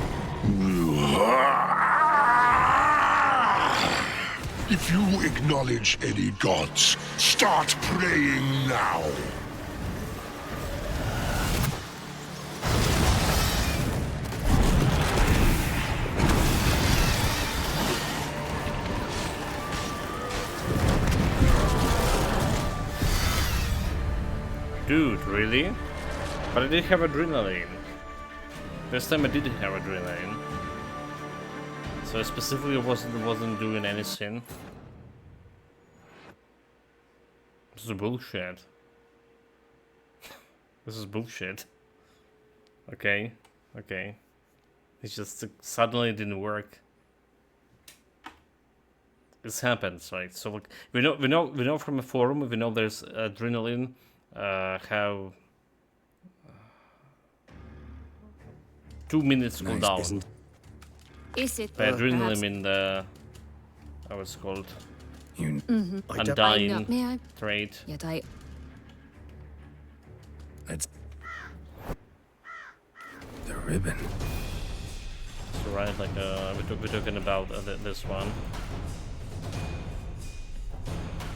If you acknowledge any gods, start praying now. Dude, really? But I did have adrenaline. This time I did have adrenaline. So I specifically wasn't doing anything. This is bullshit. This is bullshit. Okay, okay. It's just suddenly it didn't work. This happens, right? So look, we know from a forum. We know there's adrenaline. How 2 minutes cooldown. Isn't? Is it? By adrenaline, perhaps? I mean the how it's called You I don't. Undying May I? trait. Yet I. Let's. The ribbon. So right, like we're talking about this one.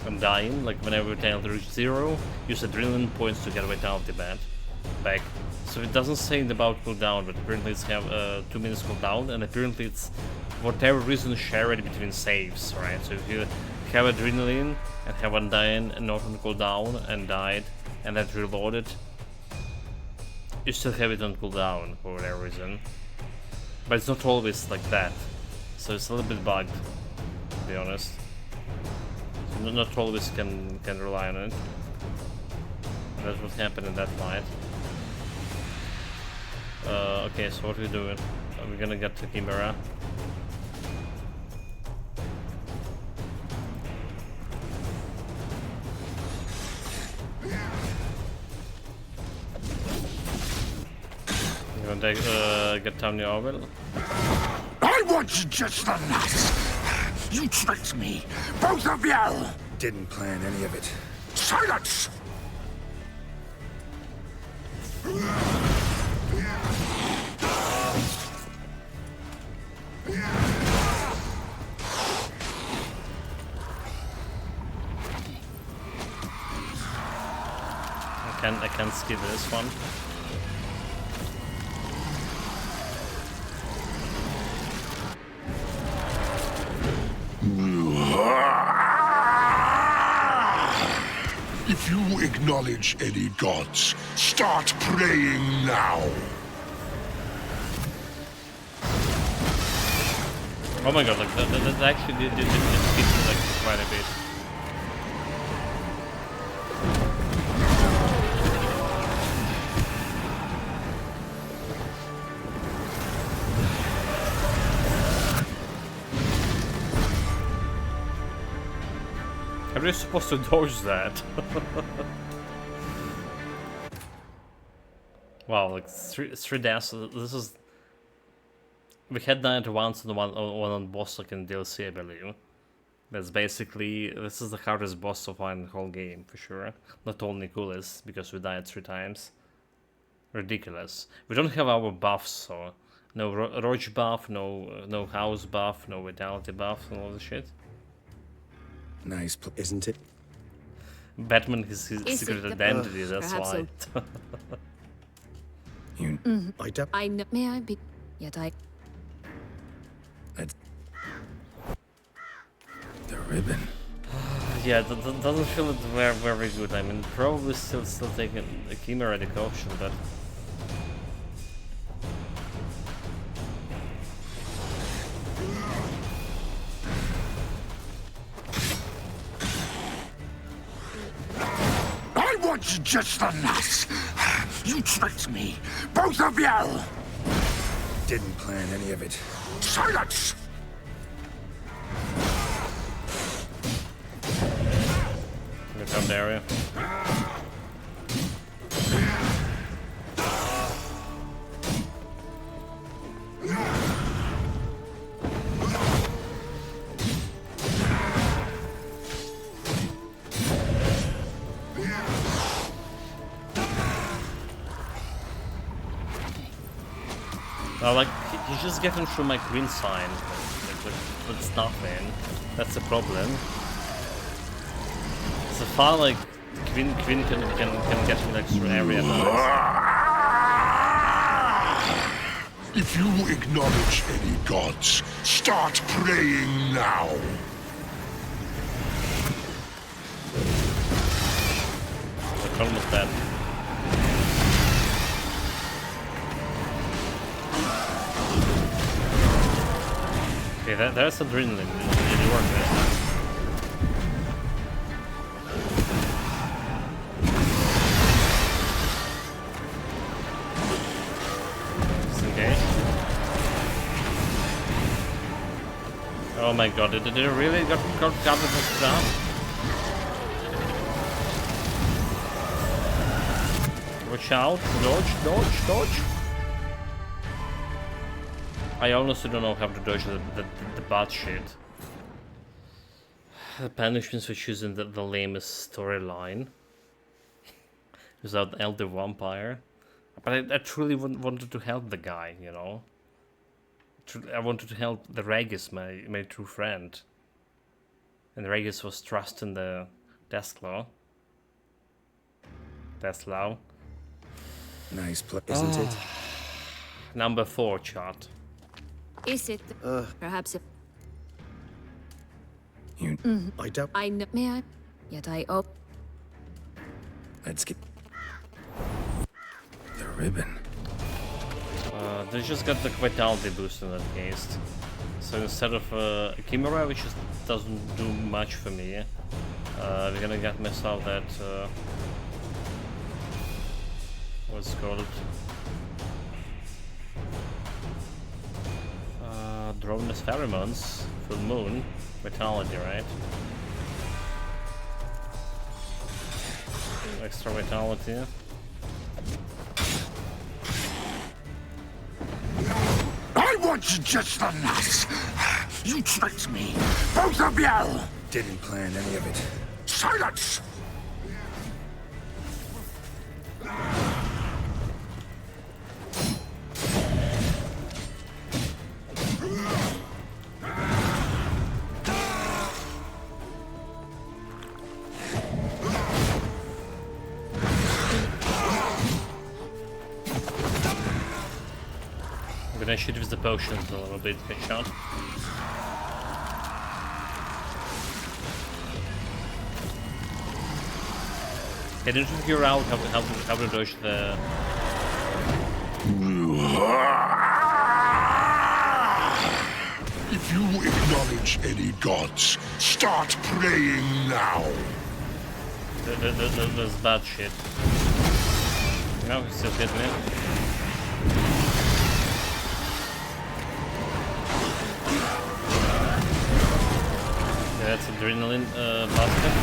Undying, like whenever we tell to reach 0, use adrenaline points to get away down the back. So it doesn't say about cooldown, but apparently it's have 2 minutes cooldown, and apparently it's for whatever reason shared between saves, right? So if you have adrenaline and have Undying and not on cooldown and died and then reloaded, you still have it on cooldown for whatever reason. But it's not always like that, so it's a little bit bugged, to be honest. So not always can rely on it. And that's what happened in that fight. Okay, so what are we doing? Are we gonna get to Chimera? You wanna get Tony Orwell? I want you just the last. You tricked me, both of you. Didn't plan any of it. Silence. I can't skip this one. If you acknowledge any gods, start praying now. Oh my god, like that actually did skip me like quite a bit. How are you supposed to dodge that? Wow, like three deaths. This is. We had that once on one on boss like in DLC, I believe. That's basically this is the hardest boss so far in the whole game for sure. Not only coolest because we died 3 times. Ridiculous. We don't have our buffs, so no Roach buff, no house buff, no vitality buff, and all this shit. Nice, isn't it? Batman his secret identity. That's why. So. I know. May I be? Yet I. That's the ribbon. Yeah, that doesn't feel very good. I mean, probably still taking a Chimera decoction, but. Just the nuts! You tricked me! Both of you! Didn't plan any of it. Silence! Get down the area. Like, he's just getting through my green sign with nothing. That's the problem. So far, like, green can get in the extra area now. If you acknowledge any gods, start praying now. We're almost dead. Okay, there's adrenaline. It worked this time. Disengage. Oh my god, did it really got covered with ground? Watch out, dodge. I honestly don't know how to dodge the bad shit. The punishments for choosing the lamest storyline. Without Elder Vampire. But I truly wanted to help the guy, you know. I wanted to help the Regis, my true friend. And Regis was trusting the Deslaw. Nice play, isn't it? Number 4 chart. Is it perhaps a... You... I don't... I know... May I? Yet I... Oh... Let's get... the ribbon. They just got the vitality boost in that case. So instead of a Chimera, which just doesn't do much for me, we're gonna get myself that... what's it called? Drones pheromones, full moon, vitality, right? Extra vitality. I want you just the nuts! You tricked me! Both of you! Didn't plan any of it. Silence! I should use the potions a little bit, headshot. I didn't figure out how to dodge the... If you acknowledge any gods, start praying now. There's bad shit. No, he's still hitting it. That's adrenaline basket.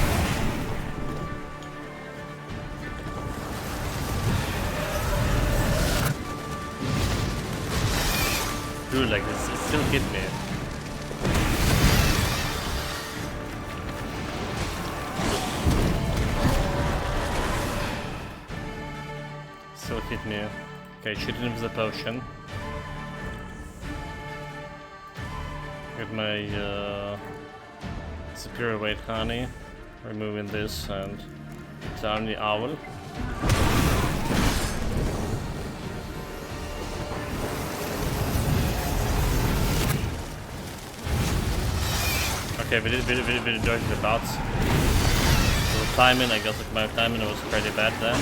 Dude, like this, it still hit me. Still hit me. Okay, shooting with the potion. Get my superior weight honey. Removing this and down the owl. Okay, we dodged the bots. So the timing, I guess my timing was pretty bad then.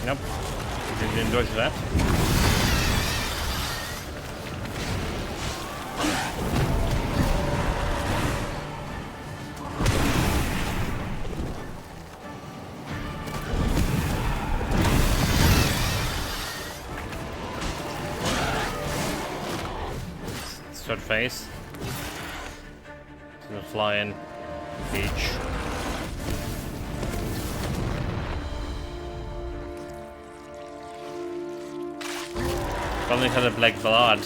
Nope, didn't dodge that. Third phase. To the flying beach. Probably had a black blood.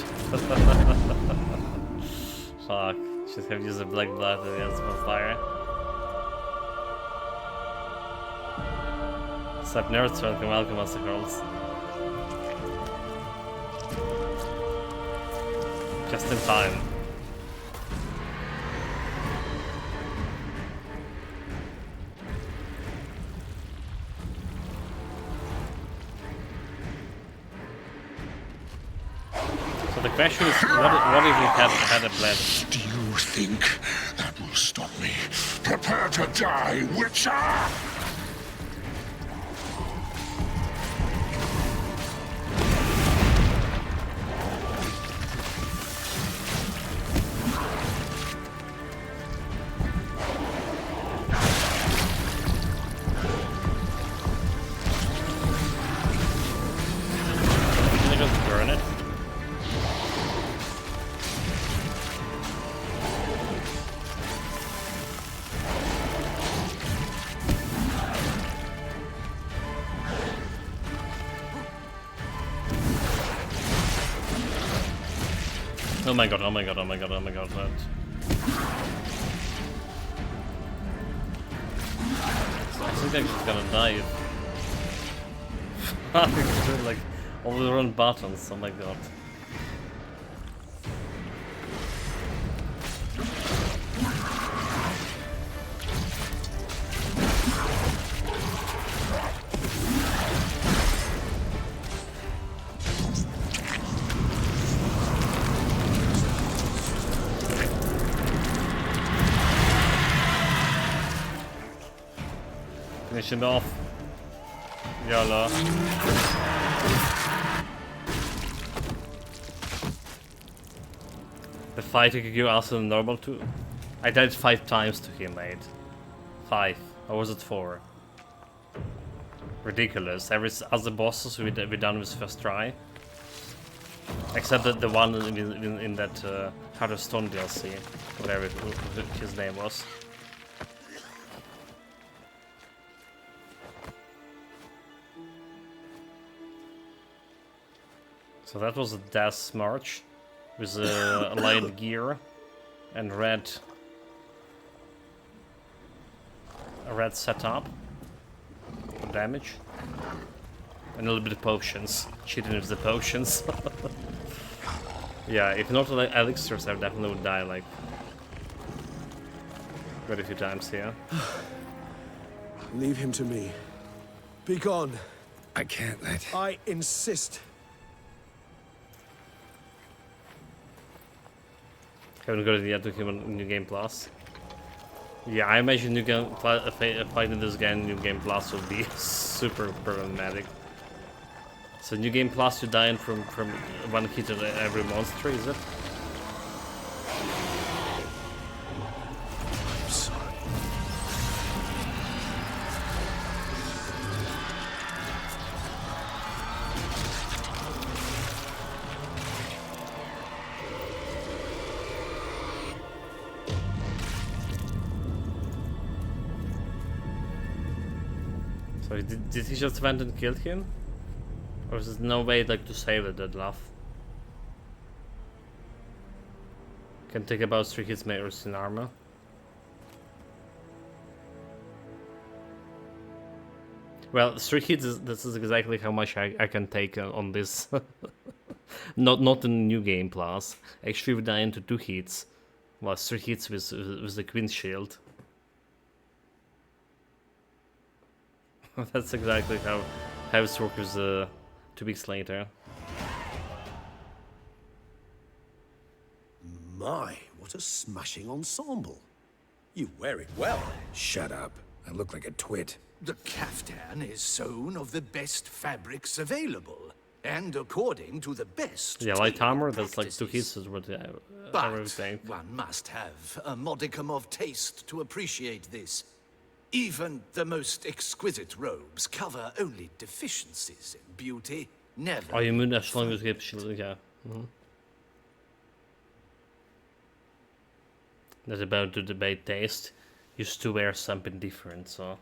Fuck. Should have used the black blood against fire. Sup nerds, welcome us girls. Just in time. So the question is, what if we had a plan? Do you think that will stop me? Prepare to die, Witcher! Oh my god, oh my god, oh my god, oh my god, that. I think I'm just gonna die. Like, all the wrong buttons, oh my god. Finish him off. YOLO. The fighting you also normal too. I died 5 times to him, mate. 5. Or was it 4? Ridiculous. Every other bosses we done with first try. Except that the one in that Heart of Stone DLC. Whatever his name was. So that was a Death March with light gear and red setup for damage and a little bit of potions. Cheating with the potions. Yeah, if not like elixirs, I definitely would die like quite a few times here. Leave him to me. Be gone. I can't let. I insist. Haven't got it yet to him on New Game Plus. Yeah, I imagine New Game fighting this guy in New Game Plus will be super problematic. So New Game Plus, you dying from one hit of every monster, is it? Wait, did he just went and killed him? Or is there no way like to save the Dettlaff? Can take about 3 hits mayors in armor. Well, 3 hits this is exactly how much I can take on this. not in new game plus. Actually we die into 2 hits. Well, 3 hits with the Queen's Shield. That's exactly how it works 2 weeks later. My, what a smashing ensemble. You wear it well. Shut up. I look like a twit. The caftan is sewn of the best fabrics available, and according to the best. Yeah, light tailoring armor, that's like 2 practices. hits is what I But would think. one must have a modicum of taste to appreciate this. Even the most exquisite robes cover only deficiencies in beauty, never. Oh, you mean as long as you get shield, yeah. Not about to debate taste. Used to wear something different, so.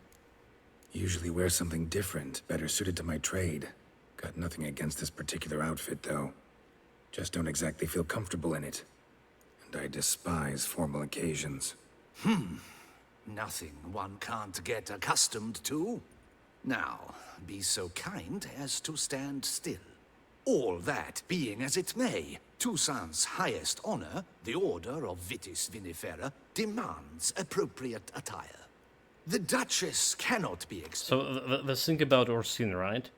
Usually wear something different, better suited to my trade. Got nothing against this particular outfit, though. Just don't exactly feel comfortable in it. And I despise formal occasions. Nothing one can't get accustomed to. Now, be so kind as to stand still. All that being as it may, Toussaint's highest honor, the Order of Vitis Vinifera, demands appropriate attire. The Duchess cannot be expected. So the thing about Orsine, right?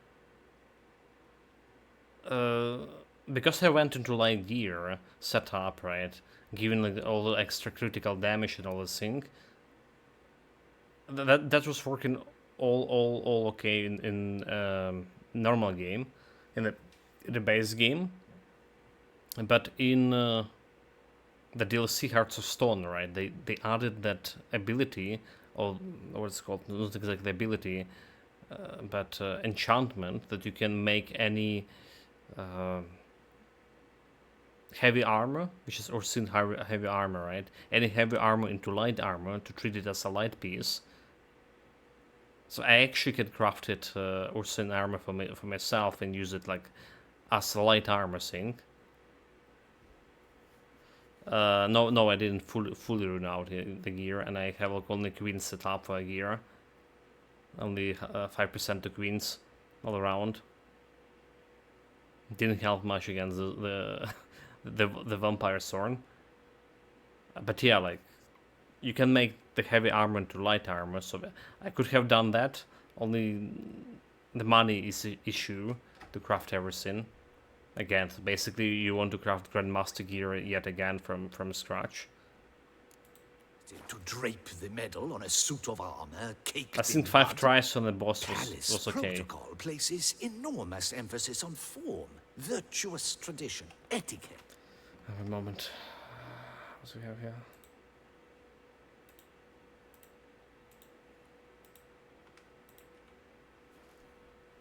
Because I went into light gear setup, right? Given like all the extra critical damage and all this thing. That was working all okay in normal game, in the base game. But in the DLC Hearts of Stone, right? They added that ability, or what's it called? Not exactly ability, but enchantment that you can make any heavy armor, which is Orsine heavy armor, right? Any heavy armor into light armor to treat it as a light piece. So I actually can craft it Orsine armor for myself and use it like as a light armor thing. No, I didn't fully run out the gear, and I have like only queens set up for a gear. Only 5% to queens all around. Didn't help much against the vampire thorn. But yeah, like you can make the heavy armor into light armor, so I could have done that. Only the money is the issue to craft everything. Again, so basically you want to craft Grandmaster gear yet again from scratch. To drape the medal on a suit of armor caked I think in 5 mud. tries on the boss Palace was okay. protocol places enormous emphasis on form, virtuous tradition, etiquette. Have a moment. What do we have here?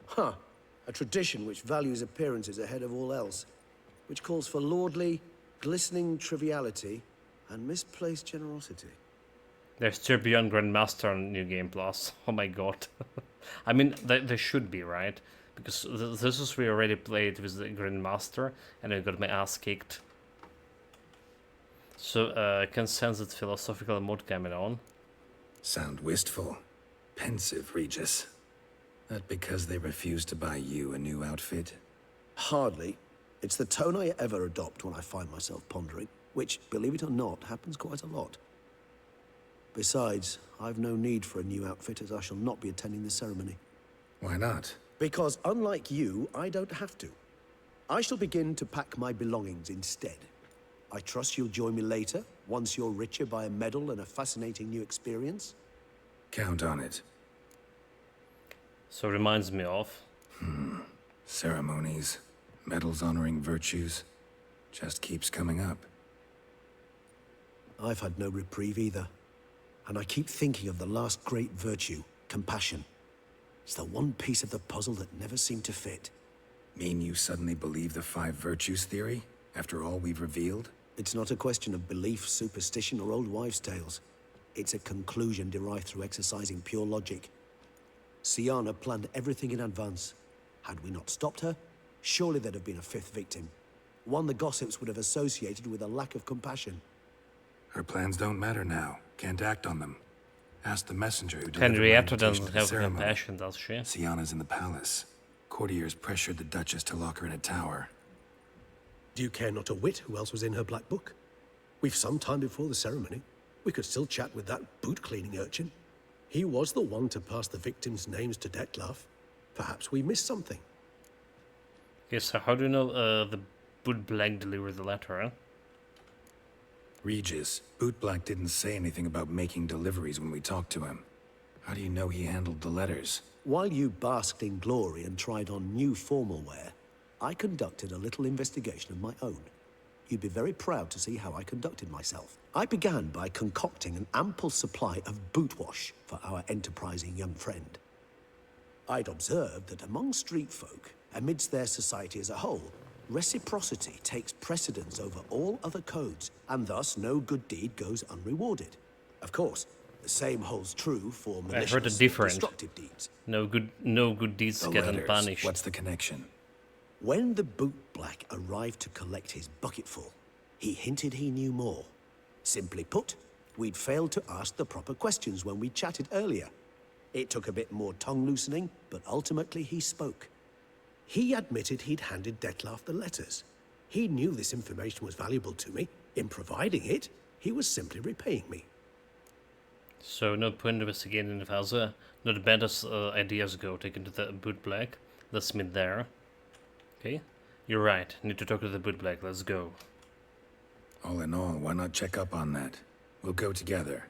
Huh. A tradition which values appearances ahead of all else, which calls for lordly, glistening triviality and misplaced generosity. There's Tier Beyond Grandmaster on New Game Plus. Oh my god. I mean, they should be, right? Because this is we already played with the Grandmaster and I got my ass kicked. So I can sense its philosophical mood coming on. Sound wistful. Pensive, Regis. That because they refused to buy you a new outfit? Hardly. It's the tone I ever adopt when I find myself pondering, which, believe it or not, happens quite a lot. Besides, I've no need for a new outfit as I shall not be attending the ceremony. Why not? Because unlike you, I don't have to. I shall begin to pack my belongings instead. I trust you'll join me later, once you're richer by a medal and a fascinating new experience? Count on it. So reminds me of... Ceremonies, medals honoring virtues, just keeps coming up. I've had no reprieve either. And I keep thinking of the last great virtue, compassion. It's the one piece of the puzzle that never seemed to fit. Mean you suddenly believe the 5 virtues theory, after all we've revealed? It's not a question of belief, superstition, or old wives' tales. It's a conclusion derived through exercising pure logic. Syanna planned everything in advance. Had we not stopped her, surely there'd have been a fifth victim. One the gossips would have associated with a lack of compassion. Her plans don't matter now. Can't act on them. Ask the messenger who delivered my Henrietta invitation doesn't to the have ceremony. compassion, does she? Syanna's in the palace. Courtiers pressured the Duchess to lock her in a tower. Do you care not a whit who else was in her black book? We've some time before the ceremony. We could still chat with that boot-cleaning urchin. He was the one to pass the victims' names to Dettlaff. Perhaps we missed something. Okay, so how do you know the Bootblack delivered the letter, huh? Regis, Bootblack didn't say anything about making deliveries when we talked to him. How do you know he handled the letters? While you basked in glory and tried on new formal wear, I conducted a little investigation of my own. You'd be very proud to see how I conducted myself. I began by concocting an ample supply of boot wash for our enterprising young friend. I'd observed that among street folk, amidst their society as a whole, reciprocity takes precedence over all other codes, and thus no good deed goes unrewarded. Of course, the same holds true for I heard a malicious, different. destructive deeds. No good deeds The get letters. unpunished. What's the connection? When the bootblack arrived to collect his bucketful, he hinted he knew more. Simply put, we'd failed to ask the proper questions when we chatted earlier. It took a bit more tongue-loosening, but ultimately he spoke. He admitted he'd handed Dettlaff the letters. He knew this information was valuable to me. In providing it, he was simply repaying me. So no point investigating if Elsa. No, the band's ideas go taken to the Bootblack. Let's meet there. Okay, you're right. Need to talk to the Bootblack. Let's go. All in all, why not check up on that? We'll go together,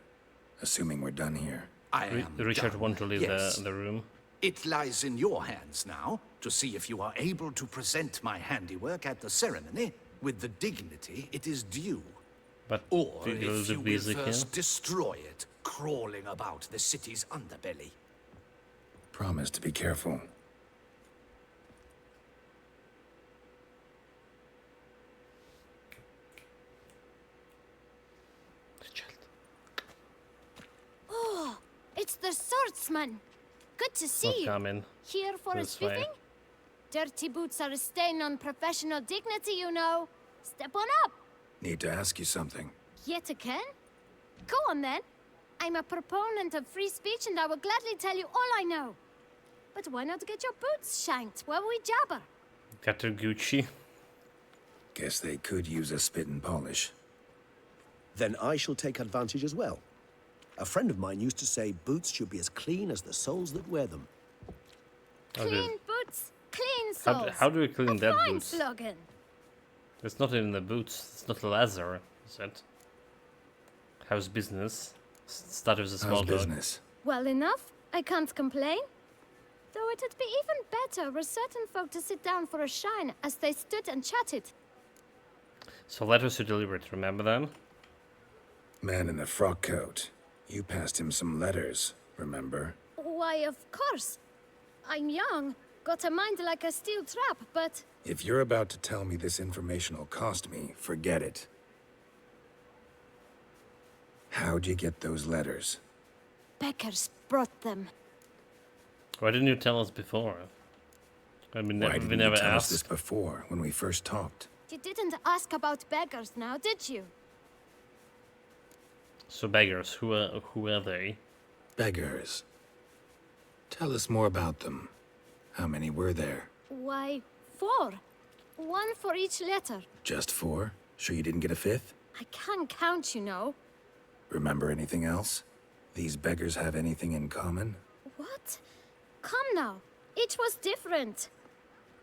assuming we're done here. I am Richard done. want to leave Yes. the room. It lies in your hands now to see if you are able to present my handiwork at the ceremony with the dignity it is due. But Or you'll if be you will busy first here. destroy it, crawling about the city's underbelly. Promise to be careful. Oh, it's the swordsman. Good to see Not you. coming. Here for a This way. spiffing? Dirty boots are a stain on professional dignity, you know. Step on up. Need to ask you something. Yet again? Go on then. I'm a proponent of free speech and I will gladly tell you all I know. But why not get your boots shanked while we jabber? Got her Gucci. Guess they could use a spit and polish. Then I shall take advantage as well. A friend of mine used to say boots should be as clean as the soles that wear them. Okay. Clean boots, clean How, soles. how do we clean a that fine boots? slogan. It's not in the boots. It's not leather, is it? How's business? Start with a small How's dog. business? Well enough, I can't complain. Though it'd be even better were certain folk to sit down for a shine as they stood and chatted. So letters you delivered, remember them? Man in the frock coat. You passed him some letters, remember? Why, of course. I'm young, got a mind like a steel trap, but If you're about to tell me this information will cost me, forget it. How'd you get those letters? beggars brought them. Why didn't you tell us before? I mean, Why we didn't never you tell us asked. this before, when we first talked? You didn't ask about beggars now, did you? So beggars, who are they? Beggars. Tell us more about them. How many were there? Why, 4. 1 for each letter. Just 4? Sure you didn't get a 5th? I can't count, you know. Remember anything else? These beggars have anything in common? What? Come now. Each was different.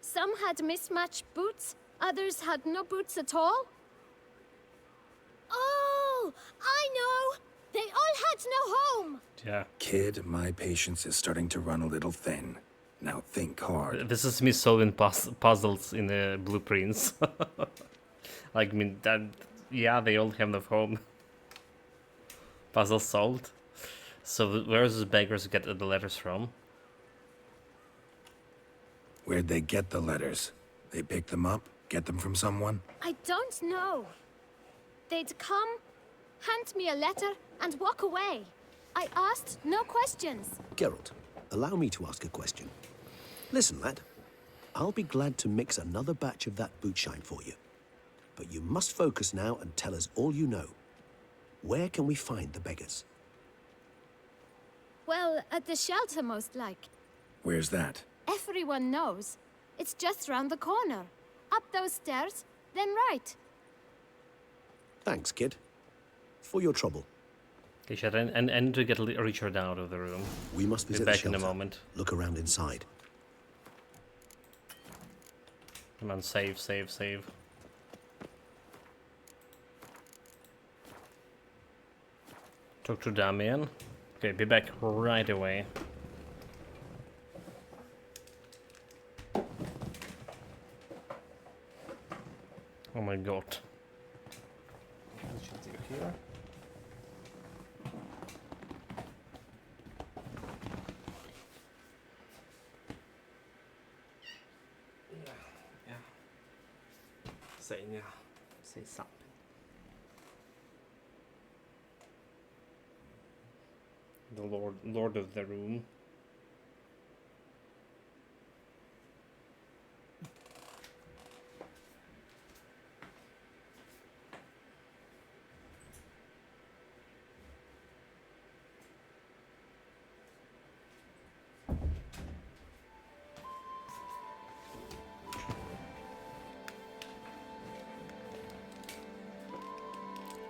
Some had mismatched boots, others had no boots at all. Oh, I know! They all had no home! Yeah. Kid, my patience is starting to run a little thin. Now think hard. This is me solving puzzles in the blueprints. Like, I mean, that, yeah, they all have no home. Puzzle solved. So where does the beggars get the letters from? Where'd they get the letters? They pick them up? Get them from someone? I don't know. They'd come, hand me a letter, and walk away. I asked no questions. Geralt, allow me to ask a question. Listen, lad. I'll be glad to mix another batch of that bootshine for you. But you must focus now and tell us all you know. Where can we find the beggars? Well, at the shelter, most like. Where's that? Everyone knows. It's just round the corner. Up those stairs, then right. Thanks, kid. For your trouble. Okay, shit, I need to get Richard out of the room. We must Be visit the back in shelter. a moment. Look around inside. Come on, save, save, save. Talk to Damien. Okay, be back right away. Oh my god. Here. Yeah. Say something. The Lord of the Room.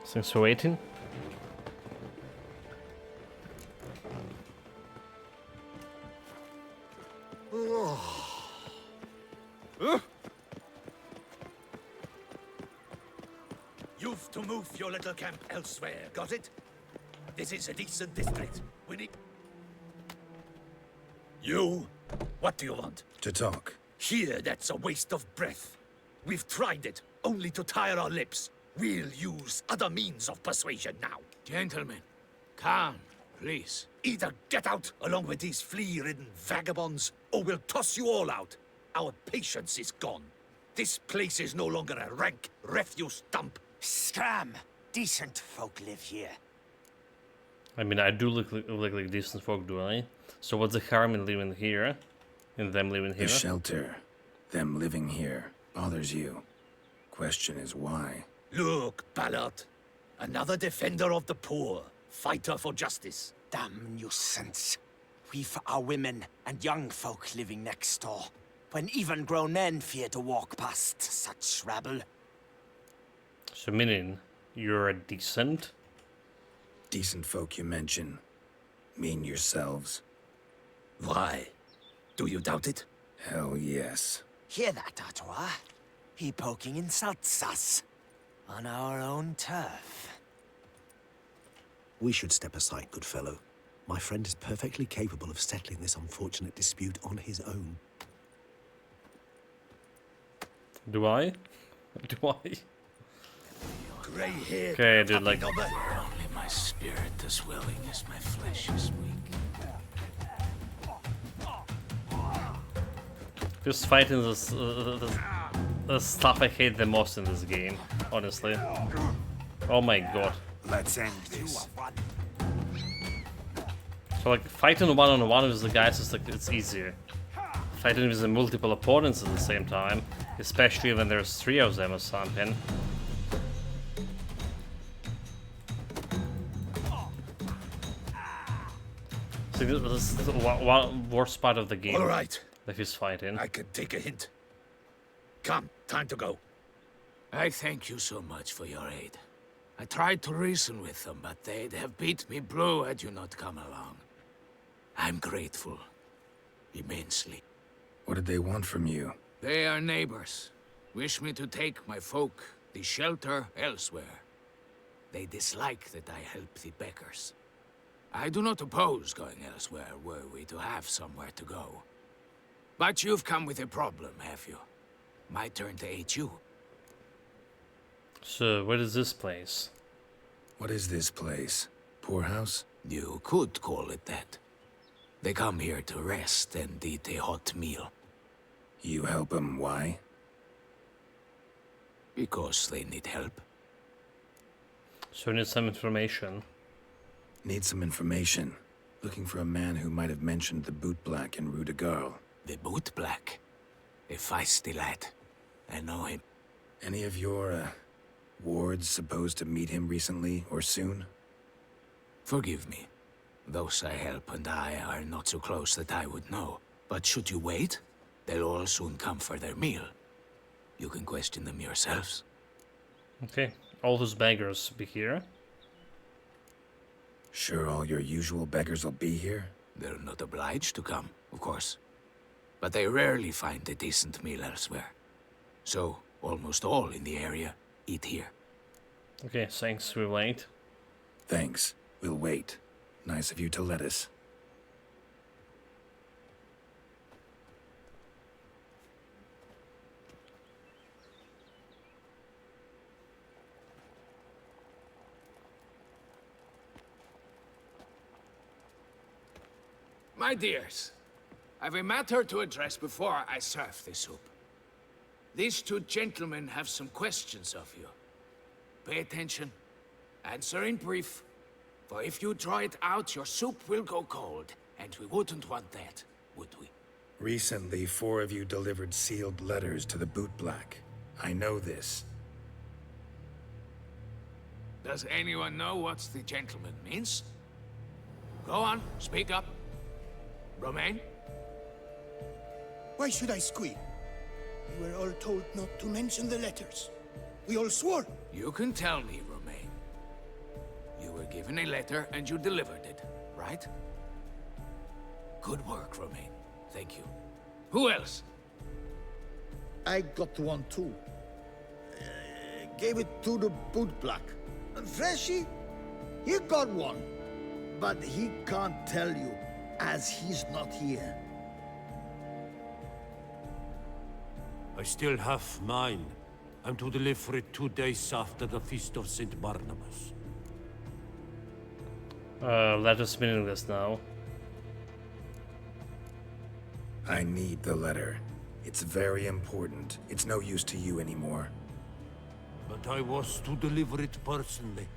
Thanks for waiting. You've to move your little camp elsewhere, got it? This is a decent district. We need... You? What do you want? To talk. Here, that's a waste of breath. We've tried it, only to tire our lips. We'll use other means of persuasion now. Gentlemen, calm, please. Either get out along with these flea-ridden vagabonds, or we'll toss you all out. Our patience is gone. This place is no longer a rank refuse dump. Scram! Decent folk live here. I mean, I do look like decent folk, do I? So what's the harm in living here? In them living here? The shelter, them living here, bothers you. Question is why? Look, Ballard. Another defender of the poor. Fighter for justice. Damn nuisance. We've our women and young folk living next door, when even grown men fear to walk past such rabble. So meaning, you're a decent? Decent folk you mention. Mean yourselves. Why? Do you doubt it? Hell yes. Hear that, Artois? He poking insults us. On our own turf. We should step aside, good fellow. My friend is perfectly capable of settling this unfortunate dispute on his own. Do I? Do I? Grey hair. Okay, dude, like... Only my spirit is willing as my flesh is weak. Just fighting the stuff I hate the most in this game, honestly. Oh my god. Let's end this. So like, fighting one-on-one with the guys is like, it's easier. Fighting with the multiple opponents at the same time, especially when there's 3 of them or something. See, this is the one worst part of the game. All right. That he's fighting. I could take a hint. Come, time to go. I thank you so much for your aid. I tried to reason with them, but they'd have beat me blue had you not come along. I'm grateful. Immensely. What did they want from you? They are neighbors. Wish me to take my folk, the shelter, elsewhere. They dislike that I help the beggars. I do not oppose going elsewhere were we to have somewhere to go. But you've come with a problem, have you? My turn to aid you. So, what is this place? What is this place? Poorhouse? You could call it that. They come here to rest and eat a hot meal. You help them, why? Because they need help. So we need some information. Need some information. Looking for a man who might have mentioned the Bootblack in Rue de Garl. The Bootblack? A feisty lad. I know him. Any of your, wards supposed to meet him recently or soon? Forgive me. Those I help and I are not so close that I would know. But should you wait, they'll all soon come for their meal. You can question them yourselves. Okay, all those beggars be here. Sure all your usual beggars will be here? They're not obliged to come, of course. But they rarely find a decent meal elsewhere. So, almost all in the area eat here. Okay, thanks, we'll wait. Thanks, we'll wait. Nice of you to let us. My dears, I've a matter to address before I serve the soup. These two gentlemen have some questions of you. Pay attention. Answer in brief. For if you draw it out, your soup will go cold. And we wouldn't want that, would we? Recently, 4 of you delivered sealed letters to the Bootblack. I know this. Does anyone know what the gentleman means? Go on, speak up. Romain? Why should I squeal? We were all told not to mention the letters. We all swore. You can tell me, Romain. You were given a letter and you delivered it, right? Good work, Romain. Thank you. Who else? I got one too. Gave it to the Bootblack. And Freshy, he got one. But he can't tell you, as he's not here. I still have mine. I'm to deliver it 2 days after the Feast of St. Barnabas. Letter's meaningless now. I need the letter. It's very important. It's no use to you anymore. But I was to deliver it personally.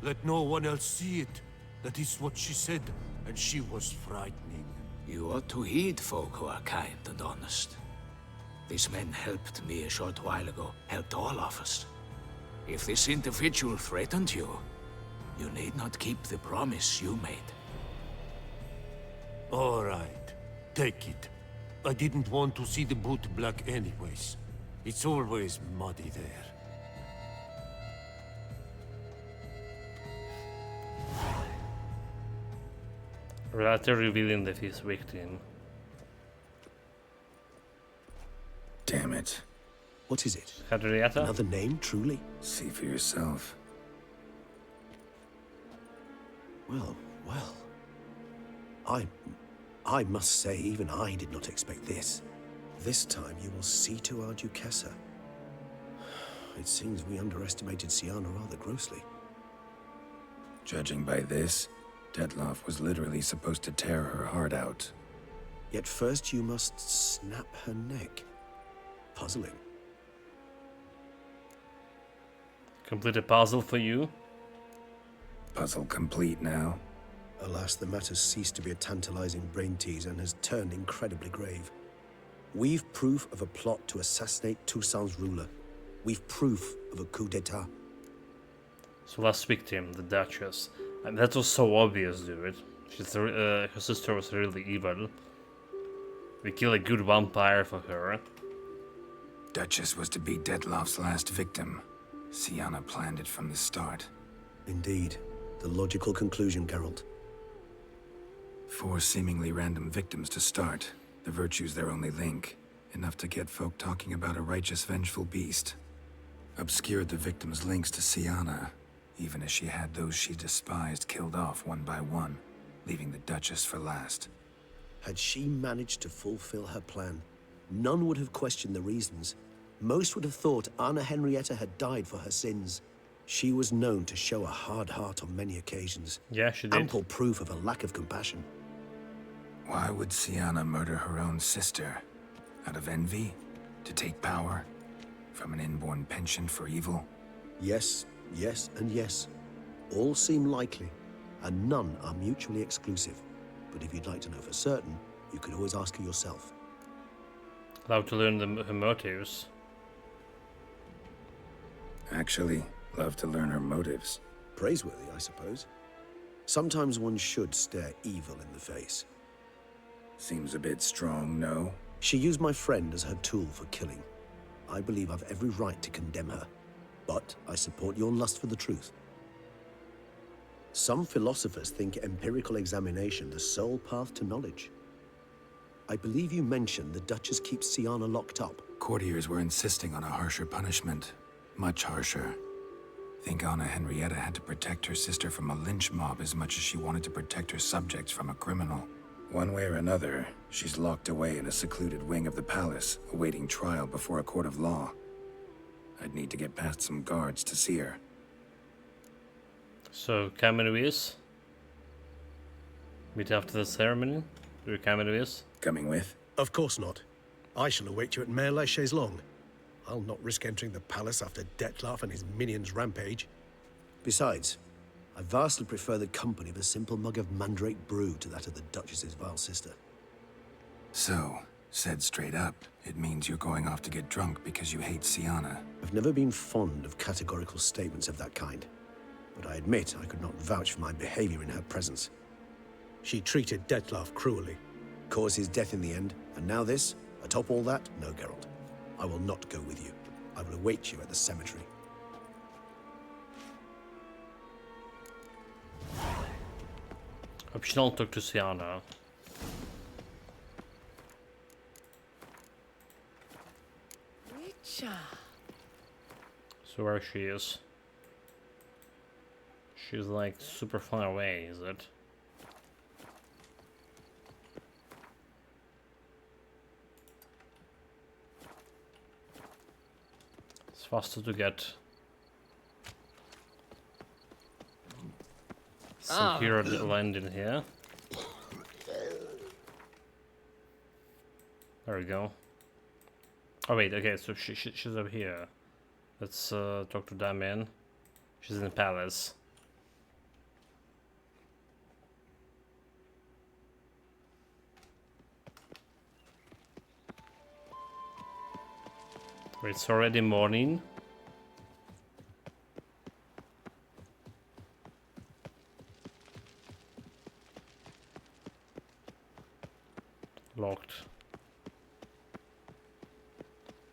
Let no one else see it. That is what she said, and she was frightening. You ought to heed folk who are kind and honest. These men helped me a short while ago, helped all of us. If this individual threatened you, you need not keep the promise you made. All right, take it. I didn't want to see the Bootblack anyways. It's always muddy there. Letter revealing the his victim. Damn it. What is it? Henrietta? Another name, truly? See for yourself. Well, well. I must say, even I did not expect this. This time you will see to our Duquesa. It seems we underestimated Syanna rather grossly. Judging by this, Dettlaff was literally supposed to tear her heart out. Yet first you must snap her neck. Puzzling. Complete a puzzle for you? Puzzle complete now. Alas, the matter's ceased to be a tantalizing brain tease and has turned incredibly grave. We've proof of a plot to assassinate Toussaint's ruler. We've proof of a coup d'etat. So last victim, the Duchess. And that was so obvious, dude. Her sister was really evil. We kill a good vampire for her. Duchess was to be Dettlaff's last victim. Syanna planned it from the start. Indeed. The logical conclusion, Geralt. 4 seemingly random victims to start. The virtue's their only link. Enough to get folk talking about a righteous, vengeful beast. Obscured the victims' links to Syanna, even as she had those she despised killed off one by one, leaving the Duchess for last. Had she managed to fulfill her plan, none would have questioned the reasons. Most would have thought Anna Henrietta had died for her sins. She was known to show a hard heart on many occasions. Yeah, she did. Ample proof of a lack of compassion. Why would Syanna murder her own sister? Out of envy? To take power? From an inborn penchant for evil? Yes, yes, and yes. All seem likely, and none are mutually exclusive. But if you'd like to know for certain, you could always ask her yourself. Allowed to learn her motives. Actually, love to learn her motives. Praiseworthy, I suppose. Sometimes one should stare evil in the face. Seems a bit strong, no? She used my friend as her tool for killing. I believe I've every right to condemn her, but I support your lust for the truth. Some philosophers think empirical examination the sole path to knowledge. I believe you mentioned the Duchess keeps Syanna locked up. Courtiers were insisting on a harsher punishment. Much harsher. Think Anna Henrietta had to protect her sister from a lynch mob as much as she wanted to protect her subjects from a criminal. One way or another, she's locked away in a secluded wing of the palace, awaiting trial before a court of law. I'd need to get past some guards to see her. So, Cameron meet after the ceremony? Do Cameron coming with? Of course not. I shall await you at Mare la Chaise-Longue. I'll not risk entering the palace after Dettlaff and his minions rampage. Besides, I vastly prefer the company of a simple mug of mandrake brew to that of the Duchess's vile sister. So, said straight up, it means you're going off to get drunk because you hate Syanna. I've never been fond of categorical statements of that kind, but I admit I could not vouch for my behavior in her presence. She treated Dettlaff cruelly, caused his death in the end, and now this? Atop all that, no, Geralt. I will not go with you. I will await you at the cemetery. Optional talk to Syanna. So where she is? She's like super far away, is it? It's faster to get secure land in here. There we go. Oh wait, okay, so she's over here. Let's talk to Damian. She's in the palace. Wait, it's already morning. Locked.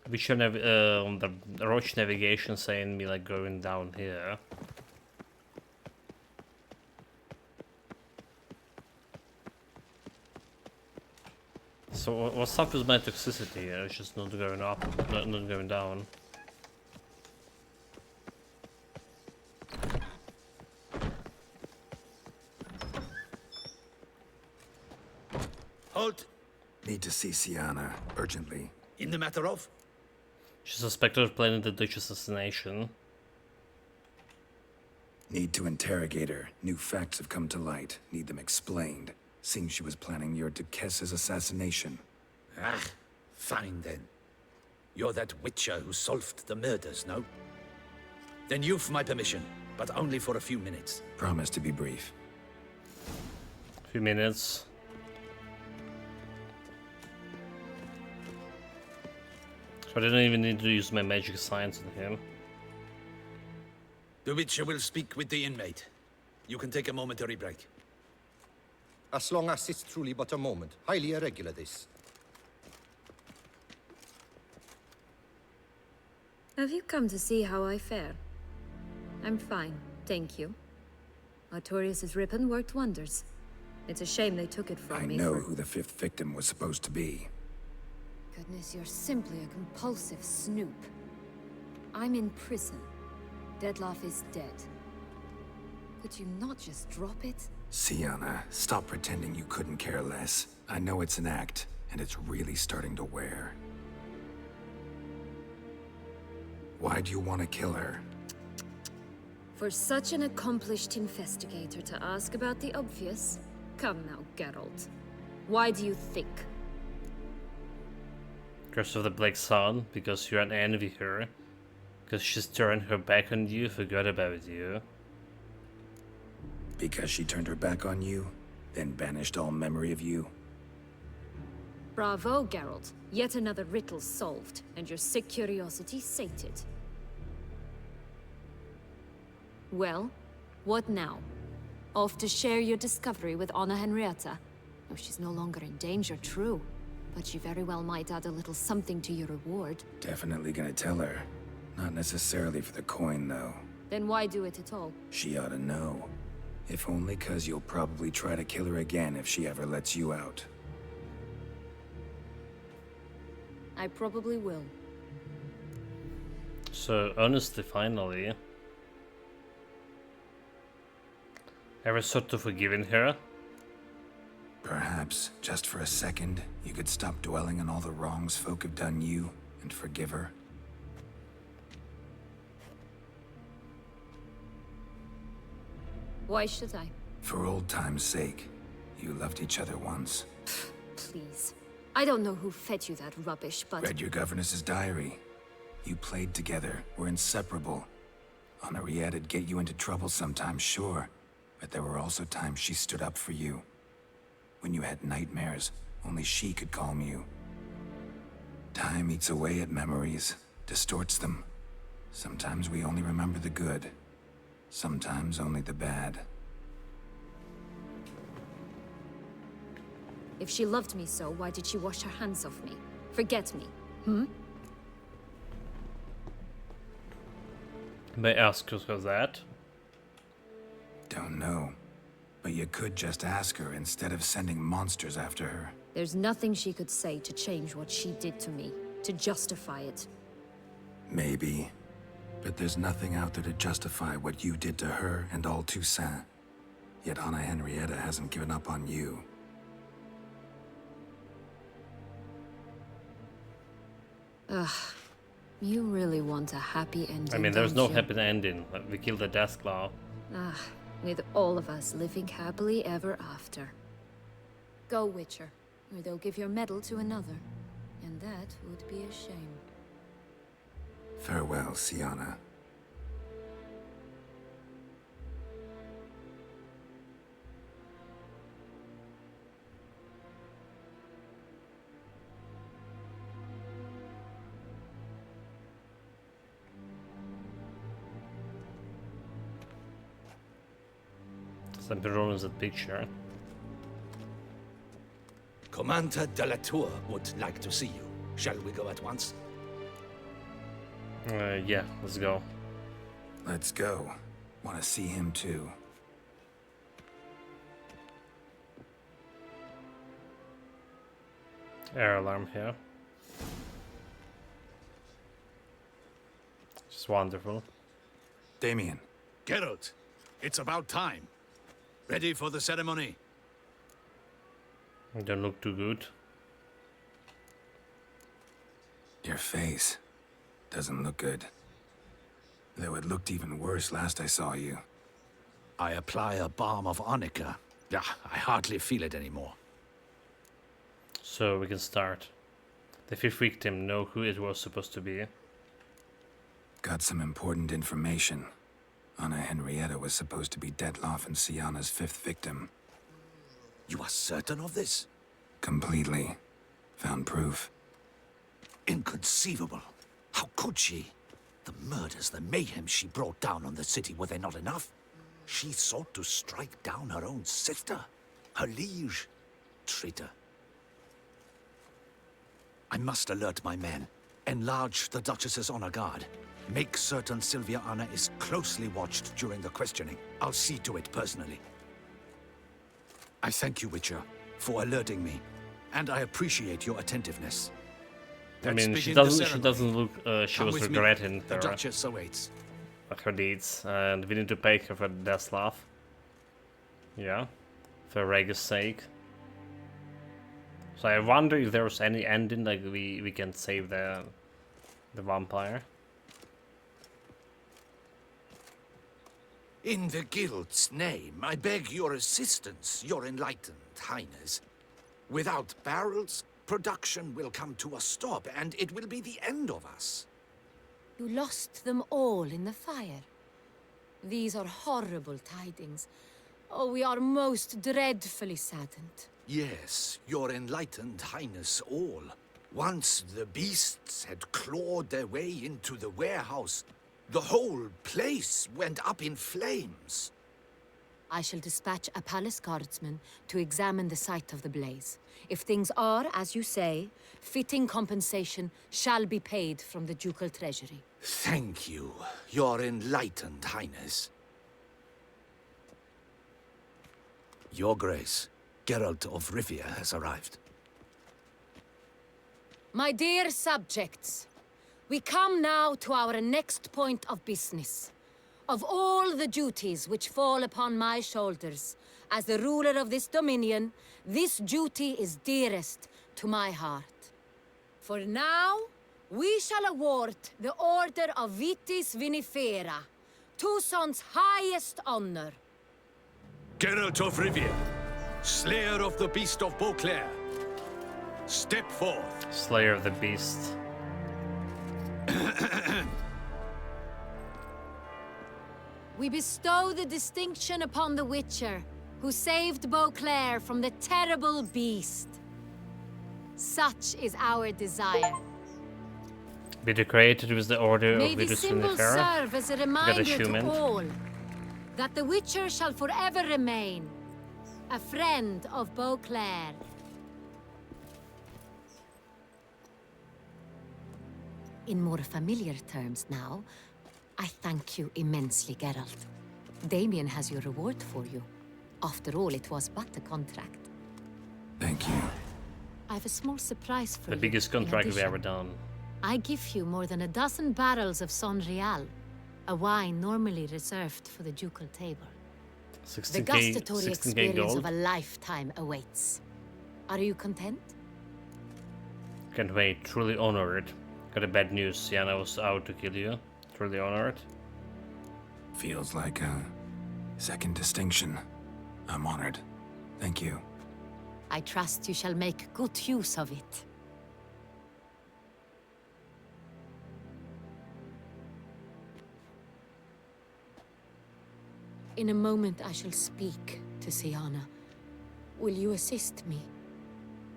We should have on the Roche navigation saying me like going down here. So what's up with my toxicity here? It's just not going up, not going down. Halt! Need to see Syanna, urgently. In the matter of? She's suspected of planning the Dutch assassination. Need to interrogate her. New facts have come to light. Need them explained. Seems she was planning your Duquesse's assassination. Ah, fine then. You're that witcher who solved the murders, no? Then you've my permission, but only for a few minutes. Promise to be brief. A few minutes. So I didn't even need to use my magic science on him. The witcher will speak with the inmate. You can take a momentary break. As long as it's truly but a moment. Highly irregular, this. Have you come to see how I fare? I'm fine, thank you. Artorius' ribbon worked wonders. It's a shame they took it from me. I know who the fifth victim was supposed to be. Goodness, you're simply a compulsive snoop. I'm in prison. Dettlaff is dead. Could you not just drop it? Syanna, stop pretending you couldn't care less. I know it's an act, and it's really starting to wear. Why do you want to kill her? For such an accomplished investigator to ask about the obvious? Come now, Geralt. Why do you think? Curse of the Black Sun, because you envy her. Because she's turned her back on you, forgot about you. Because she turned her back on you? then banished all memory of you? Bravo, Geralt. Yet another riddle solved, and your sick curiosity sated. Well, what now? Off to share your discovery with Anna Henrietta? Oh, she's no longer in danger, true. But she very well might add a little something to your reward. Definitely gonna tell her. Not necessarily for the coin, though. Then why do it at all? She ought to know. If only 'cause you'll probably try to kill her again if she ever lets you out. I probably will. So, honestly, finally, ever sort of forgiven her? Perhaps, just for a second, you could stop dwelling on all the wrongs folk have done you and forgive her. Why should I? For old time's sake. You loved each other once. Please. I don't know who fed you that rubbish, but... Read your governess's diary. You played together, were inseparable. Henriette'd get you into trouble sometimes, sure. But there were also times she stood up for you. When you had nightmares, only she could calm you. Time eats away at memories, distorts them. Sometimes we only remember the good. Sometimes only the bad. If she loved me so, why did she wash her hands off me? Forget me, hmm? May I ask her that? Don't know. But you could just ask her instead of sending monsters after her. There's nothing she could say to change what she did to me, to justify it. Maybe. But there's nothing out there to justify what you did to her and all Toussaint. Yet Anna Henrietta hasn't given up on you. Ugh. You really want a happy ending, I mean, there's no don't you? happy ending. Like, we killed the Deathclaw. Ah, with all of us living happily ever after. Go, Witcher, or they'll give your medal to another. And that would be a shame. Farewell, Syanna. Something wrong with that picture. Commander de la Tour would like to see you. Shall we go at once? Yeah, let's go. Let's go. Want to see him too. Air alarm here. Just wonderful. Damien. Geralt, it's about time. Ready for the ceremony? Don't look too good. Your face doesn't look good. Though it looked even worse last I saw you. I apply a balm of arnica. Yeah, I hardly feel it anymore. So we can start. The fifth victim know who it was supposed to be. Got some important information. Anna Henrietta was supposed to be Detloff and Syanna's fifth victim. You are certain of this? Completely. Found proof. Inconceivable. How could she? The murders, the mayhem she brought down on the city, were they not enough? She sought to strike down her own sister, her liege. Traitor. I must alert my men. Enlarge the Duchess's honor guard. Make certain Sylvia Anna is closely watched during the questioning. I'll see to it personally. I thank you, Witcher, for alerting me, and I appreciate your attentiveness. I Let's mean, she begin the doesn't. She ceremony. doesn't look. She Come was with me. regretting The her, Duchess awaits. her deeds, and we need to pay her for Deathclaw. Yeah, for Rhaegar's sake. So I wonder if there was any ending, like we can save the vampire. In the Guild's name, I beg your assistance, your enlightened highness. Without barrels, production will come to a stop, and it will be the end of us. You lost them all in the fire. These are horrible tidings. Oh, we are most dreadfully saddened. Yes, your enlightened highness all. Once the beasts had clawed their way into the warehouse, the whole place went up in flames. I shall dispatch a palace guardsman to examine the site of the blaze. If things are, as you say, fitting compensation shall be paid from the ducal treasury. Thank you, your enlightened highness. Your Grace, Geralt of Rivia has arrived. My dear subjects, we come now to our next point of business. Of all the duties which fall upon my shoulders, as the ruler of this dominion, this duty is dearest to my heart. For now, we shall award the Order of Vitis Vinifera, Tucson's highest honor. Geralt of Rivia, Slayer of the Beast of Beauclair, step forth. Slayer of the Beast. We bestow the distinction upon the Witcher, who saved Beauclair from the terrible beast. Such is our desire. Be decorated with the Order May of this Vitis symbol Vinifera. serve as a reminder to human. all that the Witcher shall forever remain a friend of Beauclair. In more familiar terms now, I thank you immensely, Geralt. Damien has your reward for you. After all, it was but a contract. Thank you. I have a small surprise for The you. biggest in contract we've addition. ever done. I give you more than a dozen barrels of Sonreal, a wine normally reserved for the ducal table. The 16k, gustatory 16k experience gold. of a lifetime awaits. Are you content? Can't wait. Truly honored. Got a bad news. Sienna was out to kill you. Truly honored. Feels like a second distinction. I'm honored. Thank you. I trust you shall make good use of it. In a moment I shall speak to Sienna. Will you assist me?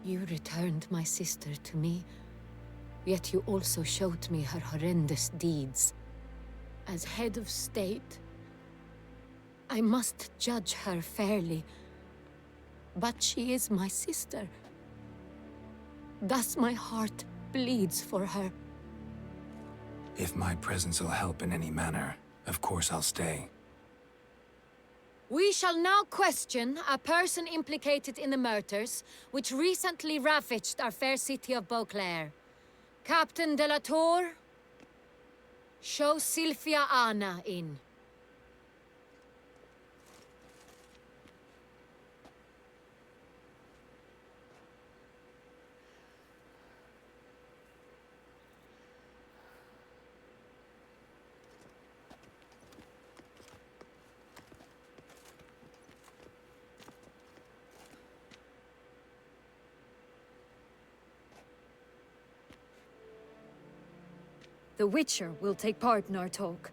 You returned my sister to me, yet you also showed me her horrendous deeds. As head of state, I must judge her fairly. But she is my sister. Thus my heart bleeds for her. If my presence will help in any manner, of course I'll stay. We shall now question a person implicated in the murders which recently ravaged our fair city of Beauclair. Captain de la Tour, show Sylvia Anna in. The Witcher will take part in our talk.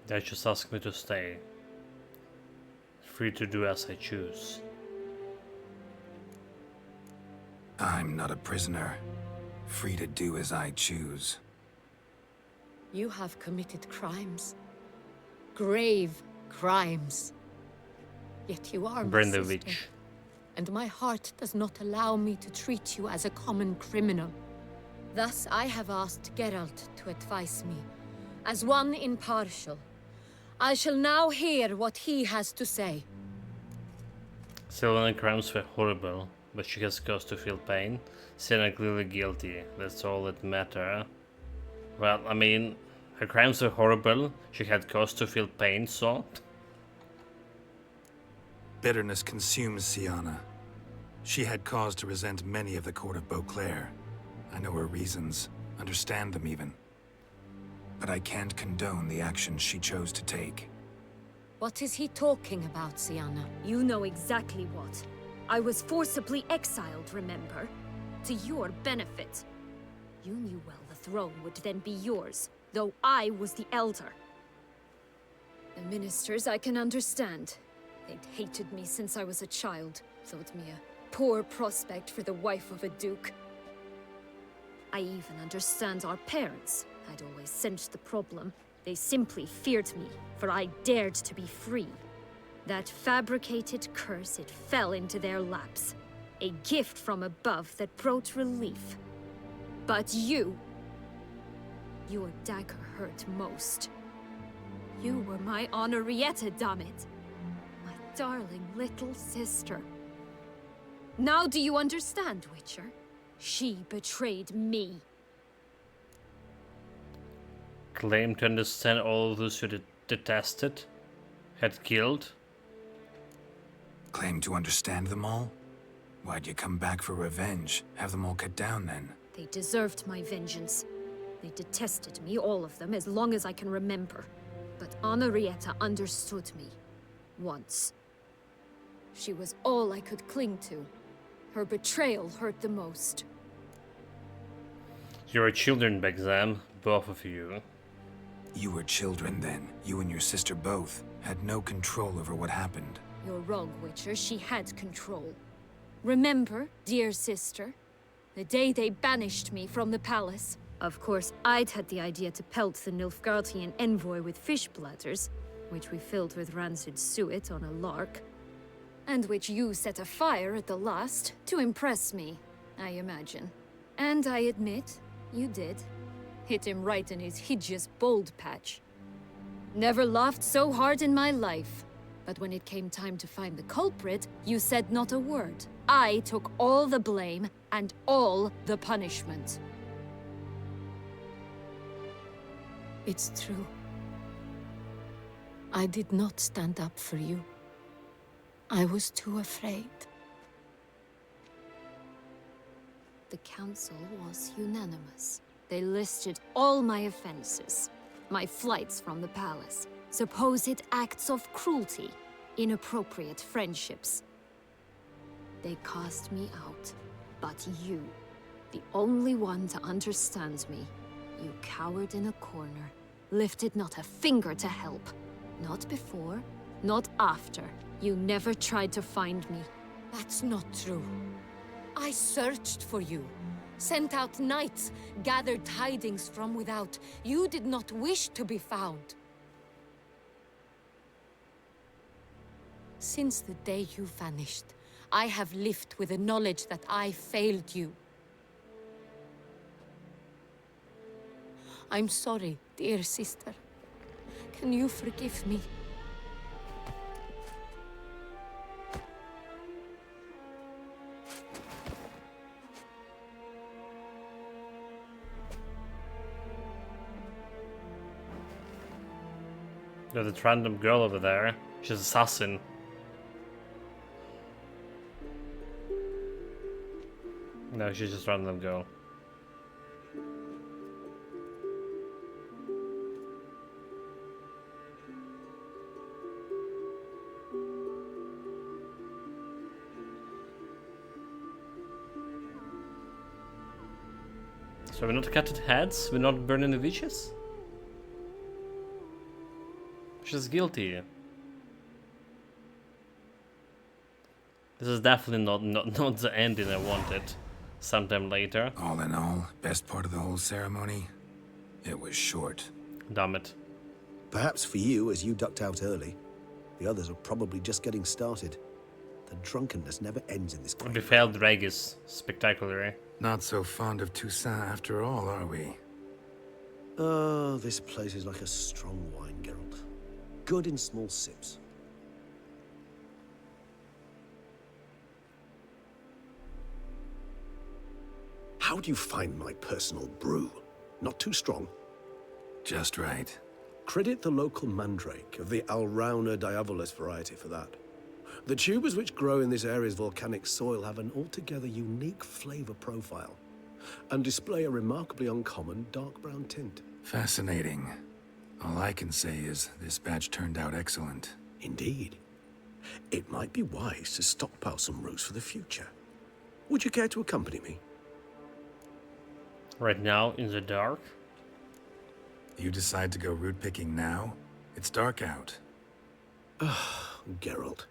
They just asked me to stay. Free to do as I choose. I'm not a prisoner. Free to do as I choose. You have committed crimes. Grave crimes. Yet you are my Burn the sister. witch. And my heart does not allow me to treat you as a common criminal. Thus I have asked Geralt to advise me, as one impartial. I shall now hear what he has to say. Sylvanas crimes were horrible, but she has cause to feel pain. Sienna clearly guilty. That's all that matter. Well, I mean, her crimes were horrible. She had cause to feel pain, so... Bitterness consumes Sienna. She had cause to resent many of the court of Beauclair. I know her reasons, understand them even. But I can't condone the actions she chose to take. What is he talking about, Sienna? You know exactly what. I was forcibly exiled, remember? To your benefit. You knew well the throne would then be yours, though I was the elder. The ministers I can understand. They'd hated me since I was a child, thought me a poor prospect for the wife of a duke. I even understand our parents. I'd always sensed the problem. They simply feared me, for I dared to be free. That fabricated curse, it fell into their laps. A gift from above that brought relief. But you... your dagger hurt most. You were my Henrietta, damn it. My darling little sister. Now do you understand, Witcher? She betrayed me. Claim to understand all those you detested, had killed. Claim to understand them all? Why'd you come back for revenge? Have them all cut down then? They deserved my vengeance. They detested me, all of them, as long as I can remember. But Henrietta understood me. Once. She was all I could cling to. Her betrayal hurt the most. You were children back then, both of you. You were children then. You and your sister both had no control over what happened. You're wrong, Witcher. She had control. Remember, dear sister? The day they banished me from the palace. Of course, I'd had the idea to pelt the Nilfgaardian envoy with fish bladders, which we filled with rancid suet on a lark, and which you set afire at the last to impress me, I imagine. And I admit, you did. Hit him right in his hideous bald patch. Never laughed so hard in my life. But when it came time to find the culprit, you said not a word. I took all the blame and all the punishment. It's true. I did not stand up for you. I was too afraid. The council was unanimous. They listed all my offenses. My flights from the palace, supposed acts of cruelty, inappropriate friendships. They cast me out. But you, the only one to understand me, you cowered in a corner, lifted not a finger to help. Not before, not after. You never tried to find me. That's not true. I searched for you. Sent out knights, gathered tidings from without. You did not wish to be found. Since the day you vanished, I have lived with the knowledge that I failed you. I'm sorry, dear sister. Can you forgive me? There's a random girl over there. She's an assassin. No, she's just a random girl. So we're not cutting heads? We're not burning the witches? She's guilty. This is definitely not the ending I wanted. Sometime later. All in all, best part of the whole ceremony? It was short. Damn it. Perhaps for you, as you ducked out early. The others are probably just getting started. The drunkenness never ends in this place. We failed Regis spectacularly. Not so fond of Toussaint after all, are we? Oh, this place is like a strong wine, Geralt. Good in small sips. How do you find my personal brew? Not too strong? Just right. Credit the local mandrake of the Alrauna diavolis variety for that. The tubers which grow in this area's volcanic soil have an altogether unique flavor profile and display a remarkably uncommon dark brown tint. Fascinating. All I can say is this batch turned out excellent. Indeed. It might be wise to stockpile some roots for the future. Would you care to accompany me? Right now, in the dark? You decide to go root picking now? It's dark out. Geralt,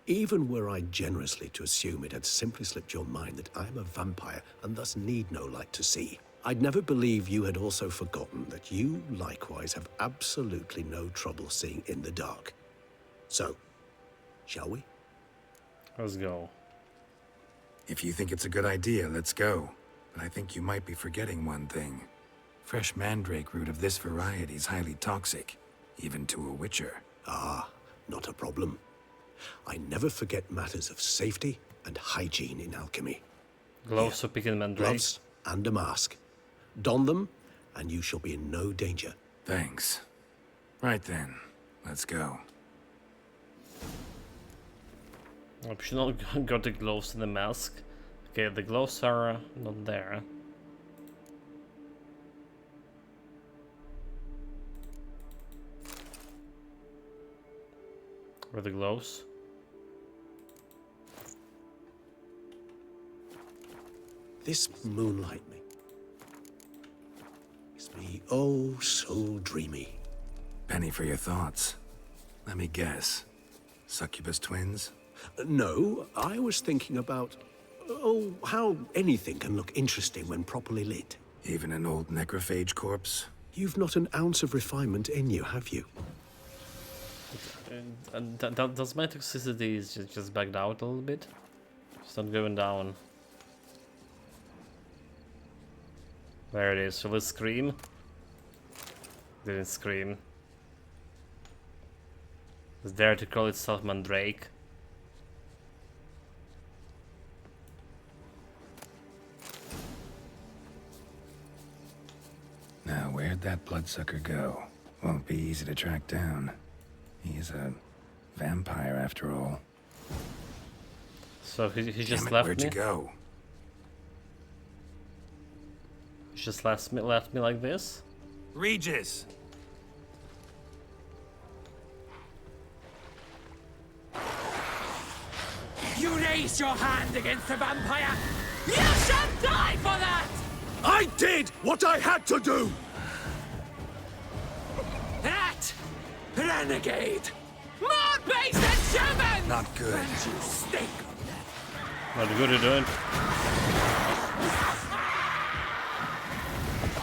even were I generously to assume it had simply slipped your mind that I am a vampire and thus need no light to see, I'd never believe you had also forgotten that you likewise have absolutely no trouble seeing in the dark. So, shall we? Let's go. If you think it's a good idea, let's go. But I think you might be forgetting one thing. Fresh mandrake root of this variety is highly toxic, even to a witcher. Ah, not a problem. I never forget matters of safety and hygiene in alchemy. Gloves for picking mandrake. Gloves and a mask. Don them, and you shall be in no danger. Thanks. Right then, let's go. I should not got the gloves and the mask. Okay, the gloves are not there. Where are the gloves? This moonlight makes me oh so dreamy. Penny for your thoughts. Let me guess. Succubus twins? No, I was thinking about, oh, how anything can look interesting when properly lit. Even an old necrophage corpse? You've not an ounce of refinement in you, have you? Does my toxicity is just backed out a little bit? It's not going down. There it is. Shall it scream? Didn't scream. It's there to call itself Mandrake. Now, where'd that bloodsucker go? Won't be easy to track down. He's a vampire after all. So he just Damn it, left where'd me? you go? He just left me like this? Regis! You raised your hand against the vampire! You shall die for that! I did what I had to do! That renegade! More base than human! Not good. And you stink! Not good at doing.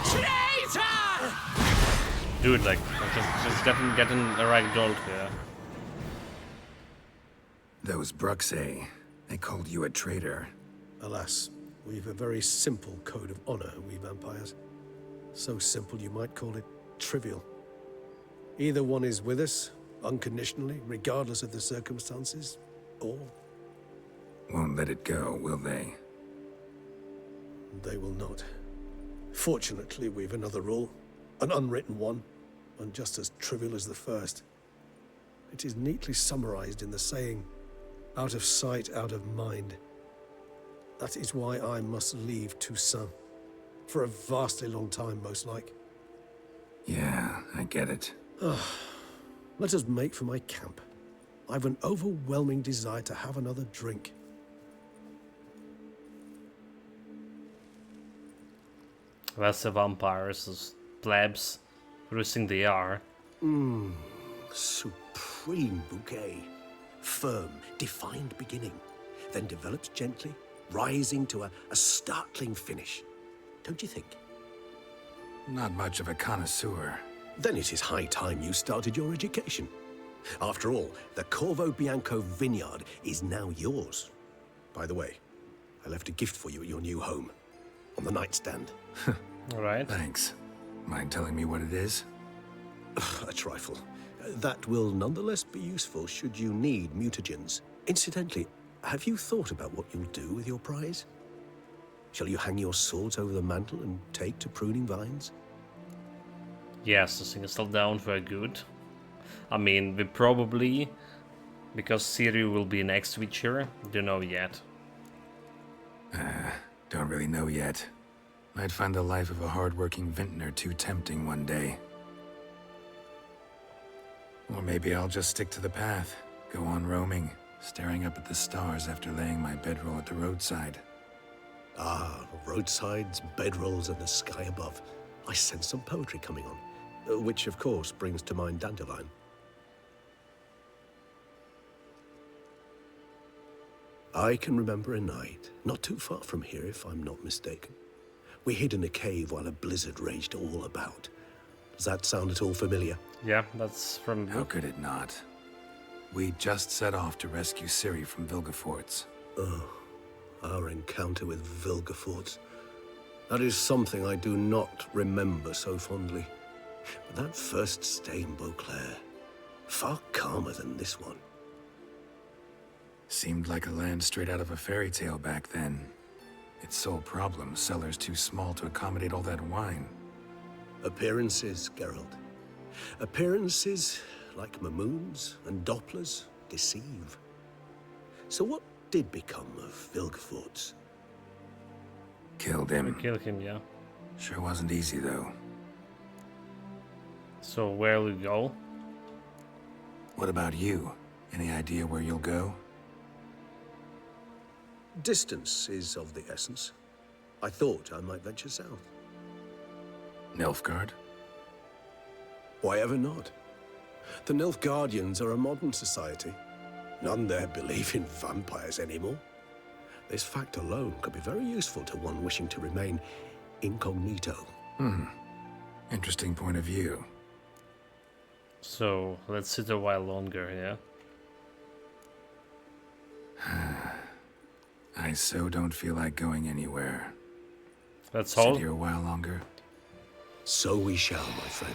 Traitor! Dude, like, just getting a ragdolled here. Those Bruxae, they called you a traitor. Alas, we've a very simple code of honor, we vampires. So simple you might call it trivial. Either one is with us, unconditionally, regardless of the circumstances, or... Won't let it go, will they? They will not. Fortunately, we've another rule. An unwritten one, and just as trivial as the first. It is neatly summarized in the saying, out of sight, out of mind. That is why I must leave Toussaint. For a vastly long time, most like. Yeah, I get it. Let us make for my camp. I've an overwhelming desire to have another drink. That's the vampires, those plebs, roosting they are. Supreme bouquet. Firm, defined beginning, then develops gently, rising to a startling finish. Don't you think? Not much of a connoisseur. Then it is high time you started your education. After all, the Corvo Bianco vineyard is now yours. By the way, I left a gift for you at your new home. On the nightstand. Alright. Thanks. Mind telling me what it is? A trifle. That will nonetheless be useful should you need mutagens. Incidentally, have you thought about what you'll do with your prize? Shall you hang your swords over the mantle and take to pruning vines? Yes, this thing is still down for good. I mean, we probably, because Ciri will be next Witcher, don't know yet. Don't really know yet. Might find the life of a hard-working vintner too tempting one day. Or maybe I'll just stick to the path, go on roaming, staring up at the stars after laying my bedroll at the roadside. Ah, roadsides, bedrolls, and the sky above. I sense some poetry coming on, which of course brings to mind Dandelion. I can remember a night, not too far from here if I'm not mistaken. We hid in a cave while a blizzard raged all about. Does that sound at all familiar? Yeah, that's from... How could it not? We just set off to rescue Ciri from Vilgefortz. Oh, our encounter with Vilgefortz. That is something I do not remember so fondly. But that first stay in Beauclair, far calmer than this one. Seemed like a land straight out of a fairy tale back then. Its sole problem, cellars too small to accommodate all that wine. Appearances, Geralt. Appearances, like Mamoons and Dopplers, deceive. So what did become of Vilgefortz? Killed him. Killed him, yeah. Sure wasn't easy, though. So where will we go? What about you? Any idea where you'll go? Distance is of the essence. I thought I might venture south. Nilfgaard? Why ever not? The Nilfgaardians are a modern society. None there believe in vampires anymore. This fact alone could be very useful to one wishing to remain incognito. Interesting point of view. So let's sit a while longer, yeah? I so don't feel like going anywhere. That's all? Sit here a while longer. So we shall, my friend.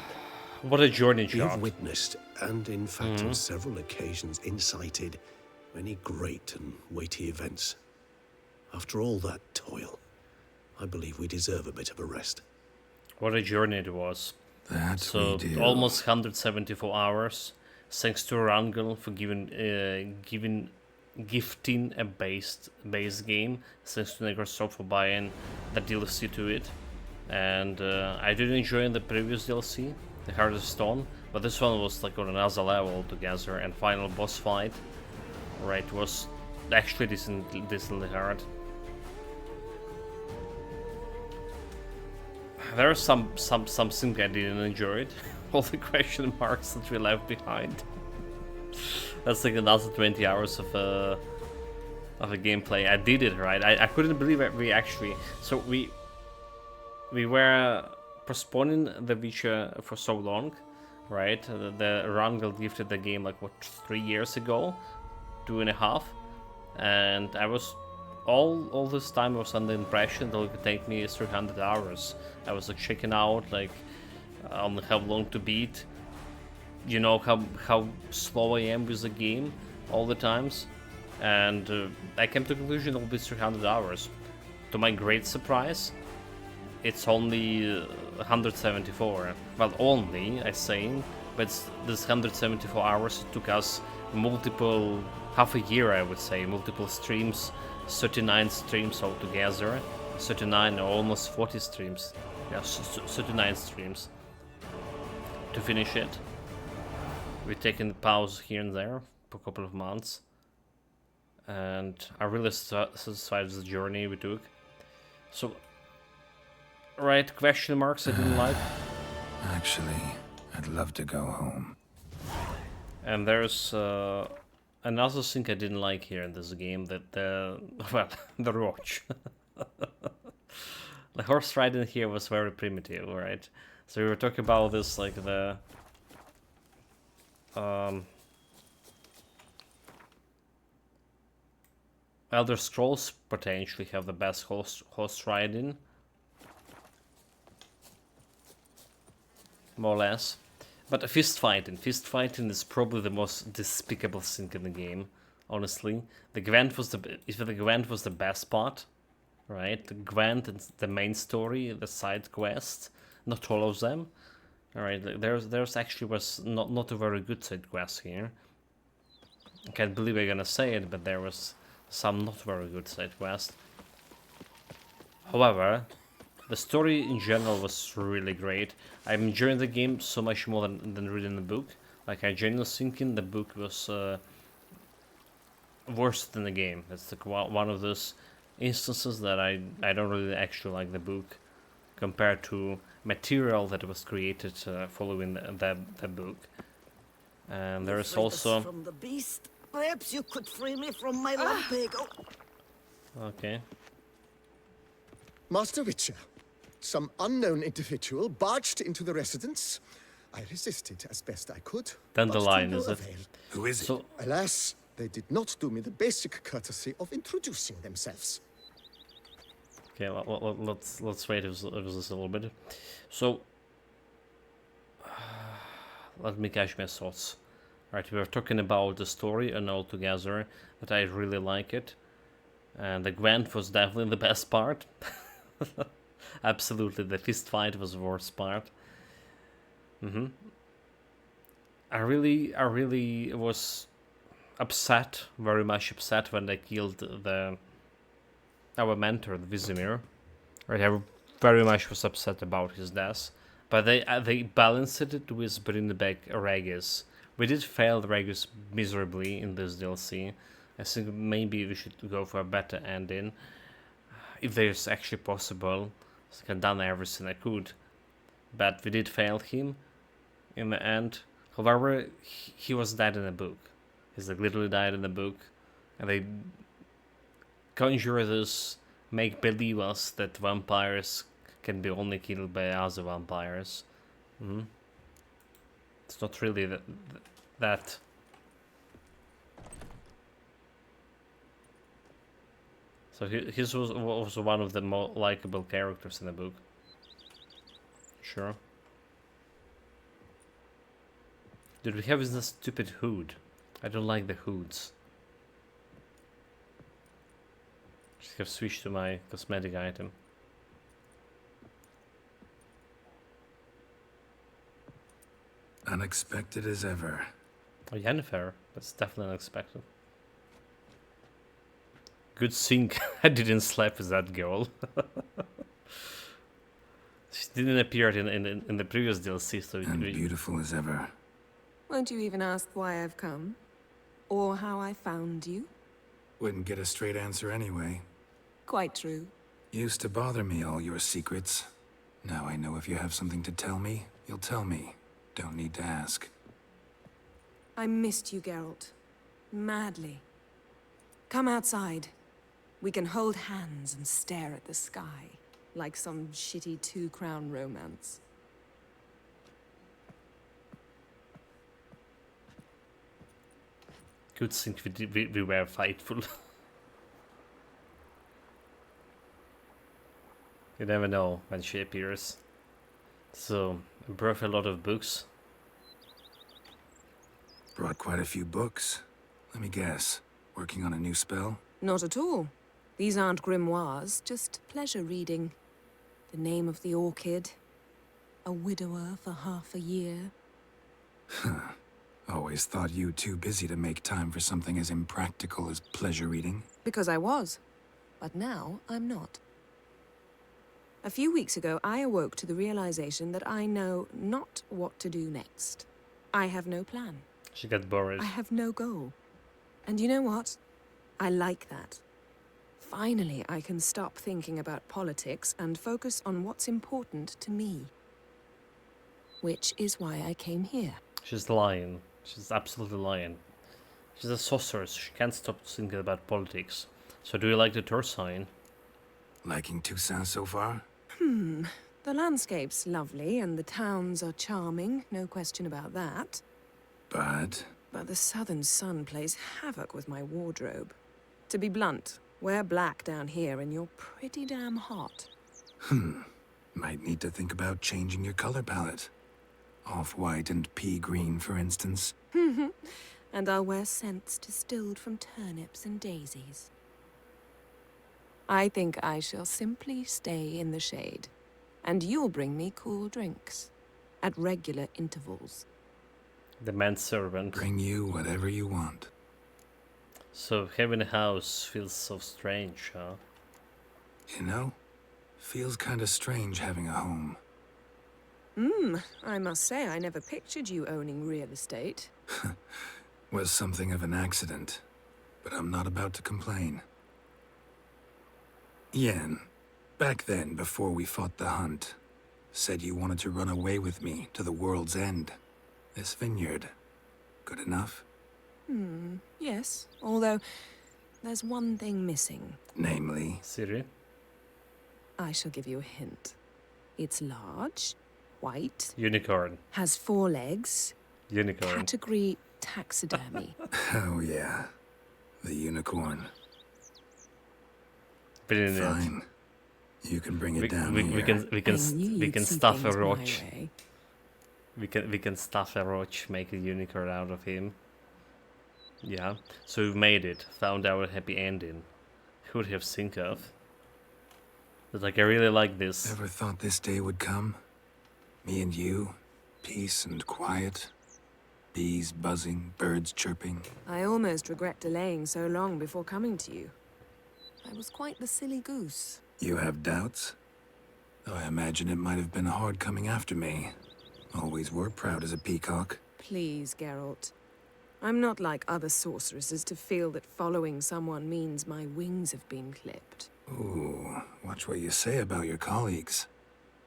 What a journey, We have John. witnessed, and in fact on several occasions incited, many great and weighty events. After all that toil, I believe we deserve a bit of a rest. What a journey it was. That So we do. almost 174 hours. Thanks to Rangel for gifting a base game. Thanks to Negrosov for buying the DLC to it. And I did enjoy the previous DLC, the Heart of Stone, but this one was like on another level altogether. And final boss fight, right, was actually decently hard. There are something I didn't enjoy it. All the question marks that we left behind. That's like another 20 hours of a gameplay. I did it, right? I couldn't believe it. We actually... So we were postponing The Witcher for so long, right? The Rangel gifted the game like, what, 3 years ago? 2.5? And I was... All this time I was under the impression that it would take me 300 hours. I was like checking out like on how long to beat. You know how slow I am with the game all the times. And I came to the conclusion it will be 300 hours. To my great surprise, it's only 174. Well, only, I say, but this 174 hours it took us multiple, half a year I would say, multiple streams. 39 streams altogether, 39 or almost 40 streams, yeah, 39 streams to finish it. We've taken pause here and there for a couple of months, and I'm really satisfied with the journey we took. So, right, question marks I didn't like. Actually, I'd love to go home. And there's another thing I didn't like here in this game, that the roach. The horse riding here was very primitive, right? So we were talking about this, like the Elder Scrolls potentially have the best horse riding, more or less. But fist fighting is probably the most despicable thing in the game, honestly. The Gwent was the best part, right? The Gwent and the main story, the side quests, not all of them. Alright, there's actually was not a very good side quest here. I can't believe I'm gonna say it, but there was some not very good side quest. However, the story in general was really great. I'm enjoying the game so much more than reading the book. Like, I genuinely thinking the book was worse than the game. It's like one of those instances that I don't really actually like the book compared to material that was created following the book. And there is also... From the beast, Perhaps you could free me from my lumbago. Okay. Master Witcher, some unknown individual barged into the residence. I resisted as best I could. Dandelion, but to no is it? avail. Who is it? So, Alas, they did not do me the basic courtesy of introducing themselves. okay, let's wait this a little bit. So, let me catch my thoughts. Right, we were talking about the story and all together, that I really like it. And the Gwent was definitely the best part. Absolutely, the fist fight was the worst part. I really was upset, very much upset when they killed our mentor, the Vizimir. Right, I very much was upset about his death. But they balanced it with bringing back Regis. We did fail Regis miserably in this DLC. I think maybe we should go for a better ending. If there's actually possible. I think I've done everything I could. But we did fail him in the end. However, he was dead in the book. He's like literally died in the book. And they conjure this, make believe us that vampires can be only killed by other vampires. It's not really that. So his was one of the more likable characters in the book. Sure. Did we have this stupid hood? I don't like the hoods. Just have switched to my cosmetic item. Unexpected as ever. Oh, Yennefer. That's definitely unexpected. Good thing I didn't sleep with that girl. She didn't appear in the previous DLC, so and beautiful as ever. Won't you even ask why I've come? Or how I found you? Wouldn't get a straight answer anyway. Quite true. Used to bother me, all your secrets. Now I know if you have something to tell me, you'll tell me. Don't need to ask. I missed you, Geralt. Madly. Come outside. We can hold hands and stare at the sky, like some shitty two-crown romance. Good thing we were fightful. You never know when she appears. So, I brought a lot of books. Brought quite a few books. Let me guess. Working on a new spell? Not at all. These aren't grimoires, just pleasure reading. The Name of the Orchid. A widower for half a year. Always thought you too busy to make time for something as impractical as pleasure reading. Because I was. But now I'm not. A few weeks ago, I awoke to the realization that I know not what to do next. I have no plan. She got bored. I have no goal. And you know what? I like that. Finally, I can stop thinking about politics and focus on what's important to me. Which is why I came here. She's lying. She's absolutely lying. She's a sorceress. She can't stop thinking about politics. So do you like the Tour sign? Liking Toussaint so far? The landscape's lovely and the towns are charming, no question about that. But the southern sun plays havoc with my wardrobe. To be blunt, wear black down here and you're pretty damn hot. Might need to think about changing your color palette. Off-white and pea green, for instance. And I'll wear scents distilled from turnips and daisies. I think I shall simply stay in the shade. And you'll bring me cool drinks. At regular intervals. The manservant. Bring you whatever you want. So having a house feels so strange, huh? You know, feels kinda strange having a home. I must say I never pictured you owning real estate. Was something of an accident, but I'm not about to complain. Yen, back then, before we fought the hunt, said you wanted to run away with me to the world's end. This vineyard, good enough? Yes. Although, there's one thing missing. Namely? Siri? I shall give you a hint. It's large, white, Unicorn. has 4 legs, Unicorn. category taxidermy. Oh, yeah. The unicorn. Brilliant. Fine. You can bring it down we here. we can see stuff a things my roach. way. We can stuff a roach, make a unicorn out of him. Yeah. So we made it. Found our happy ending. Who would have think of? But like I really like this. Ever thought this day would come? Me and you, peace and quiet. Bees buzzing, birds chirping. I almost regret delaying so long before coming to you. I was quite the silly goose. You have doubts? Though I imagine it might have been hard coming after me. Always were proud as a peacock. Please, Geralt. I'm not like other sorceresses to feel that following someone means my wings have been clipped. Ooh, watch what you say about your colleagues.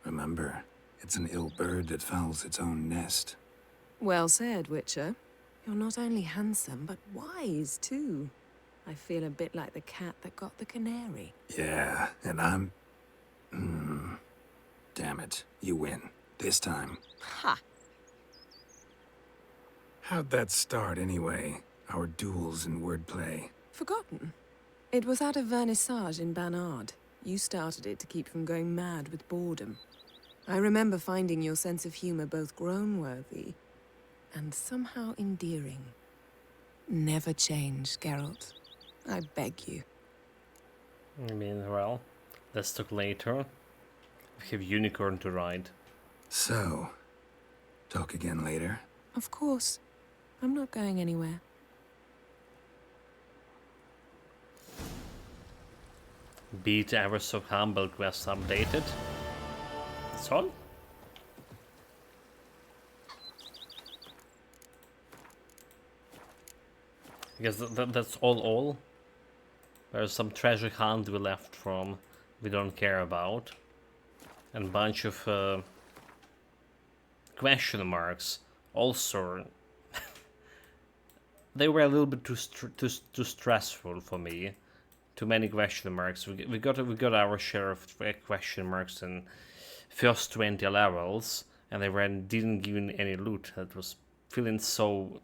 Remember, it's an ill bird that fouls its own nest. Well said, Witcher. You're not only handsome, but wise, too. I feel a bit like the cat that got the canary. Yeah, and I'm... Damn it, you win. This time. Ha! How'd that start, anyway? Our duels and wordplay. Forgotten. It was at a vernissage in Banard. You started it to keep from going mad with boredom. I remember finding your sense of humor both groan-worthy and somehow endearing. Never change, Geralt. I beg you. I mean, well, let's talk later. We have unicorn to ride. So, talk again later? Of course. I'm not going anywhere. Beat ever so humble quest updated. That's all. I guess that's all. There's some treasure hunt we left from we don't care about. And bunch of question marks. Also, they were a little bit too stressful for me. Too many question marks. We got our share of question marks in first 20 levels, and they didn't give me any loot. That was feeling so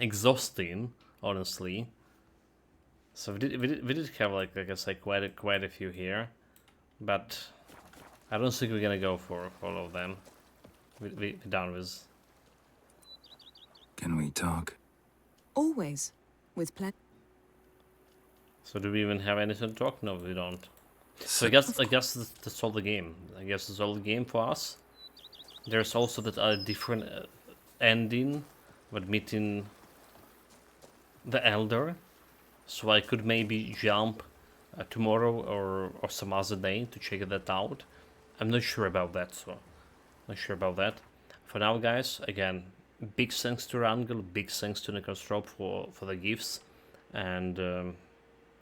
exhausting, honestly. So we did have like I guess like quite a few here, but I don't think we're gonna go for all of them. We're done with. Can we talk? Always. With pleasure. So do we even have anything to talk? No, we don't. So I guess that's all the game. I guess it's all the game for us. There's also that different ending, with meeting the Elder. So I could maybe jump tomorrow or some other day to check that out. I'm not sure about that, so not sure about that. For now, guys, again, big thanks to Rangel, big thanks to Necrostrop for the gifts, and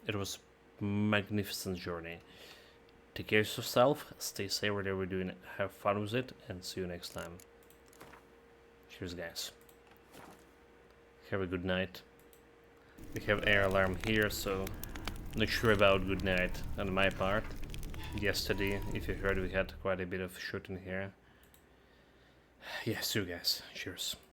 it was a magnificent journey. Take care of yourself, stay safe whatever you're doing, have fun with it, and see you next time. Cheers, guys. Have a good night. We have air alarm here, so not sure about good night on my part. Yesterday, if you heard, we had quite a bit of shooting here. Yeah, see you guys. Cheers.